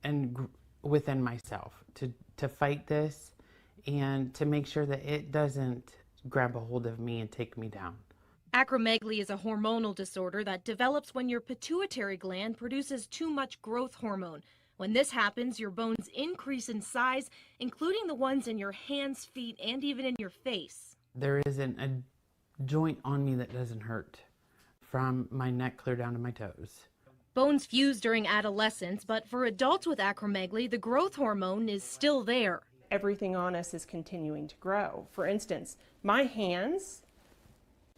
Speaker 16: and within myself to fight this and to make sure that it doesn't grab a hold of me and take me down.
Speaker 17: Acromegaly is a hormonal disorder that develops when your pituitary gland produces too much growth hormone. When this happens, your bones increase in size, including the ones in your hands, feet, and even in your face.
Speaker 16: There isn't a joint on me that doesn't hurt, from my neck clear down to my toes.
Speaker 17: Bones fuse during adolescence, but for adults with acromegaly, the growth hormone is still there.
Speaker 18: Everything on us is continuing to grow. For instance, my hands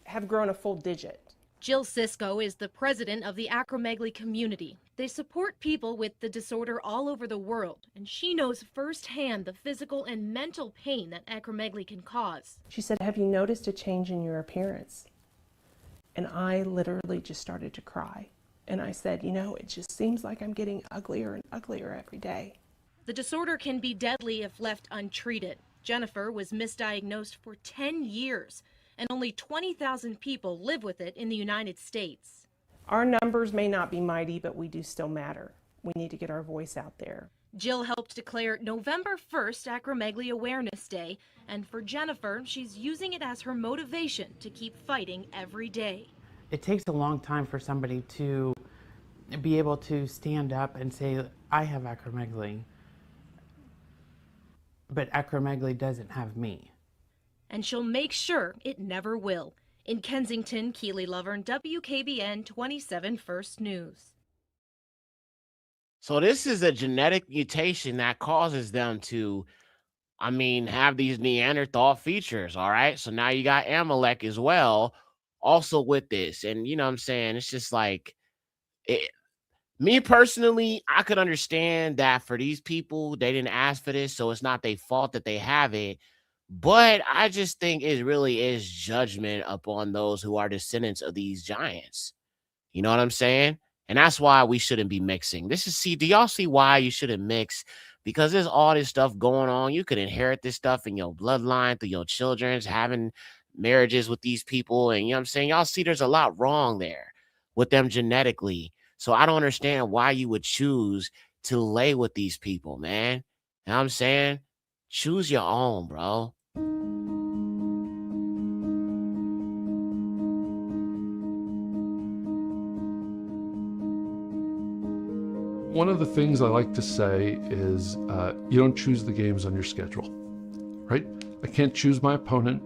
Speaker 18: have grown a full digit.
Speaker 17: Jill Sisko is the president of the acromegaly community. They support people with the disorder all over the world, and she knows firsthand the physical and mental pain that acromegaly can cause.
Speaker 18: She said, "Have you noticed a change in your appearance?" And I literally just started to cry. And I said, you know, it just seems like I'm getting uglier and uglier every day.
Speaker 17: The disorder can be deadly if left untreated. Jennifer was misdiagnosed for 10 years. And only 20,000 people live with it in the United States.
Speaker 18: Our numbers may not be mighty, but we do still matter. We need to get our voice out there.
Speaker 17: Jill helped declare November 1st Acromegaly Awareness Day, and for Jennifer, she's using it as her motivation to keep fighting every day.
Speaker 16: It takes a long time for somebody to be able to stand up and say, I have acromegaly, but acromegaly doesn't have me.
Speaker 17: And she'll make sure it never will. In Kensington, Keely Lovern, WKBN 27 First News.
Speaker 24: So this is a genetic mutation that causes them to, have these Neanderthal features, all right? So now you got Amalek as well, also with this. And you know what I'm saying? It's just like, me personally, I could understand that for these people, they didn't ask for this, so it's not their fault that they have it. But I just think it really is judgment upon those who are descendants of these giants. You know what I'm saying? And that's why we shouldn't be mixing. Do y'all see why you shouldn't mix? Because there's all this stuff going on. You could inherit this stuff in your bloodline through your children's having marriages with these people. And you know what I'm saying? Y'all see there's a lot wrong there with them genetically. So I don't understand why you would choose to lay with these people, man. You know what I'm saying? Choose your own, bro.
Speaker 19: One of the things I like to say is you don't choose the games on your schedule, right? I can't choose my opponent.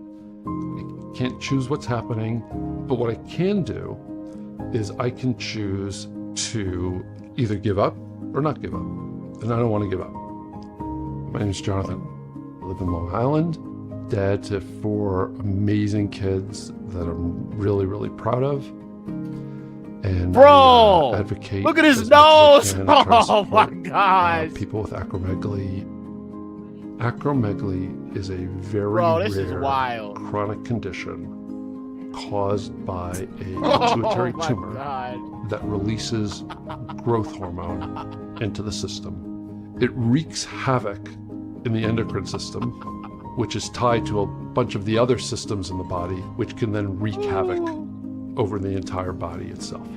Speaker 19: I can't choose what's happening. But what I can do is I can choose to either give up or not give up. And I don't want to give up. My name is Jonathan. I live in Long Island, dad to 4 amazing kids that I'm really, really proud of. And
Speaker 24: Bro,
Speaker 19: I advocate
Speaker 24: look at his
Speaker 19: as much as
Speaker 24: nose.
Speaker 19: I can to try to
Speaker 24: Oh my
Speaker 19: support,
Speaker 24: gosh.
Speaker 19: people with acromegaly. Acromegaly is a very
Speaker 24: Bro, this is
Speaker 19: rare
Speaker 24: wild.
Speaker 19: chronic condition caused by a
Speaker 24: Oh
Speaker 19: pituitary
Speaker 24: my
Speaker 19: tumor
Speaker 24: God.
Speaker 19: that releases growth hormone into the system. It wreaks havoc in the endocrine system, which is tied to a bunch of the other systems in the body, which can then wreak havoc over the entire body itself.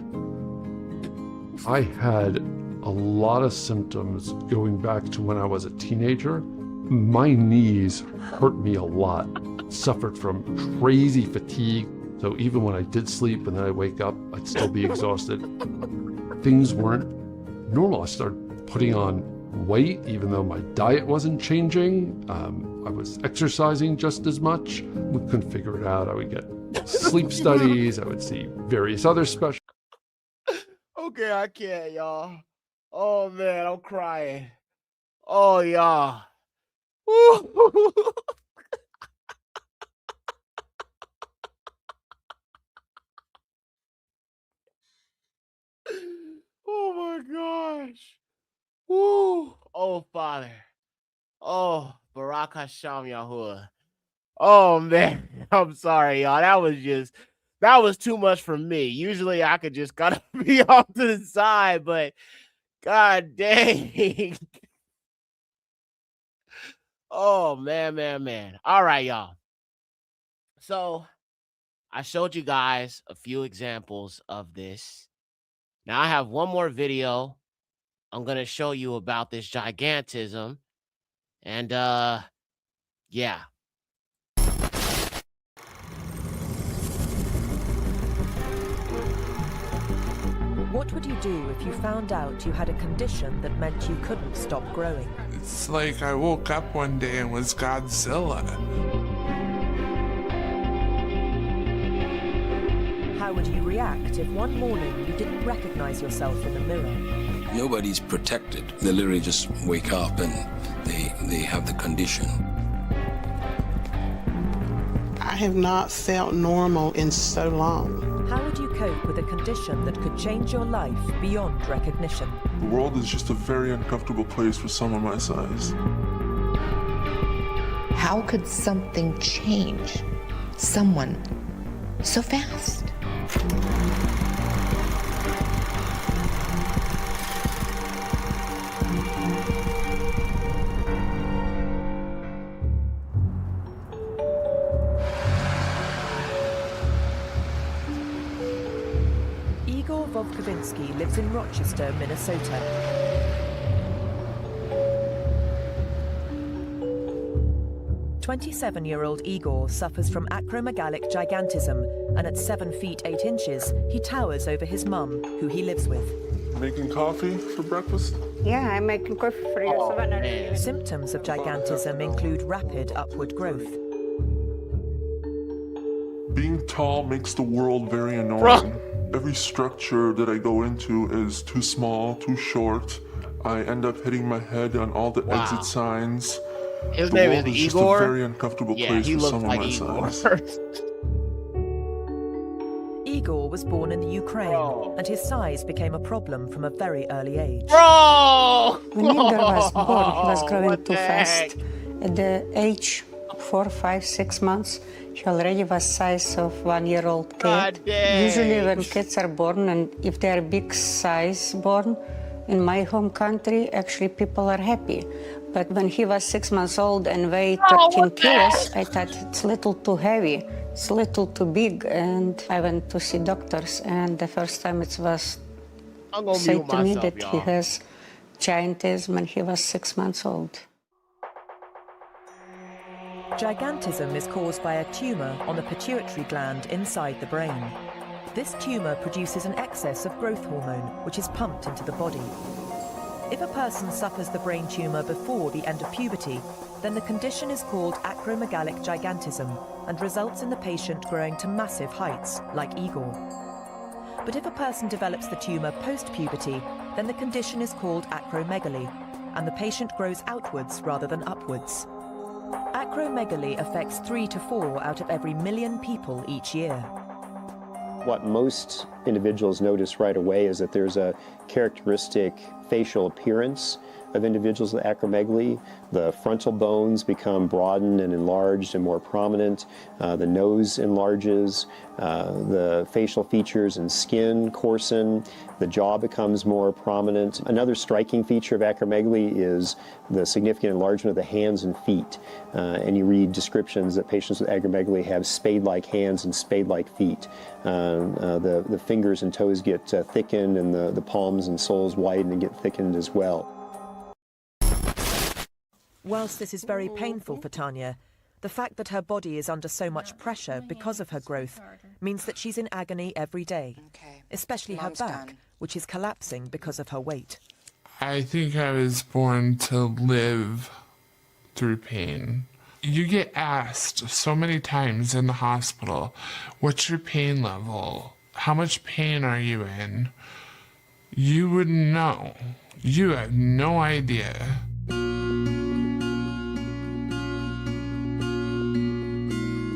Speaker 19: I had a lot of symptoms going back to when I was a teenager. My knees hurt me a lot. Suffered from crazy fatigue. So even when I did sleep and then I wake up, I'd still be exhausted. Things weren't normal. I started putting on weight, even though my diet wasn't changing. I was exercising just as much. We couldn't figure it out. I would get sleep studies. I would see various other special.
Speaker 24: Okay, I can't, y'all. Oh man, I'm crying. Oh y'all. Woo. Oh my gosh. Woo. Oh Father. Oh, Barak Hashem Yahuwah. Oh man, I'm sorry, y'all. That was too much for me. Usually I could just kind of be off to the side, but god dang. Oh man. All right, y'all. So I showed you guys a few examples of this. Now I have one more video I'm going to show you about this gigantism. And yeah.
Speaker 1: What would you do if you found out you had a condition that meant you couldn't stop growing?
Speaker 20: It's like I woke up one day and was Godzilla.
Speaker 1: How would you react if one morning you didn't recognize yourself in the mirror?
Speaker 21: Nobody's protected. They literally just wake up and they have the condition.
Speaker 22: I have not felt normal in so long.
Speaker 1: How would you cope with a condition that could change your life beyond recognition?
Speaker 20: The world is just a very uncomfortable place for someone my size.
Speaker 23: How could something change someone so fast?
Speaker 1: Igor Vovkovinsky lives in Rochester, Minnesota. "27-year-old Igor suffers from acromegalic gigantism, and at 7 feet 8 inches, he towers over his mum, who he lives with.
Speaker 20: Making coffee for breakfast?
Speaker 26: Yeah, I'm making coffee for you.
Speaker 1: Symptoms of gigantism include rapid upward growth.
Speaker 20: Being tall makes the world very annoying. Every structure that I go into is too small, too short. I end up hitting my head on all the exit signs.
Speaker 24: His
Speaker 20: the
Speaker 24: name
Speaker 20: world
Speaker 24: is
Speaker 20: is just
Speaker 24: Igor.
Speaker 20: a very uncomfortable place
Speaker 24: he
Speaker 20: for
Speaker 24: looks
Speaker 20: someone
Speaker 24: like
Speaker 20: my
Speaker 24: Igor.
Speaker 20: size.
Speaker 1: Igor was born in the Ukraine, and his size became a problem from a very early age.
Speaker 24: Bro!
Speaker 26: When Igor was born, he was growing
Speaker 24: What
Speaker 26: too
Speaker 24: the
Speaker 26: fast.
Speaker 24: heck?
Speaker 26: At the age 4, 5, 6 months, he already was size of 1-year-old kid.
Speaker 24: God dang.
Speaker 26: Usually when kids are born, and if they are big size born, in my home country, actually people are happy. But when he was 6 months old and weighed 13 kilos, I thought it's a little too heavy, it's a little too big, and I went to see doctors, and the first time it was said to me that he has giantism and he was 6 months old.
Speaker 1: Gigantism is caused by a tumor on the pituitary gland inside the brain. This tumor produces an excess of growth hormone, which is pumped into the body. If a person suffers the brain tumor before the end of puberty, then the condition is called acromegalic gigantism and results in the patient growing to massive heights, like Igor. But if a person develops the tumor post-puberty, then the condition is called acromegaly, and the patient grows outwards rather than upwards. Acromegaly affects 3 to 4 out of every 1 million people each year.
Speaker 27: What most
Speaker 3: individuals notice right away is that there's a characteristic facial appearance of individuals with acromegaly. The frontal bones become broadened and enlarged and more prominent. The nose enlarges. The facial features and skin coarsen. The jaw becomes more prominent. Another striking feature of acromegaly is the significant enlargement of the hands and feet. And you read descriptions that patients with acromegaly have spade-like hands and spade-like feet. The fingers and toes get thickened, and the palms and soles widen and get thickened as well.
Speaker 1: Whilst this is very painful for Tanya, the fact that her body is under so much pressure because of her growth means that she's in agony every day, especially her back, which is collapsing because of her weight.
Speaker 5: I think I was born to live through pain. You get asked so many times in the hospital, what's your pain level? How much pain are you in? You wouldn't know. You have no idea.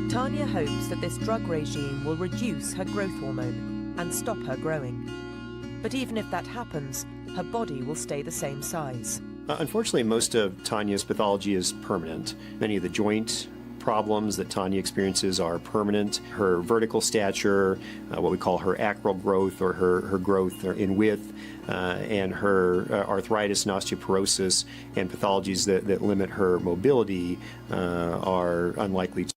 Speaker 1: Tanya hopes that this drug regime will reduce her growth hormone and stop her growing. But even if that happens, her body will stay the same size.
Speaker 3: Unfortunately, most of Tanya's pathology is permanent. Many of the joint problems that Tanya experiences are permanent. Her vertical stature, what we call her acral growth or her growth in width, and her arthritis and osteoporosis and pathologies that limit her mobility are unlikely to.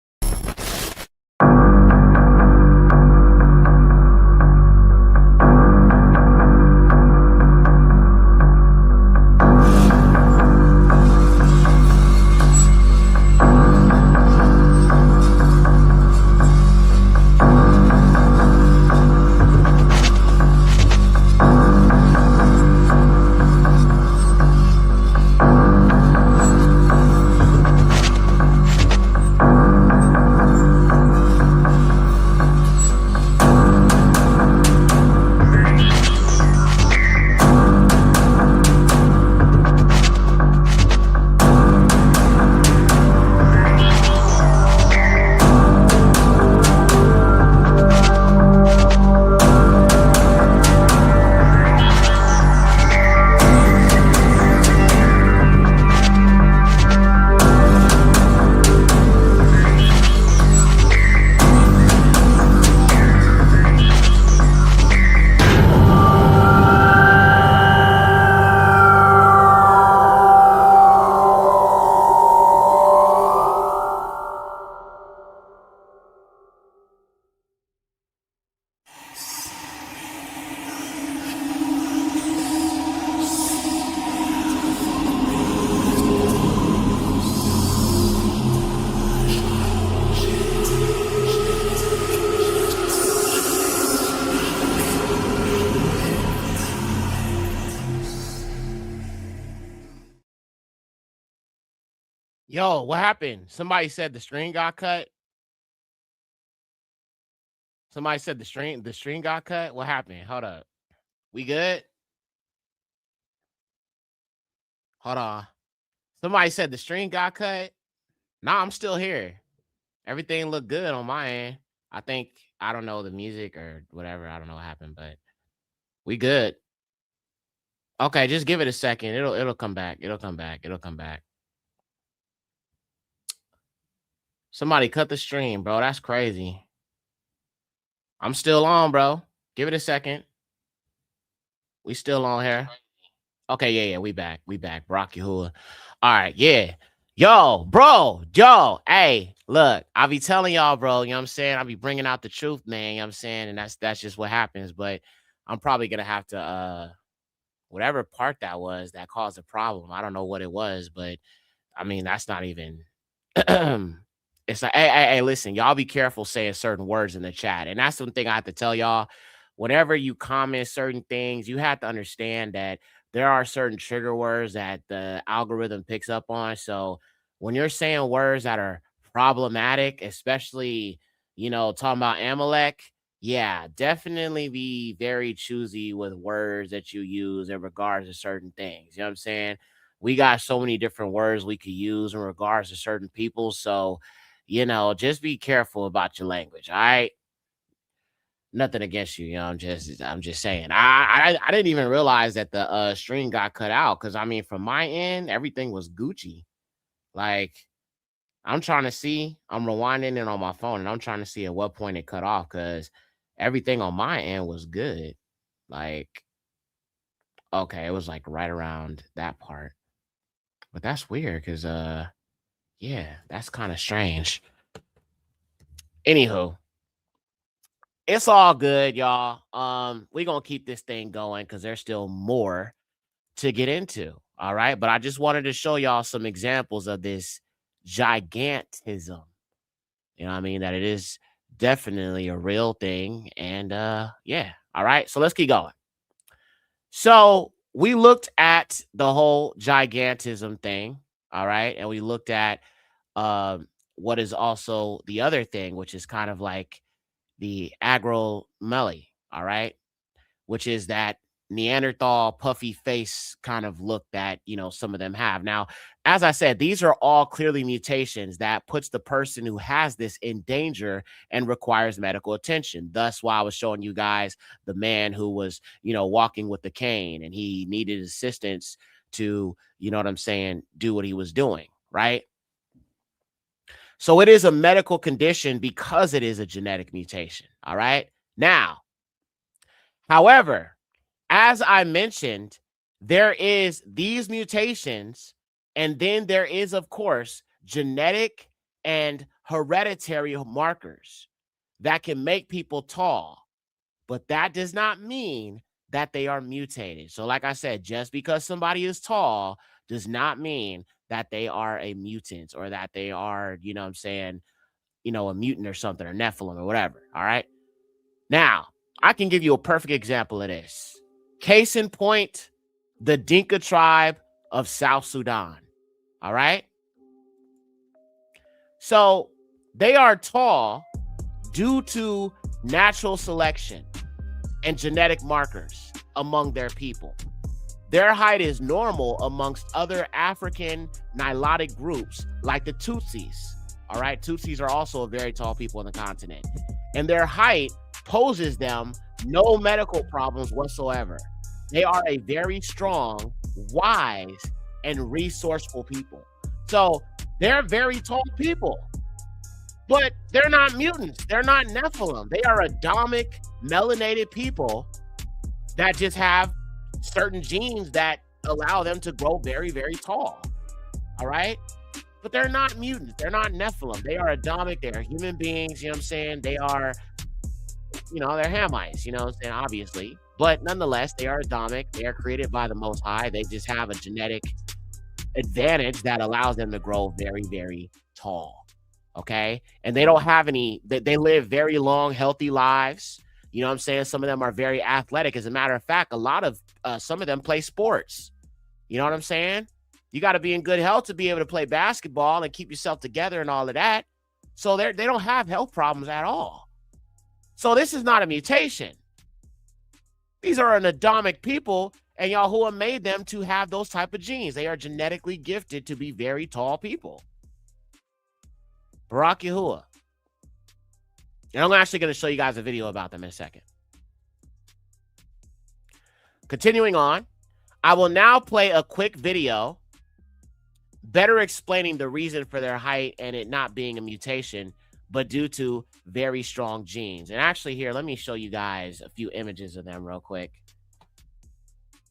Speaker 24: Yo, what happened? Somebody said the string got cut. Somebody said the string got cut. What happened? Hold up. We good? Hold on. Somebody said the string got cut. Nah, I'm still here. Everything looked good on my end. I don't know the music or whatever. I don't know what happened, but we good. Okay, just give it a second. It'll come back. It'll come back. It'll come back. Somebody cut the stream, bro. That's crazy. I'm still on, bro. Give it a second. We still on here. Okay, yeah, we back. We back. Brock Yahuwah. All right, yeah. Yo, bro, hey, look, I be telling y'all, bro, you know what I'm saying? I be bringing out the truth, man, you know what I'm saying? And that's just what happens, but I'm probably going to have to, whatever part that was that caused the problem, I don't know what it was, but I mean, that's not even, it's like, hey, listen, y'all be careful saying certain words in the chat. And that's one thing I have to tell y'all. Whenever you comment certain things, you have to understand that there are certain trigger words that the algorithm picks up on. So when you're saying words that are problematic, especially, talking about Amalek, yeah, definitely be very choosy with words that you use in regards to certain things. You know what I'm saying? We got so many different words we could use in regards to certain people. So, just be careful about your language. All right. Nothing against you, you know. I'm just saying. I didn't even realize that the string got cut out, because I mean, from my end, everything was Gucci. Like, I'm trying to see, I'm rewinding it on my phone, and I'm trying to see at what point it cut off, because everything on my end was good. Like, okay, it was like right around that part. But that's weird, because yeah, that's kind of strange. Anywho, it's all good, y'all. We're gonna keep this thing going because there's still more to get into. All right. But I just wanted to show y'all some examples of this gigantism. You know what I mean? That it is definitely a real thing. And yeah. All right. So let's keep going. So we looked at the whole gigantism thing. All right. And we looked at what is also the other thing, which is kind of like the agromegaly, all right, which is that Neanderthal puffy face kind of look that, you know, some of them have. Now, as I said, these are all clearly mutations that puts the person who has this in danger and requires medical attention. Thus, why I was showing you guys the man who was, you know, walking with the cane, and he needed assistance to, you know what I'm saying, do what he was doing, right? So it is a medical condition because it is a genetic mutation. All right. Now, however, as I mentioned, there is these mutations, and then there is, of course, genetic and hereditary markers that can make people tall, but that does not mean that they are mutated. So like I said, just because somebody is tall does not mean that they are a mutant, or that they are, you know what I'm saying, you know, a mutant or something, or Nephilim or whatever. All right. Now, I can give you a perfect example of this. Case in point, the Dinka tribe of South Sudan. All right. So they are tall due to natural selection and genetic markers among their people. Their height is normal amongst other African Nilotic groups like the Tutsis. All right. Tutsis are also very tall people on the continent, and their height poses them no medical problems whatsoever. They are a very strong, wise, and resourceful people. So they're very tall people, but they're not mutants. They're not Nephilim. They are Adamic, melanated people that just have certain genes that allow them to grow very, very tall. All right. But they're not mutants. They're not Nephilim. They are Adamic. They are human beings. You know what I'm saying? They are, you know, they're Hamites, you know what I'm saying? Obviously. But nonetheless, they are Adamic. They are created by the Most High. They just have a genetic advantage that allows them to grow very, very tall. Okay. And they don't have any, they live very long, healthy lives. You know what I'm saying? Some of them are very athletic. As a matter of fact, a lot of some of them play sports. You know what I'm saying? You got to be in good health to be able to play basketball and keep yourself together and all of that. So they don't have health problems at all. So this is not a mutation. These are an Adamic people, and Yahuwah made them to have those type of genes. They are genetically gifted to be very tall people. Barak Yahuwah. And I'm actually going to show you guys a video about them in a second. Continuing on, I will now play a quick video better explaining the reason for their height and it not being a mutation, but due to very strong genes. And actually here, let me show you guys a few images of them real quick,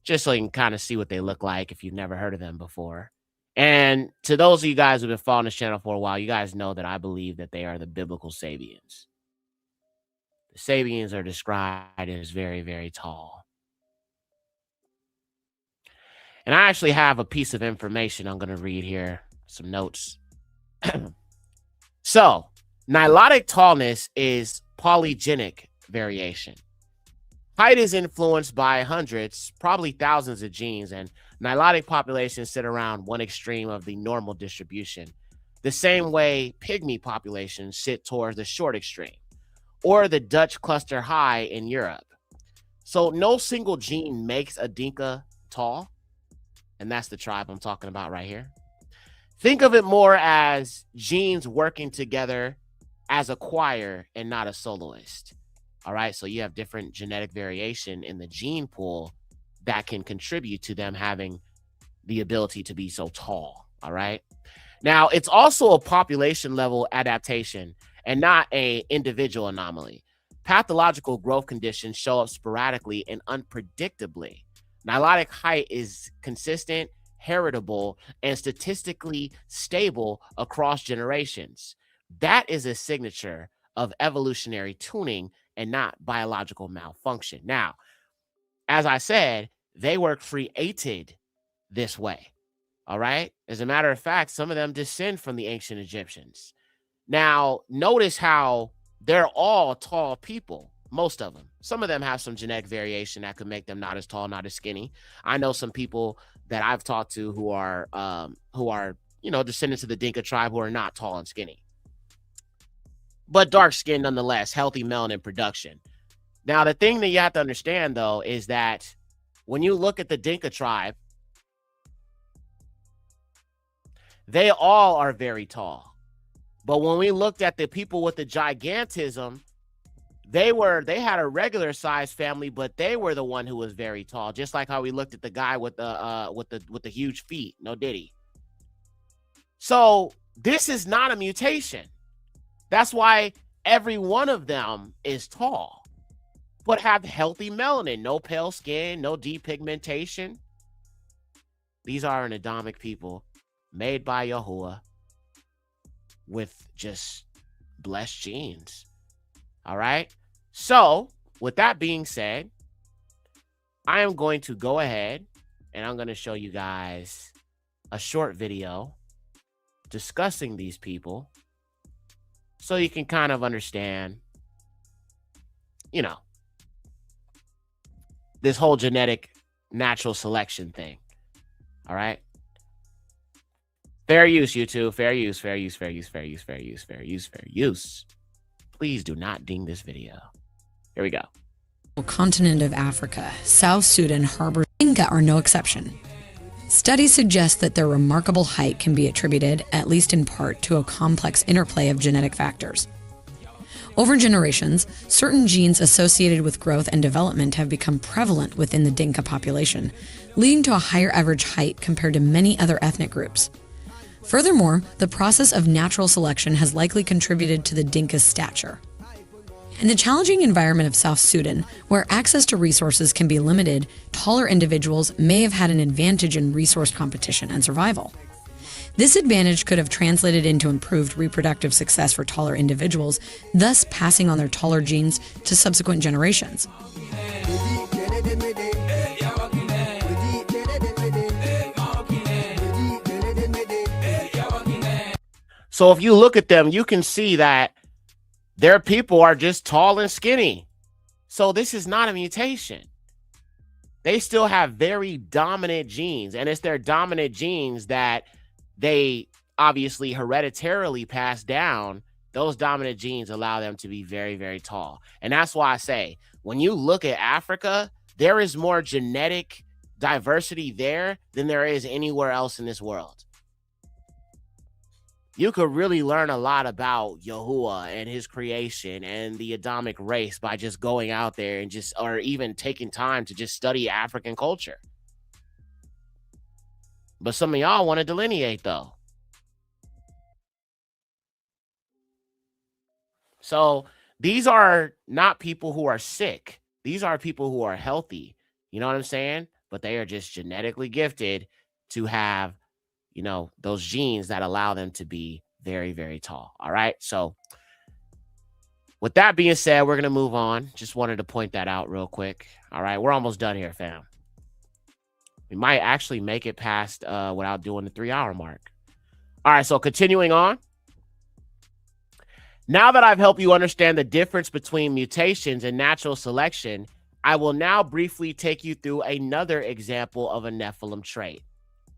Speaker 24: just so you can kind of see what they look like if you've never heard of them before. And to those of you guys who've been following this channel for a while, you guys know that I believe that they are the biblical Sabians. The Sabians are described as very, very tall. And I actually have a piece of information I'm going to read here, some notes. So, Nilotic tallness is polygenic variation. Height is influenced by hundreds, probably thousands of genes, and Nilotic populations sit around one extreme of the normal distribution, the same way pygmy populations sit towards the short extreme, or the Dutch cluster high in Europe. So no single gene makes a Dinka tall, and that's the tribe I'm talking about right here. Think of it more as genes working together as a choir and not a soloist. All right. So you have different genetic variation in the gene pool that can contribute to them having the ability to be so tall. All right. Now, it's also a population level adaptation and not an individual anomaly. Pathological growth conditions show up sporadically and unpredictably. Nilotic height is consistent, heritable, and statistically stable across generations. That is a signature of evolutionary tuning and not biological malfunction. Now, as I said, they were created this way. All right. As a matter of fact, some of them descend from the ancient Egyptians. Now, notice how they're all tall people, most of them. Some of them have some genetic variation that could make them not as tall, not as skinny. I know some people that I've talked to who are, descendants of the Dinka tribe who are not tall and skinny, but dark skin nonetheless, healthy melanin production. Now, the thing that you have to understand, though, is that when you look at the Dinka tribe, they all are very tall. But when we looked at the people with the gigantism, they had a regular sized family, but they were the one who was very tall. Just like how we looked at the guy with the huge feet. No diddy. So this is not a mutation. That's why every one of them is tall, but have healthy melanin, no pale skin, no depigmentation. These are an Adamic people made by Yahuwah with just blessed genes. All right. So with that being said, I am going to go ahead and I'm going to show you guys a short video discussing these people so you can kind of understand, this whole genetic natural selection thing. All right. Fair use, YouTube. Fair use, fair use, fair use, fair use, fair use, fair use, fair use. Please do not ding this video. Here we go.
Speaker 2: Continent of Africa, South Sudan harbors Dinka are no exception. Studies suggest that their remarkable height can be attributed, at least in part, to a complex interplay of genetic factors. Over generations, certain genes associated with growth and development have become prevalent within the Dinka population, leading to a higher average height compared to many other ethnic groups. Furthermore, the process of natural selection has likely contributed to the Dinka's stature. In the challenging environment of South Sudan, where access to resources can be limited, taller individuals may have had an advantage in resource competition and survival. This advantage could have translated into improved reproductive success for taller individuals, thus passing on their taller genes to subsequent generations.
Speaker 24: So if you look at them, you can see that their people are just tall and skinny. So this is not a mutation. They still have very dominant genes, and it's their dominant genes that they obviously hereditarily pass down. Those dominant genes allow them to be very, very tall. And that's why I say, when you look at Africa, there is more genetic diversity there than there is anywhere else in this world. You could really learn a lot about Yahuwah and his creation and the Adamic race by just going out there and or even taking time to just study African culture. But some of y'all want to delineate though. So these are not people who are sick. These are people who are healthy. You know what I'm saying? But they are just genetically gifted to have, those genes that allow them to be very, very tall. All right. So with that being said, we're going to move on. Just wanted to point that out real quick. All right. We're almost done here, fam. We might actually make it past without doing the 3-hour mark. All right. So continuing on. Now that I've helped you understand the difference between mutations and natural selection, I will now briefly take you through another example of a Nephilim trait.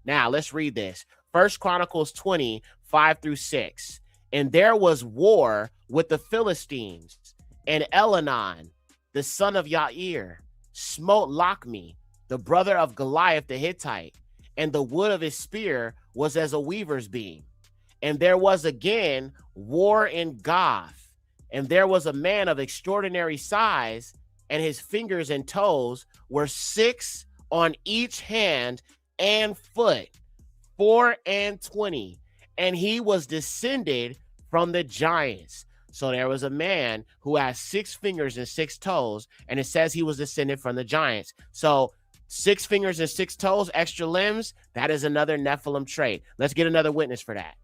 Speaker 24: Now, let's read this. 1 Chronicles 20, 5-6. And there was war with the Philistines, and Elhanan, the son of Yekcyr, smote Lochmi, the brother of Goliath the Hittite, and the wood of his spear was as a weaver's beam. And there was again war in Gath, And there was a man of extraordinary size, and his fingers and toes were 6 on each hand and foot, 4 and 20. And he was descended from the giants. So there was a man who has 6 fingers and 6 toes, and it says he was descended from the giants. So 6 fingers and 6 toes, extra limbs, that is another Nephilim trait. Let's get another witness for that.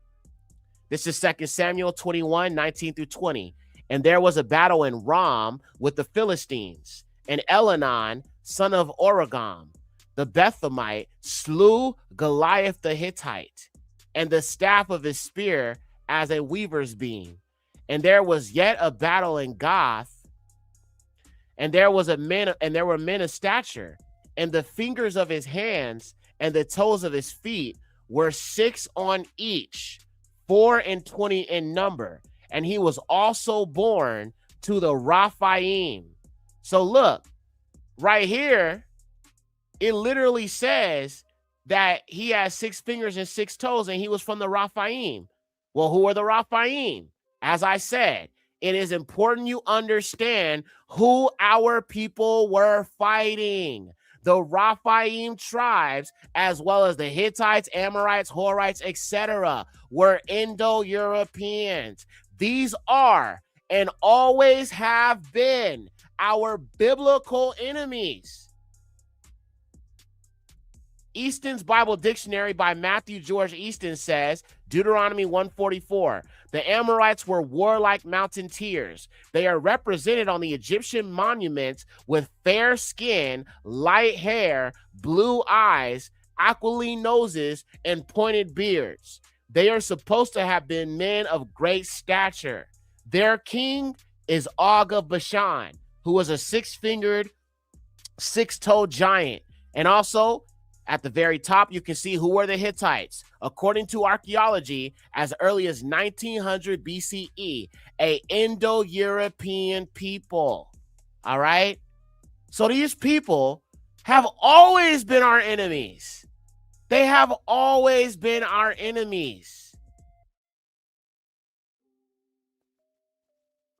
Speaker 24: This is 2 Samuel 21, 19 through 20. And there was a battle in Ram with the Philistines, and Elhanan, son of Orogam, the Bethlehemite, slew Goliath the Hittite, and the staff of his spear as a weaver's beam. And there was yet a battle in Gath, and there were men of stature, and the fingers of his hands and the toes of his feet were 6 on each, 4 and 20 in number. And he was also born to the Raphaim. So look, right here, it literally says that he has 6 fingers and 6 toes, and he was from the Raphaim. Well, who are the Raphaim? As I said, it is important you understand who our people were fighting. The Raphaim tribes, as well as the Hittites, Amorites, Horites, etc., were Indo-Europeans. These are and always have been our biblical enemies. Easton's Bible Dictionary by Matthew George Easton says, Deuteronomy 144, the Amorites were warlike mountaineers. They are represented on the Egyptian monuments with fair skin, light hair, blue eyes, aquiline noses, and pointed beards. They are supposed to have been men of great stature. Their king is Og of Bashan, who was a 6-fingered, 6-toed giant. And also, at the very top, you can see who were the Hittites. According to archaeology, as early as 1900 BCE, a Indo-European people. All right? So these people have always been our enemies. They have always been our enemies.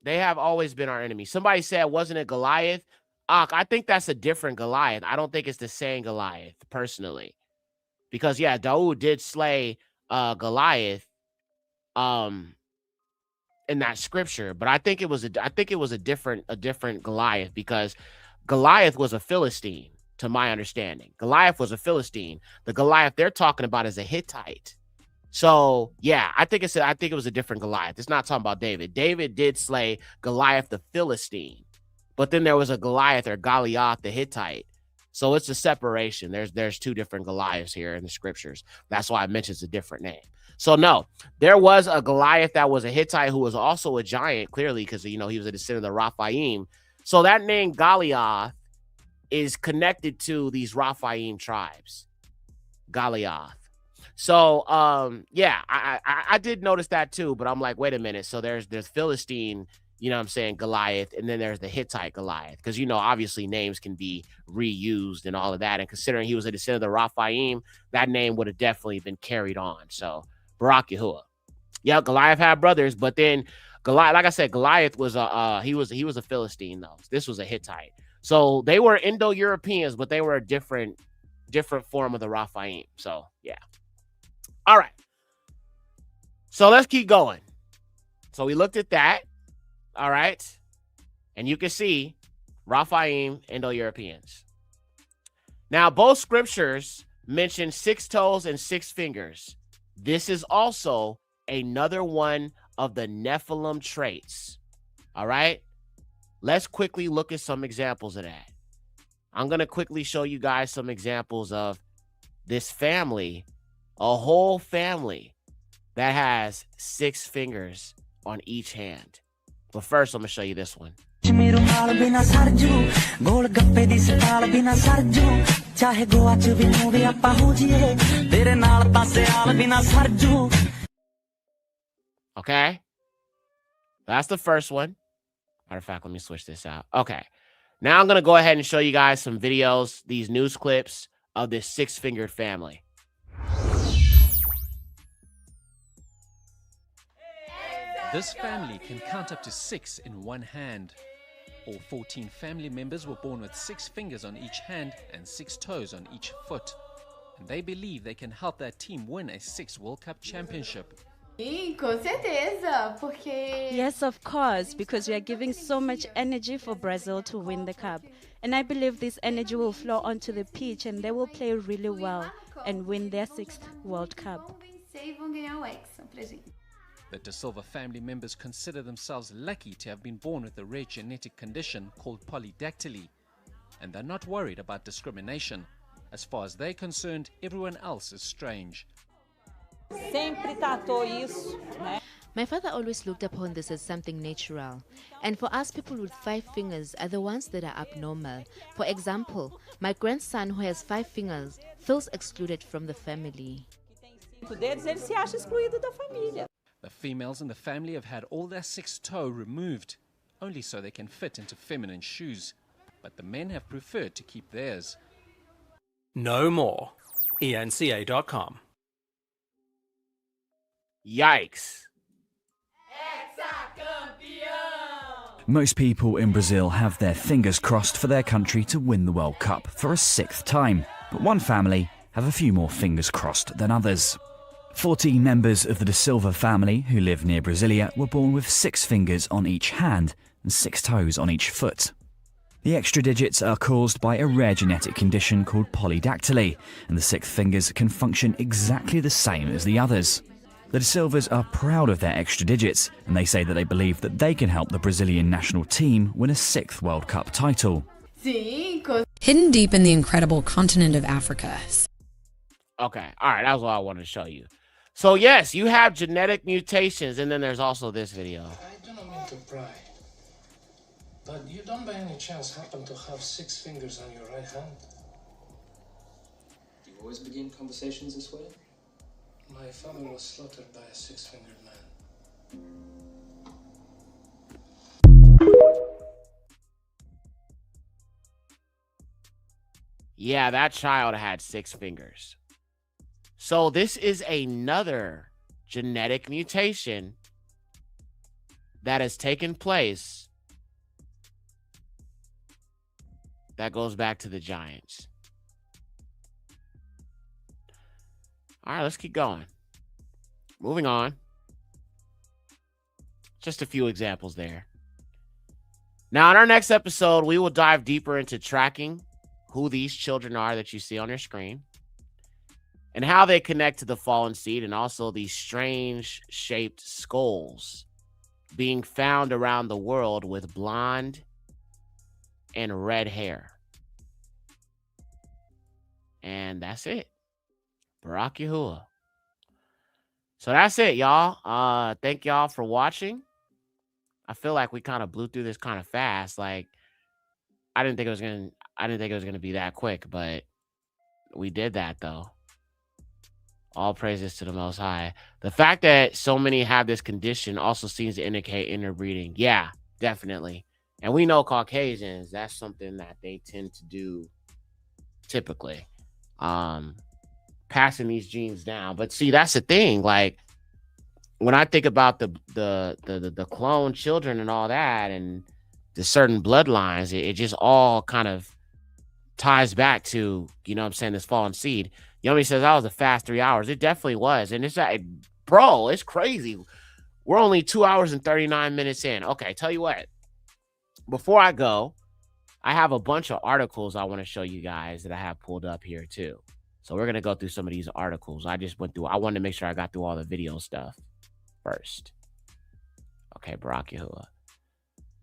Speaker 24: They have always been our enemies. Somebody said, wasn't it Goliath? I think that's a different Goliath. I don't think it's the same Goliath, personally. Because, yeah, Daud did slay Goliath in that scripture. But I think it was a different Goliath, because Goliath was a Philistine. To my understanding, Goliath was a Philistine. The Goliath they're talking about is a Hittite. So yeah, I think it was a different Goliath. It's not talking about David. David did slay Goliath the Philistine, but then there was a Goliath or Goliath the Hittite. So it's a separation. There's 2 different Goliaths here in the scriptures. That's why I mentioned it's a different name. So no, there was a Goliath that was a Hittite who was also a giant, clearly, because he was a descendant of the Raphaim. So that name Goliath is connected to these Raphaim tribes, Goliath. So, yeah, I did notice that too, but I'm like, wait a minute. So there's Philistine, Goliath, and then there's the Hittite Goliath, because, obviously names can be reused and all of that. And considering he was a descendant of the Raphaim, that name would have definitely been carried on. So Barak Yahuwah. Yeah, Goliath had brothers, but then Goliath, like I said, Goliath was he was a Philistine though. This was a Hittite. So they were Indo-Europeans, but they were a different form of the Raphaim. So, yeah. All right. So let's keep going. So we looked at that. All right. And you can see Raphaim, Indo-Europeans. Now, both scriptures mention 6 toes and 6 fingers. This is also another one of the Nephilim traits. All right. Let's quickly look at some examples of that. I'm going to quickly show you guys some examples of this family, a whole family that has 6 fingers on each hand. But first, I'm going to show you this one. Okay. That's the first one. Matter of fact, let me switch this out. Okay. Now I'm going to go ahead and show you guys some videos, these news clips of this 6-fingered family.
Speaker 4: This family can count up to 6 in one hand. All 14 family members were born with 6 fingers on each hand and 6 toes on each foot. And they believe they can help their team win a 6th World Cup championship.
Speaker 7: Com certeza, porque...
Speaker 8: Yes, of course, because we are giving so much energy for Brazil to win the cup. And I believe this energy will flow onto the pitch and they will play really well and win their 6th World Cup.
Speaker 4: The De Silva family members consider themselves lucky to have been born with a rare genetic condition called polydactyly. And they're not worried about discrimination. As far as they're concerned, everyone else is strange.
Speaker 9: My father always looked upon this as something natural. And for us, people with 5 fingers are the ones that are abnormal. For example, my grandson who has 5 fingers feels excluded from the family.
Speaker 4: The females in the family have had all their 6th toe removed, only so they can fit into feminine shoes. But the men have preferred to keep theirs.
Speaker 10: No more. ENCA.com.
Speaker 24: Yikes.
Speaker 25: Most people in Brazil have their fingers crossed for their country to win the World Cup for a 6th time, but one family have a few more fingers crossed than others. 14 members of the De Silva family who live near Brasilia were born with 6 fingers on each hand and 6 toes on each foot. The extra digits are caused by a rare genetic condition called polydactyly, and the 6th fingers can function exactly the same as the others. The De Silvas are proud of their extra digits, and they say that they believe that they can help the Brazilian national team win a 6th World Cup title.
Speaker 2: Hidden deep in the incredible continent of Africa.
Speaker 24: Okay, all right, that was all I wanted to show you. So yes, you have genetic mutations, and then there's also this video.
Speaker 27: I do not mean to pry, but you don't by any chance happen to have 6 fingers on your right hand?
Speaker 28: Do you always begin conversations this way?
Speaker 27: My father was slaughtered by a 6-fingered man.
Speaker 24: Yeah, that child had 6 fingers. So this is another genetic mutation that has taken place that goes back to the giants. All right, let's keep going. Moving on. Just a few examples there. Now, in our next episode, we will dive deeper into tracking who these children are that you see on your screen and how they connect to the fallen seed, and also these strange shaped skulls being found around the world with blonde and red hair. And that's it. Barak Yahuwah. So that's it, y'all. Thank y'all for watching. I feel like we kind of blew through this kind of fast. Like, I didn't think it was gonna be that quick, but we did that though. All praises to the Most High. The fact that so many have this condition also seems to indicate interbreeding. Yeah, definitely. And we know Caucasians, that's something that they tend to do typically. Passing these genes down. But see, that's the thing. Like, when I think about the clone children and all that, and the certain bloodlines, it just all kind of ties back to, you know what I'm saying, this fallen seed. Yomi says that was a fast 3 hours. It definitely was. And it's bro, it's crazy. We're only 2 hours and 39 minutes in. Okay, tell you what. Before I go, I have a bunch of articles I want to show you guys that I have pulled up here too. So we're going to go through some of these articles. I wanted to make sure I got through all the video stuff first. Okay, Barak Yahuwah.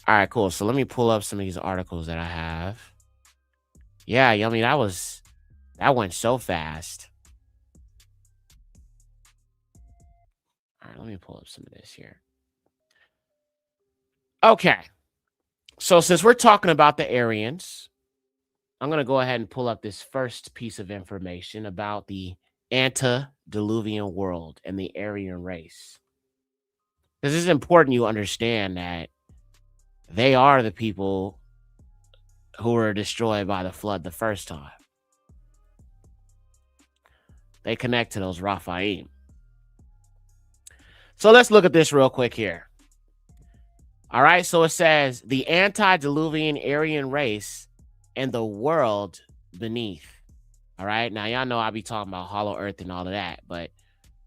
Speaker 24: All right, cool. So let me pull up some of these articles that I have. Yeah, Yummy, that went so fast. All right, let me pull up some of this here. Okay. So since we're talking about the Aryans, I'm going to go ahead and pull up this first piece of information about the antediluvian world and the Aryan race. Because it's important you understand that they are the people who were destroyed by the flood the first time. They connect to those Raphaim. So let's look at this real quick here. All right, so it says the antediluvian Aryan race and the world beneath. All right, now y'all know I be talking about hollow earth and all of that, but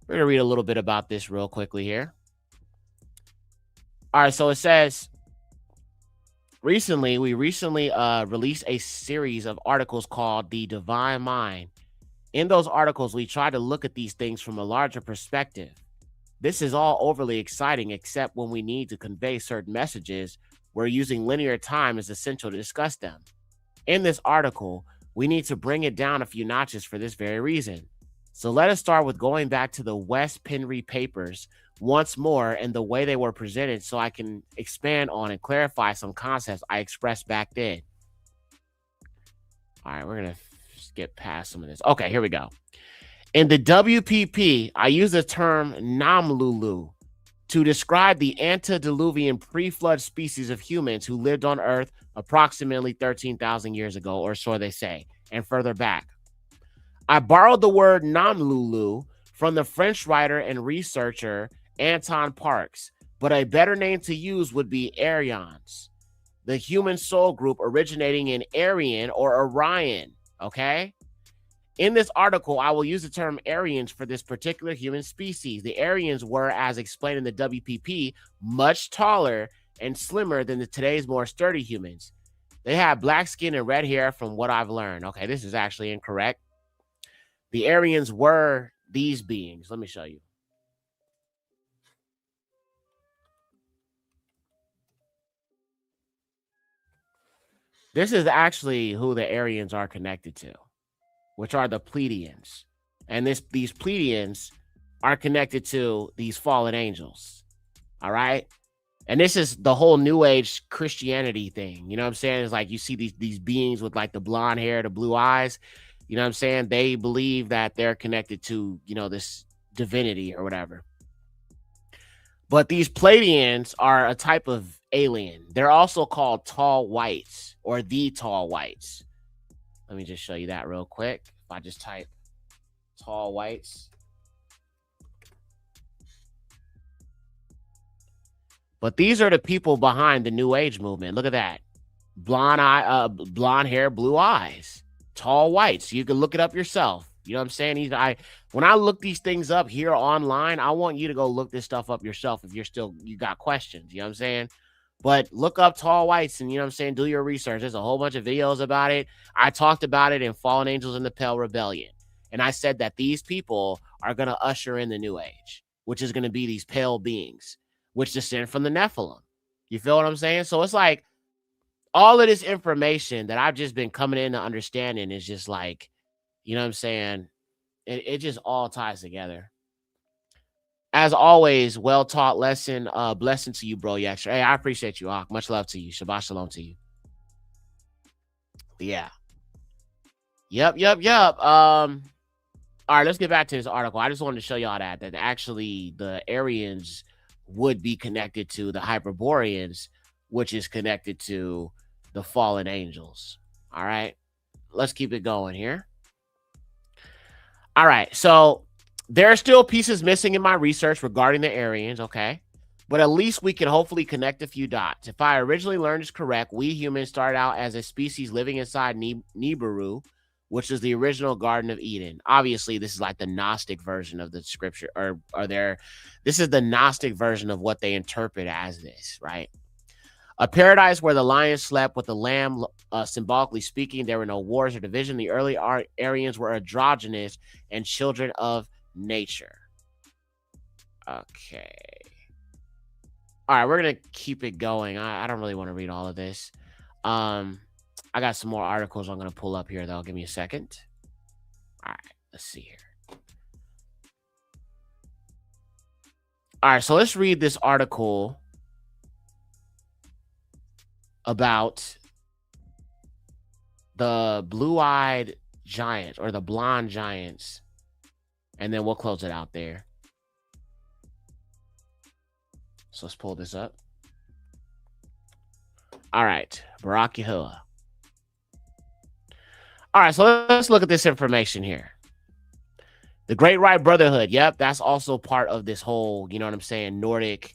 Speaker 24: we're gonna read a little bit about this real quickly here. All right, so it says we recently released a series of articles called The Divine Mind. In those articles, we try to look at these things from a larger perspective. This is all overly exciting, except when we need to convey certain messages where using linear time is essential to discuss them. In this article, we need to bring it down a few notches for this very reason. So let us start with going back to the West Penry papers once more and the way they were presented so I can expand on and clarify some concepts I expressed back then. All right, we're going to skip past some of this. Okay, here we go. In the WPP, I use the term Namlulu to describe the antediluvian pre-flood species of humans who lived on Earth approximately 13,000 years ago, or so they say, and further back. I borrowed the word Namlulu from the French writer and researcher Anton Parks, but a better name to use would be Aryans, the human soul group originating in Aryan or Orion, okay? In this article, I will use the term Aryans for this particular human species. The Aryans were, as explained in the WPP, much taller and slimmer than today's more sturdy humans. They had black skin and red hair from what I've learned. Okay, this is actually incorrect. The Aryans were these beings. Let me show you. This is actually who the Aryans are connected to, which are the Pleiadians. And these Pleiadians are connected to these fallen angels. All right? And this is the whole New Age Christianity thing. You know what I'm saying? It's like you see these beings with like the blonde hair, the blue eyes. You know what I'm saying? They believe that they're connected to, you know, this divinity or whatever. But these Pleiadians are a type of alien. They're also called tall whites or the tall whites. Let me just show you that real quick. If I just type tall whites. But these are the people behind the New Age movement. Look at that. Blonde hair, blue eyes. Tall whites. You can look it up yourself. You know what I'm saying? When I look these things up here online, I want you to go look this stuff up yourself if you got questions. You know what I'm saying? But look up tall whites and, you know what I'm saying, do your research. There's a whole bunch of videos about it. I talked about it in Fallen Angels in the Pale Rebellion. And I said that these people are going to usher in the New Age, which is going to be these pale beings, which descend from the Nephilim. You feel what I'm saying? So it's like all of this information that I've just been coming into understanding is just like, you know what I'm saying? It just all ties together. As always, well-taught lesson. Blessing to you, bro, Yekcyr. Hey, I appreciate you, Ak. Much love to you. Shabbat shalom to you. Yeah. Yep. All right, let's get back to this article. I just wanted to show y'all that actually the Aryans would be connected to the Hyperboreans, which is connected to the fallen angels. All right, let's keep it going here. All right, so there are still pieces missing in my research regarding the Aryans, okay? But at least we can hopefully connect a few dots. If I originally learned is correct, we humans started out as a species living inside Nibiru, which is the original Garden of Eden. Obviously, this is like the Gnostic version of the scripture, this is the Gnostic version of what they interpret as this, right? A paradise where the lion slept with the lamb, symbolically speaking. There were no wars or division. The early Aryans were androgynous and children of nature. Okay. All right, we're going to keep it going. I don't really want to read all of this. I got some more articles I'm going to pull up here, though. Give me a second. All right, let's see here. All right, so let's read this article about the blue-eyed giants or the blonde giants, and then we'll close it out there. So let's pull this up. All right, Barak Yahuwah. All right, so let's look at this information here. The Great White Brotherhood. Yep, that's also part of this whole, you know what I'm saying, Nordic,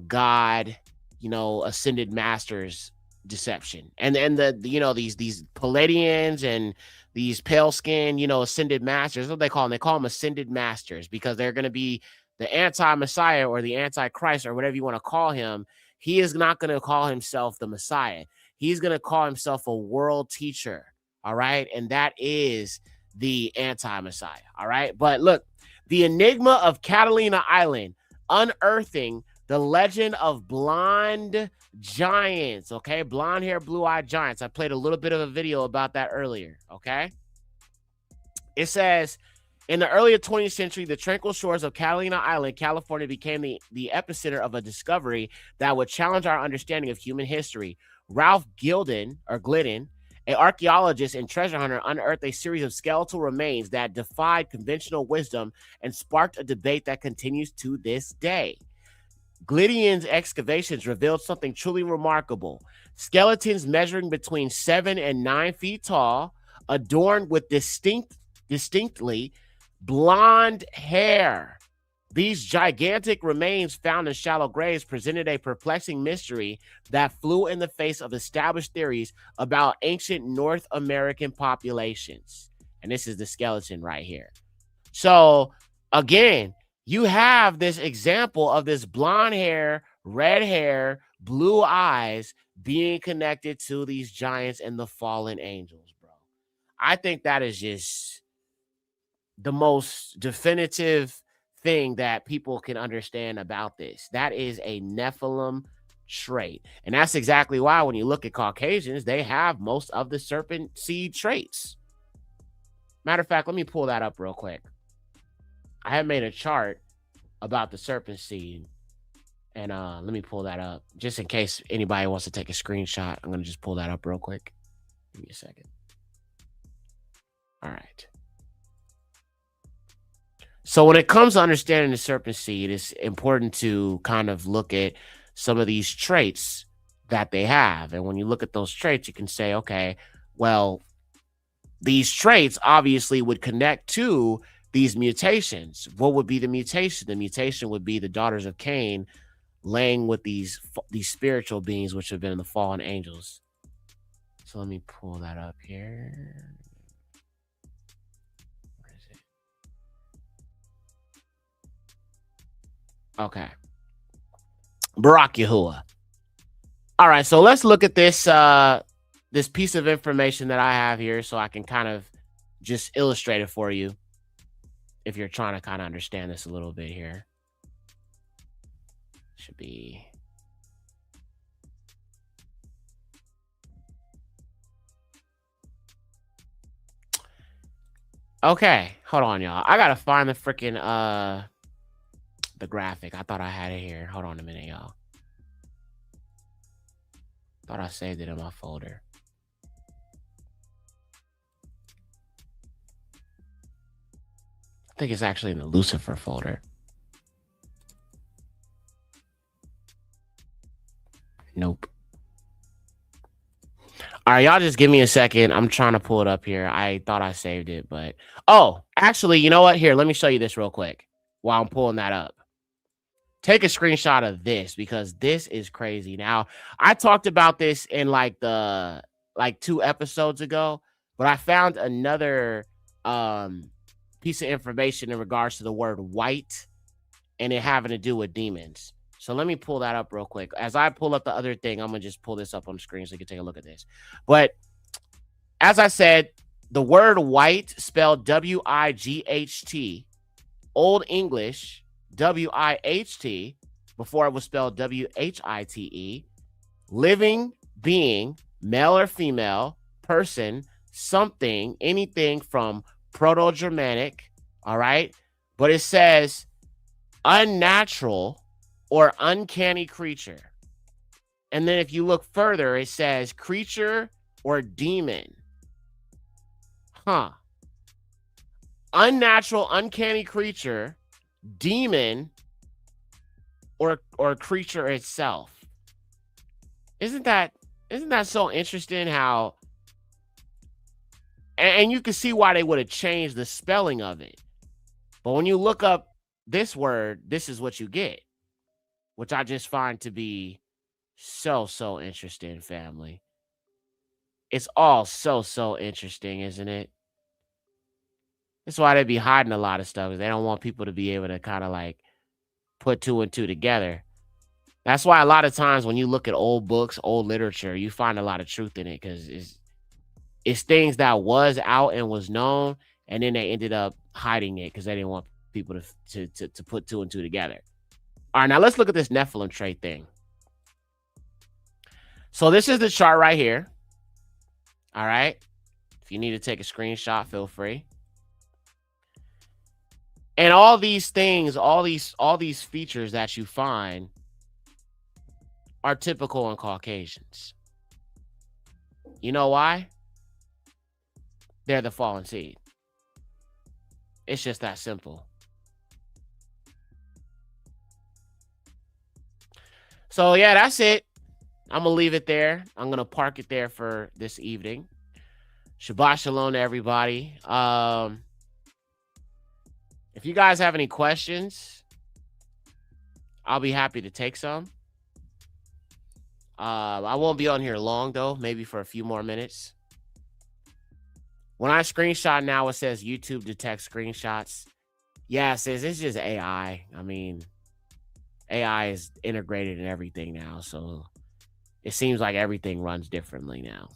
Speaker 24: God ascended masters deception. And these Palladians and these pale skin, ascended masters, what they call them? They call them ascended masters because they're going to be the anti-Messiah or the anti-Christ or whatever you want to call him. He is not going to call himself the Messiah. He's going to call himself a world teacher. All right. And that is the anti-Messiah. All right. But look, the enigma of Catalina Island, unearthing the legend of blonde giants. Okay. Blonde hair, blue eyed giants. I played a little bit of a video about that earlier. Okay. It says, in the early 20th century, the tranquil shores of Catalina Island, California, became the epicenter of a discovery that would challenge our understanding of human history. Ralph Glidden, an archaeologist and treasure hunter, unearthed a series of skeletal remains that defied conventional wisdom and sparked a debate that continues to this day. Glidden's excavations revealed something truly remarkable. Skeletons measuring between 7 and 9 feet tall, adorned with distinctly blonde hair. These gigantic remains found in shallow graves presented a perplexing mystery that flew in the face of established theories about ancient North American populations. And this is the skeleton right here. So again, you have this example of this blonde hair, red hair, blue eyes being connected to these giants and the fallen angels, bro. I think that is just the most definitive thing that people can understand about this. That is a Nephilim trait. And that's exactly why when you look at Caucasians, they have most of the serpent seed traits. Matter of fact, let me pull that up real quick. I have made a chart about the serpent seed. And let me pull that up just in case anybody wants to take a screenshot. I'm going to just pull that up real quick. Give me a second. All right. So when it comes to understanding the serpent seed, it's important to kind of look at some of these traits that they have. And when you look at those traits, you can say, okay, well, these traits obviously would connect to these mutations. What would be the mutation? The mutation would be the daughters of Cain laying with these spiritual beings, which have been the fallen angels. So let me pull that up here. Okay. Barak Yahuwah. All right, so let's look at this this piece of information that I have here so I can kind of just illustrate it for you if you're trying to kind of understand this a little bit here. Should be... Okay, hold on, y'all. I gotta find the freaking the graphic. I thought I had it here. Hold on a minute, y'all. Thought I saved it in my folder. I think it's actually in the Lucifer folder. Nope. All right, y'all just give me a second. I'm trying to pull it up here. I thought I saved it, but... Oh, actually, you know what? Here, let me show you this real quick while I'm pulling that up. Take a screenshot of this because this is crazy. Now, I talked about this in like 2 episodes ago, but I found another piece of information in regards to the word white and it having to do with demons. So let me pull that up real quick. As I pull up the other thing, I'm going to just pull this up on the screen so you can take a look at this. But as I said, the word white spelled W-I-G-H-T, Old English, W-I-H-T, before it was spelled W-H-I-T-E, living being, male or female, person, something, anything from Proto-Germanic, all right? But it says unnatural or uncanny creature. And then if you look further, it says creature or demon. Huh. Unnatural, uncanny creature, demon, or creature itself. Isn't that so interesting how... And you can see why they would have changed the spelling of it. But when you look up this word, this is what you get, which I just find to be So interesting, family. It's all so interesting, isn't it? That's why they be hiding a lot of stuff. They don't want people to be able to kind of like put two and two together. That's why a lot of times when you look at old books, old literature, you find a lot of truth in it, because it's things that was out and was known, and then they ended up hiding it because they didn't want people to put two and two together. All right, now let's look at this Nephilim trait thing. So this is the chart right here. All right. If you need to take a screenshot, feel free. And all these things, all these features that you find are typical in Caucasians. You know why? They're the fallen seed. It's just that simple. So yeah, that's it. I'm going to leave it there. I'm going to park it there for this evening. Shabbat shalom to everybody. If you guys have any questions, I'll be happy to take some. I won't be on here long, though. Maybe for a few more minutes. When I screenshot now, it says YouTube detects screenshots. Yeah, it says it's just AI. I mean, AI is integrated in everything now, so it seems like everything runs differently now.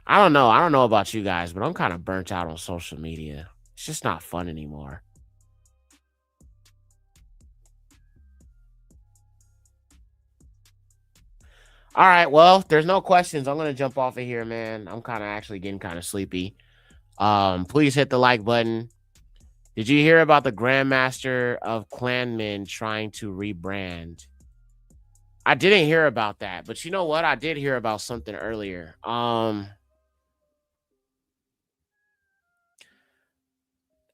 Speaker 24: I don't know. I don't know about you guys, but I'm kind of burnt out on social media. It's just not fun anymore. All right. Well, if there's no questions, I'm going to jump off of here, man. I'm kind of actually getting kind of sleepy. Please hit the like button. Did you hear about the Grandmaster of Clanmen trying to rebrand? I didn't hear about that, but you know what? I did hear about something earlier.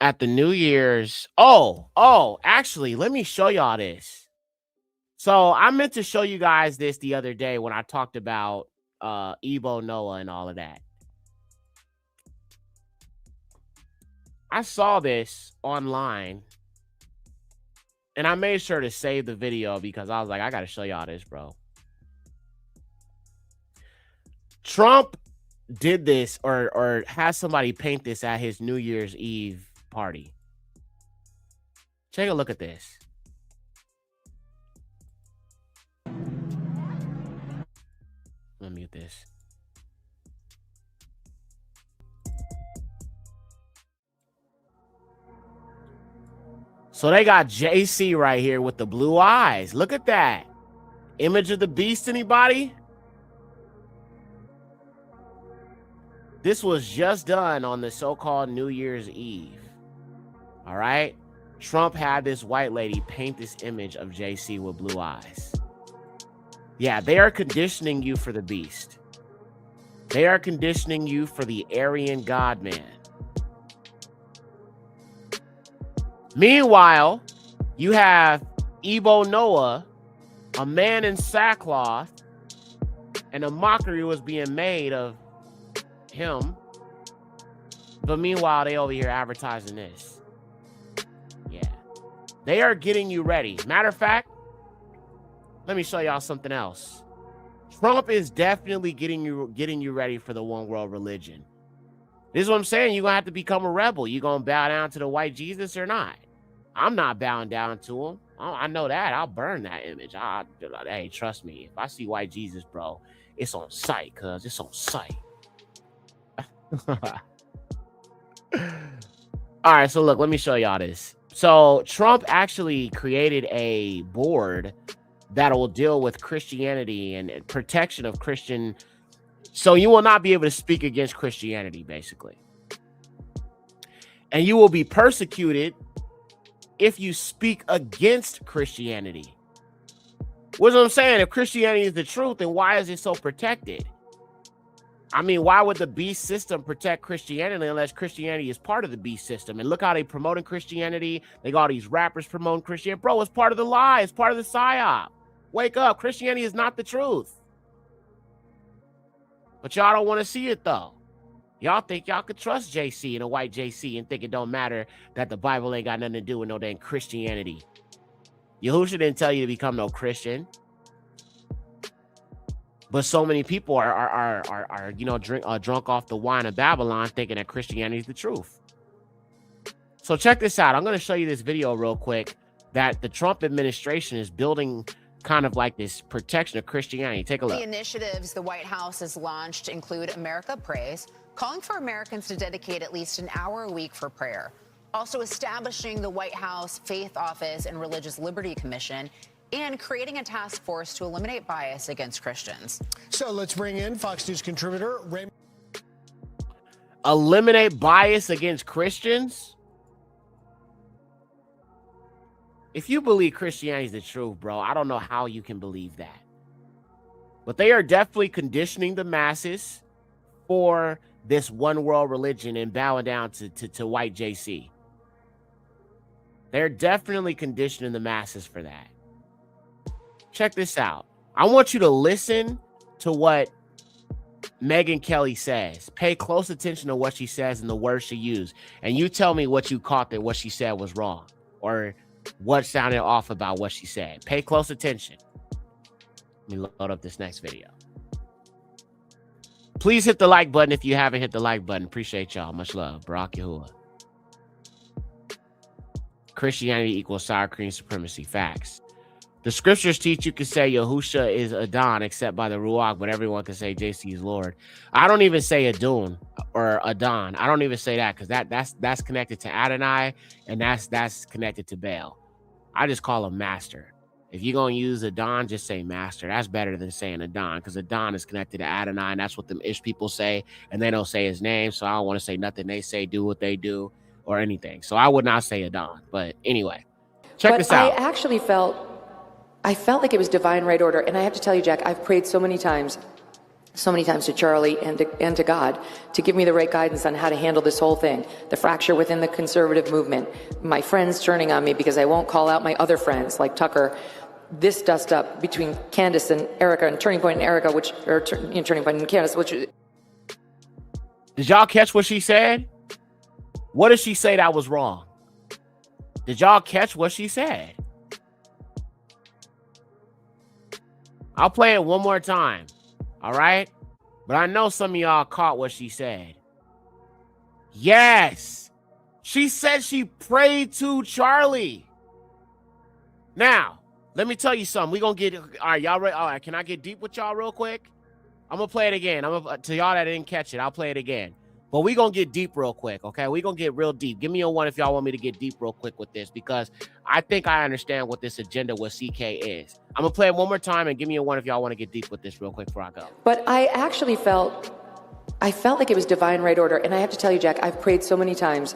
Speaker 24: At the New Year's. Actually, let me show y'all this. So I meant to show you guys this the other day when I talked about Ebo Noah and all of that. I saw this online and I made sure to save the video because I was like, I got to show y'all this, bro. Trump did this or has somebody paint this at his New Year's Eve party. Take a look at this. Let me mute this. So they got JC right here with the blue eyes. Look at that. Image of the beast, anybody? This was just done on the so-called New Year's Eve. All right. Trump had this white lady paint this image of JC with blue eyes. Yeah, they are conditioning you for the beast. They are conditioning you for the Aryan God-man. Meanwhile, you have Ebo Noah, a man in sackcloth, and a mockery was being made of him. But meanwhile, they over here advertising this. Yeah. They are getting you ready. Matter of fact, let me show y'all something else. Trump is definitely getting you ready for the one world religion. This is what I'm saying. You're going to have to become a rebel. You going to bow down to the white Jesus or not? I'm not bowing down to him. I know that. I'll burn that image. Hey, trust me. If I see white Jesus, bro, it's on sight, cuz. It's on sight. All right, so look, let me show y'all this. So Trump actually created a board that will deal with Christianity and protection of Christian. So you will not be able to speak against Christianity, basically. And you will be persecuted if you speak against Christianity. What's what I'm saying? If Christianity is the truth, then why is it so protected? I mean, why would the beast system protect Christianity unless Christianity is part of the beast system? And look how they promoting Christianity. They got all these rappers promoting Christianity. Bro, it's part of the lie. It's part of the psyop. Wake up. Christianity is not the truth. But y'all don't want to see it, though. Y'all think y'all could trust JC and a white JC and think it don't matter that the Bible ain't got nothing to do with no damn Christianity. Yahushua didn't tell you to become no Christian. But so many people are drunk off the wine of Babylon, thinking that Christianity is the truth. So check this out. I'm going to show you this video real quick that the Trump administration is building kind of like this protection of Christianity. Take a look.
Speaker 6: The initiatives the White House has launched include America Prays, calling for Americans to dedicate at least an hour a week for prayer. Also establishing the White House Faith Office and Religious Liberty Commission, and creating a task force to eliminate bias against Christians.
Speaker 11: So let's bring in Fox News contributor Raymond.
Speaker 24: Eliminate bias against Christians? If you believe Christianity is the truth, bro, I don't know how you can believe that. But they are definitely conditioning the masses for this one world religion and bowing down to white JC. They're definitely conditioning the masses for that. Check this out. I want you to listen to what Megyn Kelly says. Pay close attention to what she says and the words she used. And you tell me what you caught that what she said was wrong or what sounded off about what she said. Pay close attention. Let me load up this next video. Please hit the like button if you haven't hit the like button. Appreciate y'all. Much love. Barak Yahuwah. Christianity equals sour cream supremacy. Facts. The scriptures teach you can say Yahusha is Adon except by the Ruach, but everyone can say JC is Lord. I don't even say Adon or Adon. I don't even say that because that's connected to Adonai and that's connected to Baal. I just call him master. If you're going to use Adon, just say master. That's better than saying Adon because Adon is connected to Adonai and that's what them Ish people say and they don't say his name. So I don't want to say nothing they say, do what they do or anything. So I would not say Adon. But anyway, check this out.
Speaker 12: I actually felt like it was divine right order. And I have to tell you, Jack, I've prayed so many times to Charlie and to God to give me the right guidance on how to handle this whole thing. The fracture within the conservative movement, my friends turning on me because I won't call out my other friends like Tucker. This dust up between Candace and Erica and Turning Point and Erica, Turning Point and Candace, which.
Speaker 24: Did y'all catch what she said? What did she say that was wrong? Did y'all catch what she said? I'll play it one more time. All right? But I know some of y'all caught what she said. Yes. She said she prayed to Charlie. Now, let me tell you something. We're going to get... All right, y'all ready? All right, can I get deep with y'all real quick? I'm going to play it again. To y'all that didn't catch it, I'll play it again. But we're going to get deep real quick, okay? We're going to get real deep. Give me a one if y'all want me to get deep real quick with this because I think I understand what this agenda with CK is. I'm going to play it one more time and give me a one if y'all want to get deep with this real quick before I go.
Speaker 12: But I actually felt like it was divine right order. And I have to tell you, Jack, I've prayed so many times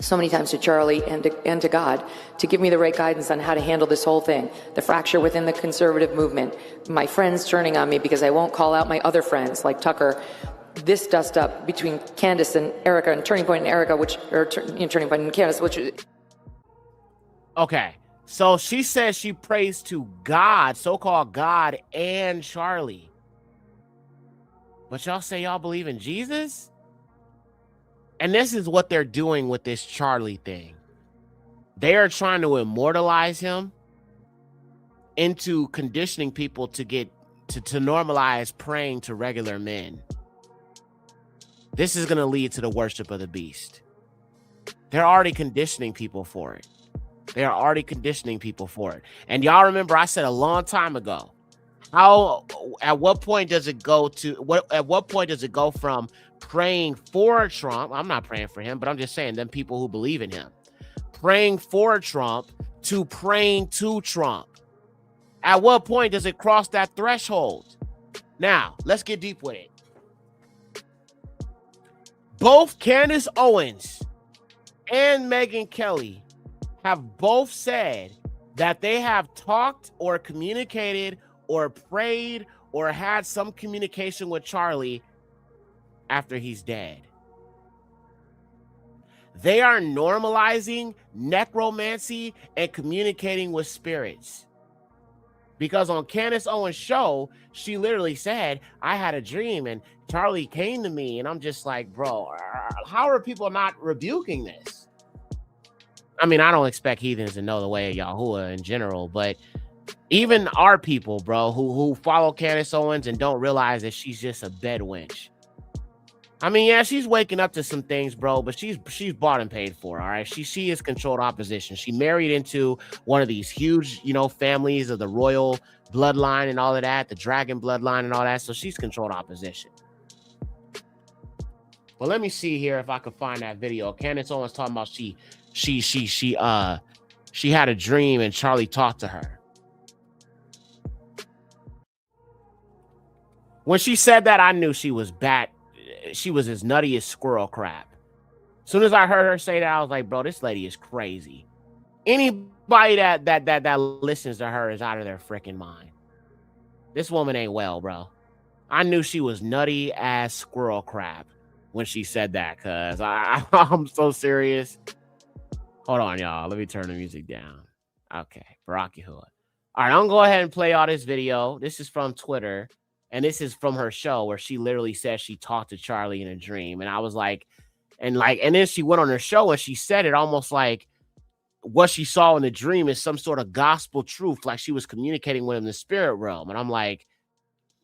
Speaker 12: to Charlie and to God to give me the right guidance on how to handle this whole thing. The fracture within the conservative movement, my friends turning on me because I won't call out my other friends like Tucker. This dust up between Candace and Erica and Turning Point and Erica, Turning Point and Candace, which.
Speaker 24: Okay, so she says she prays to God, so-called God, and Charlie. But y'all say y'all believe in Jesus? And this is what they're doing with this Charlie thing. They are trying to immortalize him into conditioning people to get to normalize praying to regular men. This is going to lead to the worship of the beast. They're already conditioning people for it. And y'all remember I said a long time ago, at what point does it go from praying for Trump? I'm not praying for him, but I'm just saying them people who believe in him. Praying for Trump to praying to Trump. At what point does it cross that threshold? Now, let's get deep with it. Both Candace Owens and Megyn Kelly have both said that they have talked or communicated or prayed or had some communication with Charlie after he's dead. They are normalizing necromancy and communicating with spirits. Because on Candace Owens' show, she literally said, I had a dream and Charlie came to me. And I'm just like, bro, how are people not rebuking this? I mean, I don't expect heathens to know the way of Yahuwah in general, but even our people, bro, who follow Candace Owens and don't realize that she's just a bed wench. I mean, yeah, she's waking up to some things, bro, but she's bought and paid for, all right? She is controlled opposition. She married into one of these huge, families of the royal bloodline and all of that, the dragon bloodline and all that, so she's controlled opposition. Well, let me see here if I can find that video. Candace Owens talking about she had a dream and Charlie talked to her. When she said that, I knew she was she was as nutty as squirrel crap. As soon as I heard her say that, I was like, bro, this lady is crazy. Anybody that listens to her is out of their freaking mind. This woman ain't well, bro. I knew she was nutty as squirrel crap when she said that, cuz I'm so serious. Hold on, y'all. Let me turn the music down. Okay, Barak Yahuwah. All right, I'm gonna go ahead and play all this video. This is from Twitter, and this is from her show where she literally says she talked to Charlie in a dream. And I was like, and then she went on her show and she said it almost like what she saw in the dream is some sort of gospel truth, like she was communicating with him in the spirit realm. And I'm like,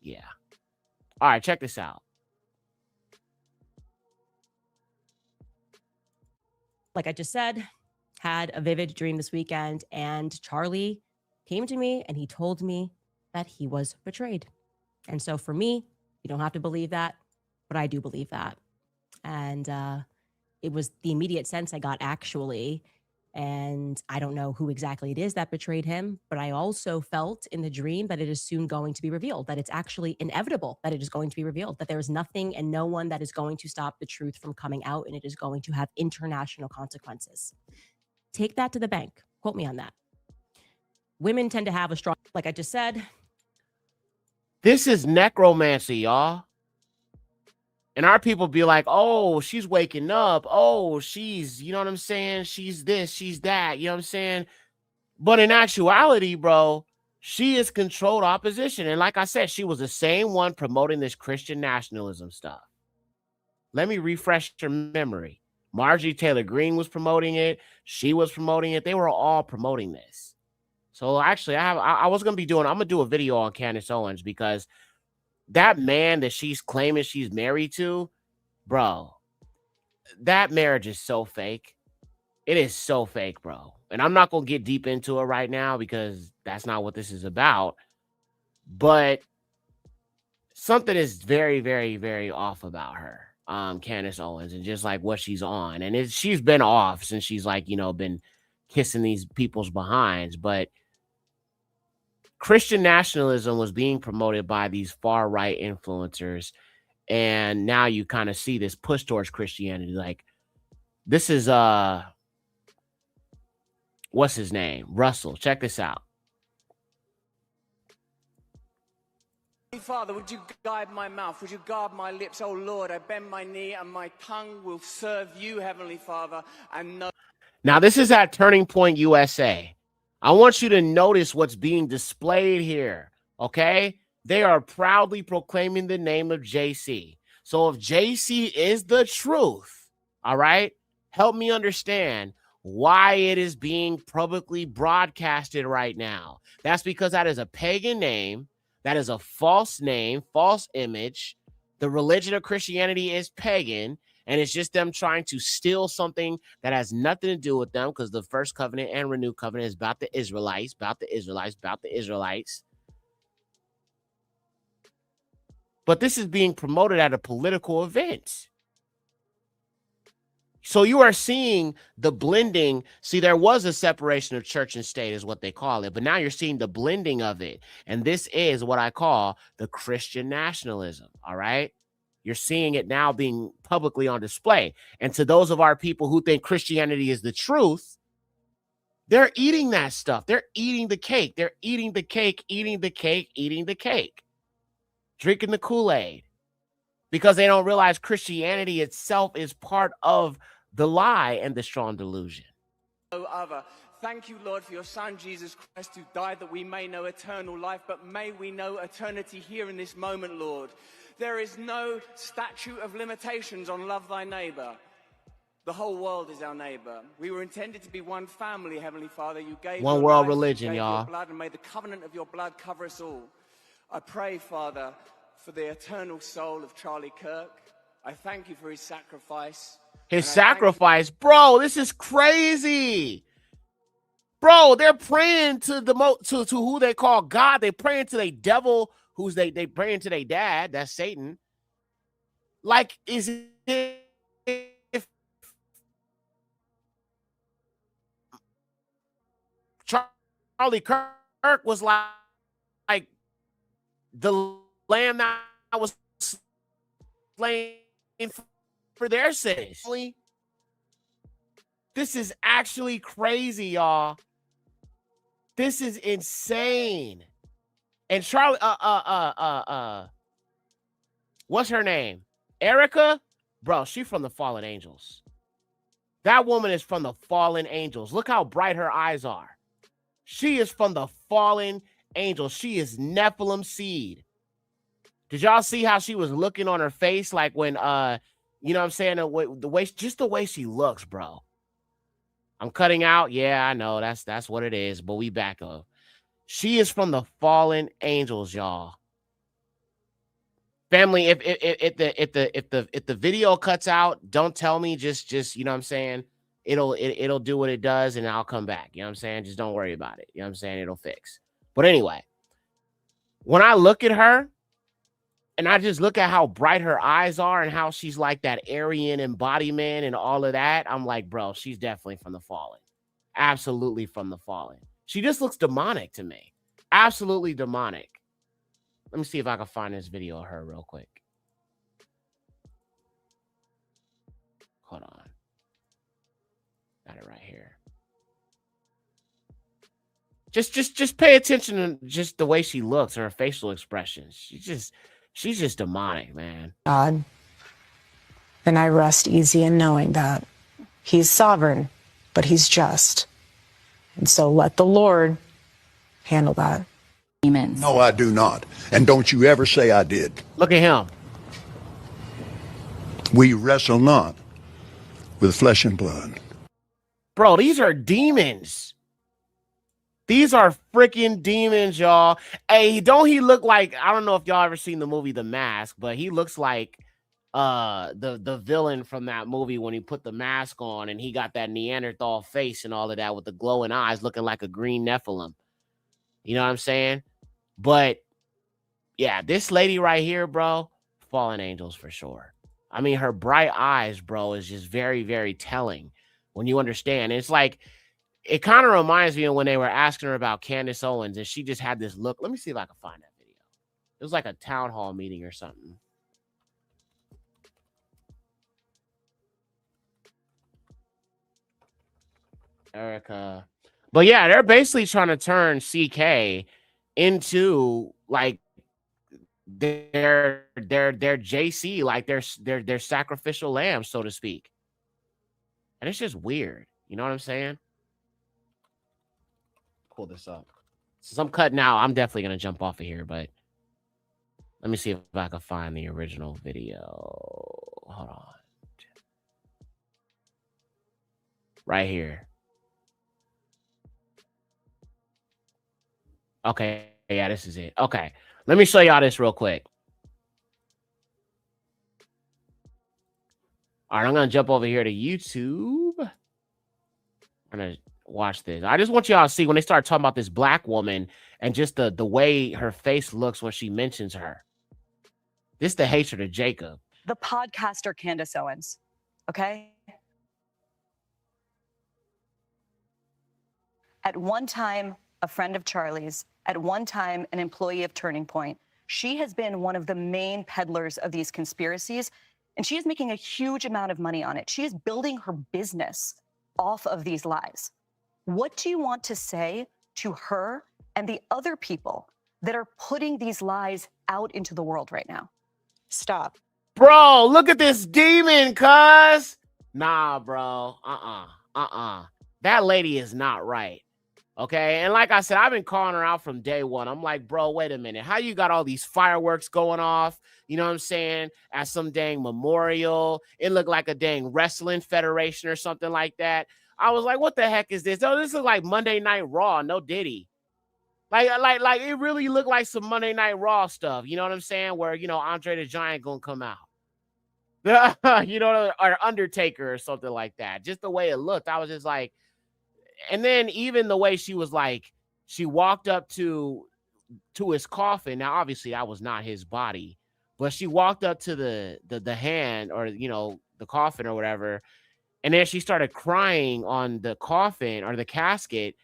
Speaker 24: yeah. All right, check this out.
Speaker 13: Like I just said, had a vivid dream this weekend, and Charlie came to me and he told me that he was betrayed. And so for me, you don't have to believe that, but I do believe that. And it was the immediate sense I got, actually. And I don't know who exactly it is that betrayed him, but I also felt in the dream that it is soon going to be revealed, that it's actually inevitable that it is going to be revealed, that there is nothing and no one that is going to stop the truth from coming out, and it is going to have international consequences. Take that to the bank. Quote me on that. Women tend to have a strong, like I just said.
Speaker 24: This is necromancy, y'all. And our people be like, oh, she's waking up. Oh, she's, you know what I'm saying? She's this, she's that, you know what I'm saying? But in actuality, bro, she is controlled opposition. And like I said, she was the same one promoting this Christian nationalism stuff. Let me refresh your memory. Marjorie Taylor Greene was promoting it. She was promoting it. They were all promoting this. So actually, I'm going to do a video on Candace Owens, because that man that she's claiming she's married to, bro, that marriage is so fake. It is so fake, bro. And I'm not going to get deep into it right now because that's not what this is about. But something is very, very, very off about her, Candace Owens, and just like what she's on. And she's been off since she's been kissing these people's behinds. But Christian nationalism was being promoted by these far-right influencers, and now you kind of see this push towards Christianity. Like, this is what's his name? Russell. Check this out.
Speaker 14: Father, would you guide my mouth? Would you guard my lips? Oh Lord, I bend my knee and my tongue will serve you, Heavenly Father. And no.
Speaker 24: Now, this is at Turning Point USA. I want you to notice what's being displayed here, okay? They are proudly proclaiming the name of JC. So if JC is the truth, all right, help me understand why it is being publicly broadcasted right now. That's because that is a pagan name. That is a false name, false image. The religion of Christianity is pagan. And it's just them trying to steal something that has nothing to do with them, because the first covenant and renewed covenant is about the Israelites, about the Israelites, about the Israelites. But this is being promoted at a political event. So you are seeing the blending. See, there was a separation of church and state is what they call it. But now you're seeing the blending of it. And this is what I call the Christian nationalism. All right. You're seeing it now being publicly on display. And to those of our people who think Christianity is the truth, they're eating that stuff. They're eating the cake. They're eating the cake, eating the cake, eating the cake, drinking the Kool-Aid, because they don't realize Christianity itself is part of the lie and the strong delusion.
Speaker 14: No other. Thank you, Lord, for your Son, Jesus Christ, who died that we may know eternal life, but may we know eternity here in this moment, Lord. There is no statute of limitations on love thy neighbor. The whole world is our neighbor. We were intended to be one family, Heavenly Father. You gave
Speaker 24: One
Speaker 14: your
Speaker 24: world
Speaker 14: life,
Speaker 24: religion,
Speaker 14: you gave
Speaker 24: y'all.
Speaker 14: your blood, and may the covenant of your blood cover us all. I pray, Father, for the eternal soul of Charlie Kirk. I thank you for his sacrifice.
Speaker 24: His sacrifice, bro. This is crazy, bro. They're praying to to who they call God. They praying to their devil, who's they praying to their dad. That's Satan. Like, is it if Charlie Kirk was like the lamb that was slain for their sins? This is actually crazy, y'all. This is insane. And Charlie, what's her name? Erica? Bro, she's from the fallen angels. That woman is from the fallen angels. Look how bright her eyes are. She is from the fallen angels. She is Nephilim seed. Did y'all see how she was looking on her face? Like when, you know what I'm saying? Just the way she looks, bro. I'm cutting out. Yeah, I know. That's what it is. But we back up. She is from the fallen angels, y'all. Family, if the video cuts out, don't tell me. Just you know what I'm saying? It'll do what it does, and I'll come back. You know what I'm saying? Just don't worry about it. You know what I'm saying? It'll fix. But anyway, when I look at her, and I just look at how bright her eyes are and how she's like that Aryan embodiment and all of that, I'm like, bro, she's definitely from the fallen. Absolutely from the fallen. She just looks demonic to me. Absolutely demonic. Let me see if I can find this video of her real quick. Hold on. Got it right here. Just pay attention to just the way she looks, her facial expressions. She's just demonic, man.
Speaker 15: God, then I rest easy in knowing that He's sovereign, but He's just. And so let the Lord handle that.
Speaker 16: Demons. No, I do not. And don't you ever say I did.
Speaker 24: Look at him.
Speaker 16: We wrestle not with flesh and blood.
Speaker 24: Bro, these are demons. These are freaking demons, y'all. Hey, don't he look like, I don't know if y'all ever seen the movie The Mask, but he looks like the villain from that movie when he put the mask on and he got that Neanderthal face and all of that with the glowing eyes looking like a green Nephilim. You know what I'm saying? But yeah, this lady right here, bro, fallen angels for sure. I mean, her bright eyes, bro, is just very, very telling when you understand. It's like, it kind of reminds me of when they were asking her about Candace Owens and she just had this look. Let me see if I can find that video. It was like a town hall meeting or something. Erica. But yeah, they're basically trying to turn CK into like their JC, like their sacrificial lamb, so to speak. And it's just weird. You know what I'm saying? Pull this up. Since I'm cutting out, I'm definitely gonna jump off of here, but let me see if I can find the original video. Hold on. Right here. Okay, yeah, this is it. Okay, let me show y'all this real quick. All right, I'm gonna jump over here to YouTube. I'm gonna watch this. I just want y'all to see when they start talking about this black woman and just the way her face looks when she mentions her. This is the hatred of Jacob.
Speaker 17: The podcaster Candace Owens, okay? At one time, a friend of Charlie's, at one time, an employee of Turning Point. She has been one of the main peddlers of these conspiracies, and she is making a huge amount of money on it. She is building her business off of these lies. What do you want to say to her and the other people that are putting these lies out into the world right now? Stop.
Speaker 24: Bro, look at this demon, cuz. Nah, bro. That lady is not right. Okay. And like I said, I've been calling her out from day one. I'm like, bro, wait a minute. How you got all these fireworks going off? You know what I'm saying? At some dang memorial. It looked like a dang wrestling federation or something like that. I was like, what the heck is this? Oh, this is like Monday Night Raw. No Diddy. Like it really looked like some Monday Night Raw stuff. You know what I'm saying? Where, you know, Andre the Giant gonna come out. You know, or Undertaker or something like that. Just the way it looked. I was just like, and then even the way she was like, she walked up to his coffin. Now, obviously, that was not his body, but she walked up to the hand, or, you know, the coffin or whatever, and then she started crying on the coffin or the casket,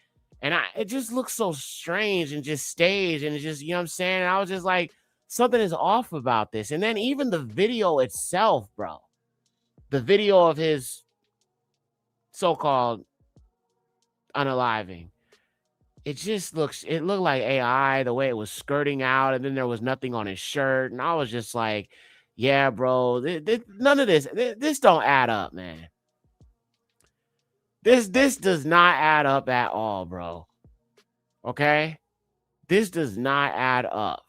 Speaker 24: and it just looked so strange and just staged, and it just, you know what I'm saying? And I was just like, something is off about this. And then even the video itself, bro, the video of his so-called unaliving, it looked like AI, the way it was skirting out, and then there was nothing on his shirt, and I was just like, yeah, bro, none of this don't add up, man. This does not add up at all, bro. Okay, this does not add up.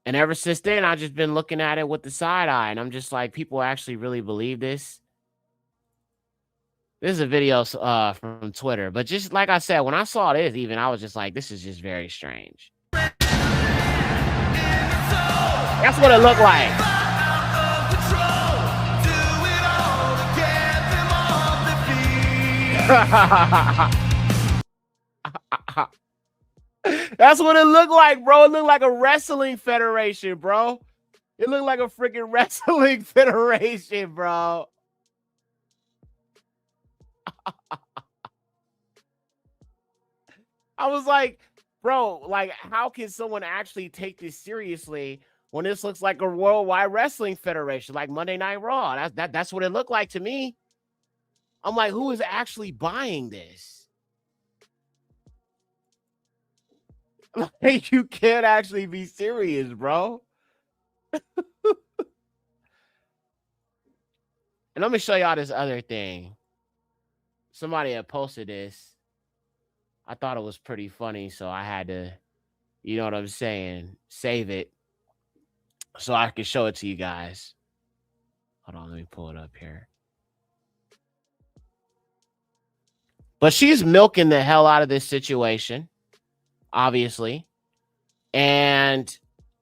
Speaker 24: And ever since then, I've just been looking at it with the side eye, and I'm just like, people actually really believe this? This is a video from Twitter, but just like I said, when I saw this, even I was just like, this is just very strange. That's what it looked like. That's what it looked like, bro. It looked like a wrestling federation, bro. It looked like a freaking wrestling federation, bro. I was like, bro, like, how can someone actually take this seriously when this looks like a worldwide wrestling federation, like Monday Night Raw? That's what it looked like to me. I'm like, who is actually buying this? Like, you can't actually be serious, bro. And let me show y'all this other thing. Somebody had posted this. I thought it was pretty funny, so I had to, you know what I'm saying, save it so I can show it to you guys. Hold on, let me pull it up here. But she's milking the hell out of this situation, obviously. And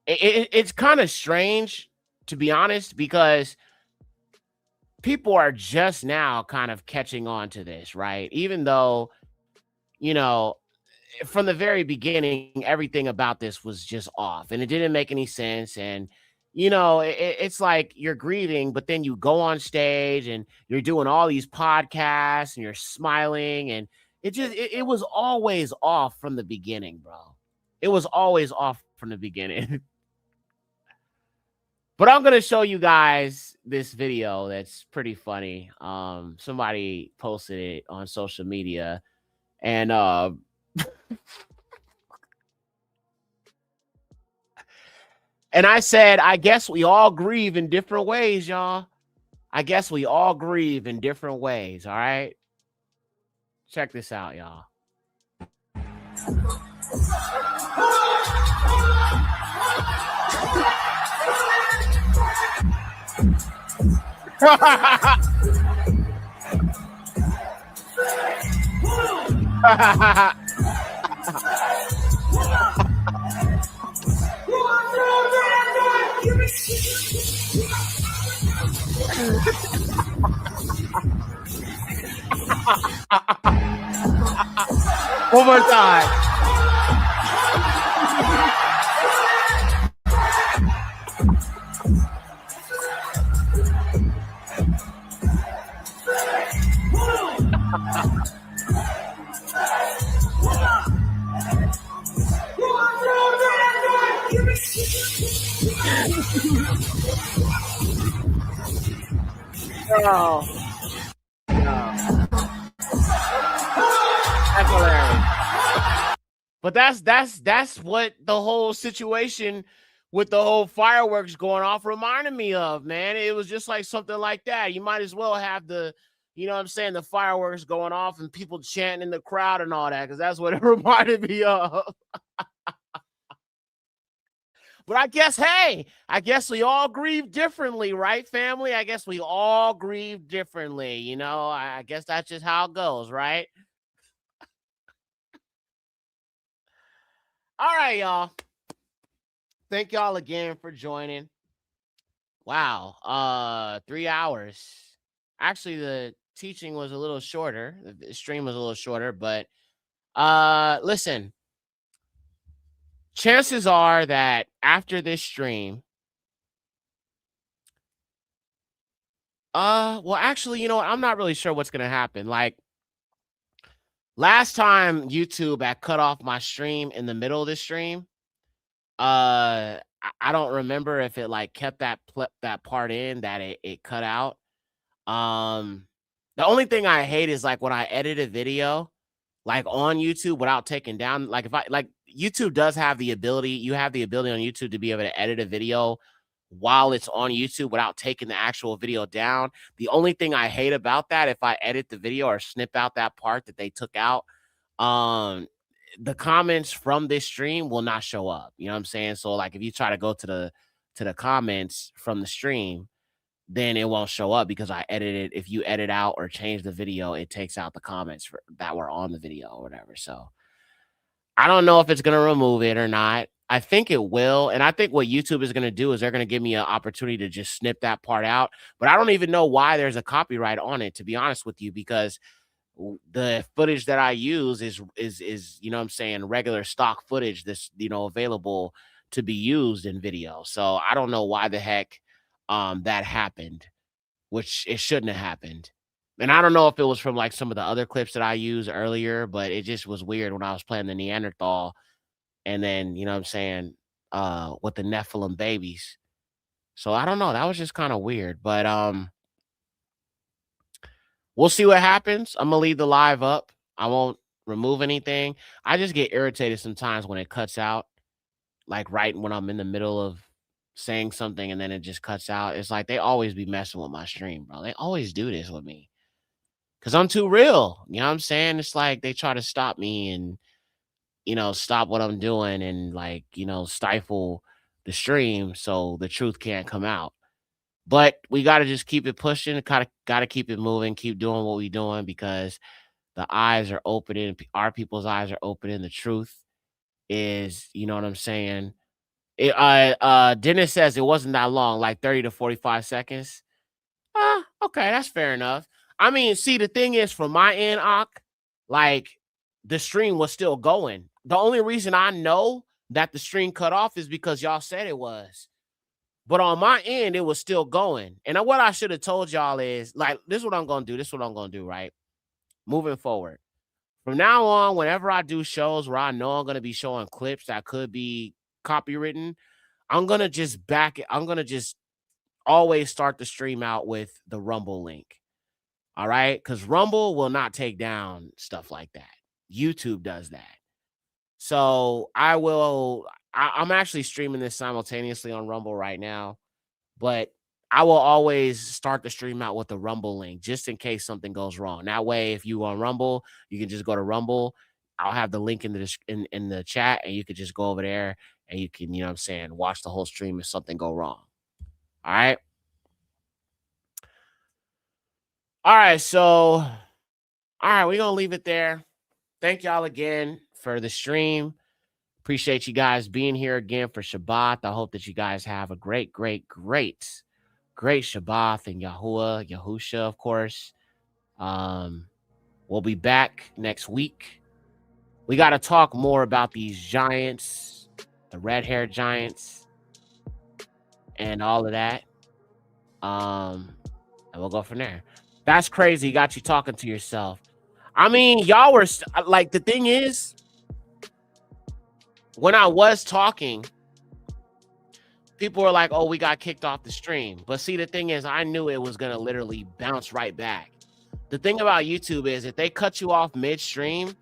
Speaker 24: it's kind of strange, to be honest, because people are just now kind of catching on to this, right? Even though, you know, from the very beginning, everything about this was just off and it didn't make any sense. And, you know, it's like you're grieving, but then you go on stage and you're doing all these podcasts and you're smiling. And it was always off from the beginning, bro. It was always off from the beginning. But I'm going to show you guys this video that's pretty funny. Somebody posted it on social media. And and I said, I guess we all grieve in different ways, y'all. I guess we all grieve in different ways, all right? Check this out, y'all. One more time. No. That's hilarious. But that's what the whole situation with the whole fireworks going off reminded me of, man. It was just like something like that. You might as well have the you know what I'm saying, the fireworks going off and people chanting in the crowd and all that, because that's what it reminded me of. But I guess, hey, I guess we all grieve differently, right, family? I guess we all grieve differently, you know? I guess that's just how it goes, right? All right, y'all. Thank y'all again for joining. Wow, 3 hours. Actually, the teaching was a little shorter. The stream was a little shorter, but listen. Chances are that after this stream, well, actually, you know what? I'm not really sure what's gonna happen. Like last time YouTube had cut off my stream in the middle of the stream. I don't remember if it like kept that part in that it cut out. The only thing I hate is like when I edit a video like on YouTube without taking down, like if I like YouTube does have the ability, you have the ability on YouTube to be able to edit a video while it's on YouTube without taking the actual video down. The only thing I hate about that, if I edit the video or snip out that part that they took out, the comments from this stream will not show up. You know what I'm saying? So like if you try to go to the comments from the stream, then it won't show up because I edited. If you edit out or change the video, it takes out the comments that were on the video or whatever. So I don't know if it's going to remove it or not. I think it will. And I think what YouTube is going to do is they're going to give me an opportunity to just snip that part out. But I don't even know why there's a copyright on it, to be honest with you, because the footage that I use is you know what I'm saying, regular stock footage that's, you know, available to be used in video. So I don't know why the heck that happened, which it shouldn't have happened. And I don't know if it was from like some of the other clips that I used earlier, but it just was weird when I was playing the Neanderthal and then, you know what I'm saying, with the Nephilim babies. So I don't know. That was just kind of weird, but we'll see what happens. I'm gonna leave the live up. I won't remove anything. I just get irritated sometimes when it cuts out, like right when I'm in the middle of saying something and then it just cuts out. It's like they always be messing with my stream, bro. They always do this with me because I'm too real. You know what I'm saying? It's like they try to stop me and, you know, stop what I'm doing and like, you know, stifle the stream so the truth can't come out. But we got to just keep it pushing, got to keep it moving, keep doing what we're doing because the eyes are opening. Our people's eyes are opening. The truth is, you know what I'm saying? Dennis says it wasn't that long, like 30 to 45 seconds. Okay, that's fair enough. I mean, see, the thing is, from my end, like the stream was still going. The only reason I know that the stream cut off is because y'all said it was. But on my end, it was still going. And what I should have told y'all is, like, this is what I'm going to do. This is what I'm going to do, right? Moving forward. From now on, whenever I do shows where I know I'm going to be showing clips that could be copywritten, I'm going to just back it. I'm going to just always start the stream out with the Rumble link. All right? Because Rumble will not take down stuff like that. YouTube does that. So I'm actually streaming this simultaneously on Rumble right now, but I will always start the stream out with the Rumble link just in case something goes wrong. That way, if you on Rumble, you can just go to Rumble. I'll have the link in the chat and you could just go over there and you can, you know what I'm saying, watch the whole stream if something go wrong. All right. All right. So, all right, we're going to leave it there. Thank y'all again for the stream. Appreciate you guys being here again for Shabbat. I hope that you guys have a great Shabbat and Yahusha, of course. We'll be back next week. We got to talk more about these giants, the red-haired giants, and all of that. And we'll go from there. That's crazy. Got you talking to yourself. I mean, y'all were like, the thing is, when I was talking, people were like, oh, we got kicked off the stream. But see, the thing is, I knew it was going to literally bounce right back. The thing about YouTube is if they cut you off midstream,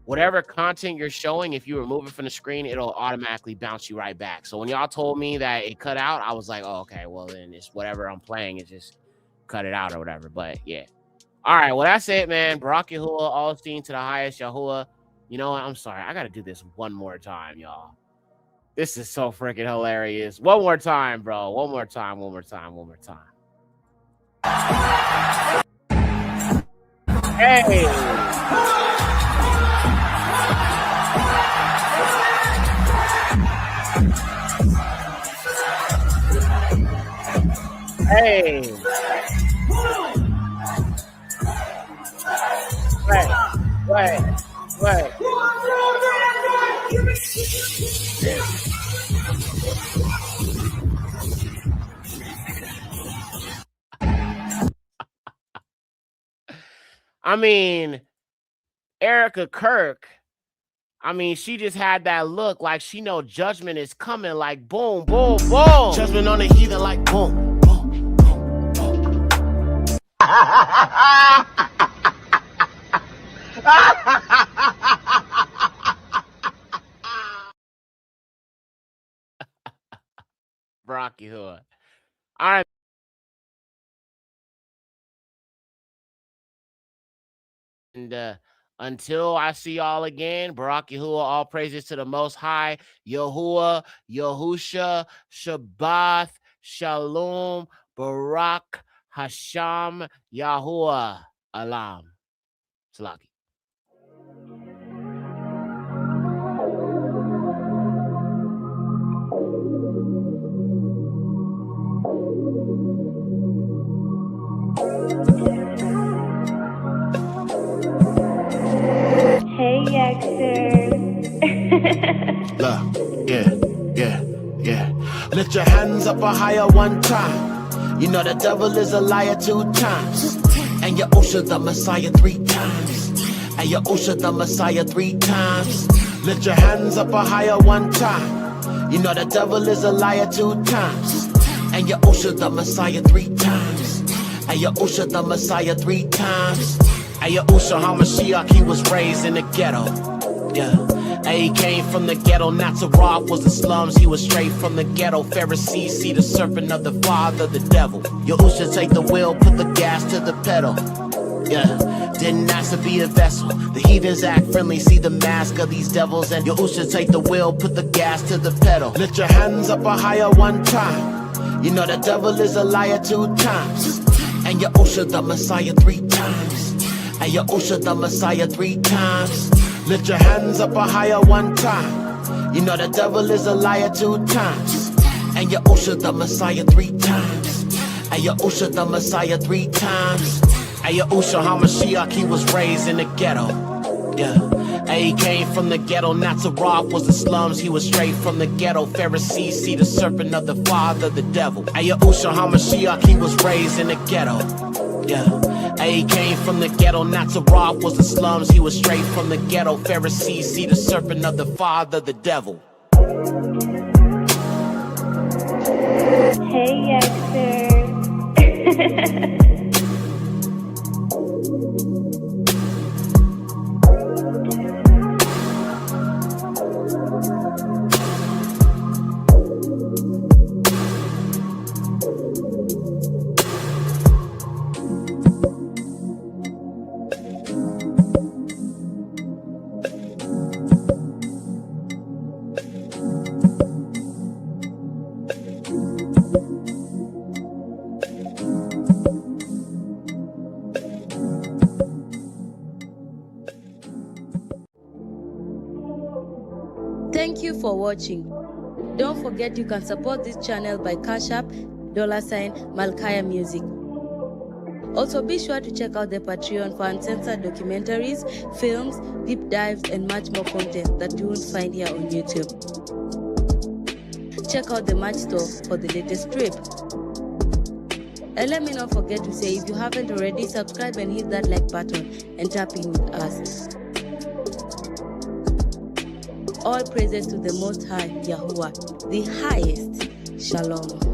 Speaker 24: whatever content you're showing, if you remove it from the screen, it'll automatically bounce you right back. So when y'all told me that it cut out, I was like, oh, okay, well, then it's whatever I'm playing. It just cut it out or whatever. But yeah. All right, well, that's it, man. Barak Yahuwah, all esteemed to the highest Yahuwah. You know what? I'm sorry. I got to do this one more time, y'all. This is so freaking hilarious. One more time, bro. One more time. Hey. Hey. Wait. I mean, Erica Kirk, I mean, she just had that look like she know judgment is coming, like boom, boom, boom.
Speaker 5: Judgment on the heathen, like boom, boom, boom, boom.
Speaker 24: Barak Yahuwah. All right. And until I see y'all again, Barak Yahuwah, all praises to the Most High, Yahuwah, Yahusha, Shabbath, Shalom, Barak, Hasham, Yahuwah, Alam. Salaki.
Speaker 18: Hey, Yekcyr.
Speaker 5: Yeah. Lift your hands up higher one time. You know the devil is a liar 2 times. And Yahusha the Messiah 3 times. And Yahusha the Messiah 3 times. Lift your hands up higher one time. You know the devil is a liar 2 times. And Yahusha the Messiah 3 times. And Yahusha the Messiah 3 times. And Yahusha HaMashiach, he was raised in the ghetto. Yeah. And he came from the ghetto. Nazareth was the slums. He was straight from the ghetto. Pharisees see the serpent of the father, the devil. Yahusha take the wheel, put the gas to the pedal. Yeah, didn't ask to be the vessel. The heathens act friendly, see the mask of these devils. And Yahusha take the wheel, put the gas to the pedal. Lift your hands up higher one time. You know the devil is a liar 2 times. And Yahusha the Messiah 3 times. And Yahusha the Messiah 3 times. Lift your hands up higher one time. You know the devil is a liar 2 times. And Yahusha the Messiah 3 times. And Yahusha the Messiah 3 times. And Yahusha HaMashiach, he was raised in the ghetto. Yeah. And he came from the ghetto. Nazareth was the slums. He was straight from the ghetto. Pharisees see the serpent of the father, the devil. And Yahusha HaMashiach, he was raised in the ghetto. Yeah. And he came from the ghetto. Nazareth was the slums. He was straight from the ghetto. Pharisees see the serpent of the father, the devil.
Speaker 18: Hey, Yekcyr.
Speaker 8: Thank you for watching. Don't forget you can support this channel by Cash App, $Malkaya Music. Also be sure to check out the Patreon for uncensored documentaries, films, deep dives, and much more content that you won't find here on YouTube. Check out the merch store for the latest strip. And let me not forget to say, if you haven't already, subscribe and hit that like button and tap in with us. All praises to the Most High, Yahuwah, the highest. Shalom.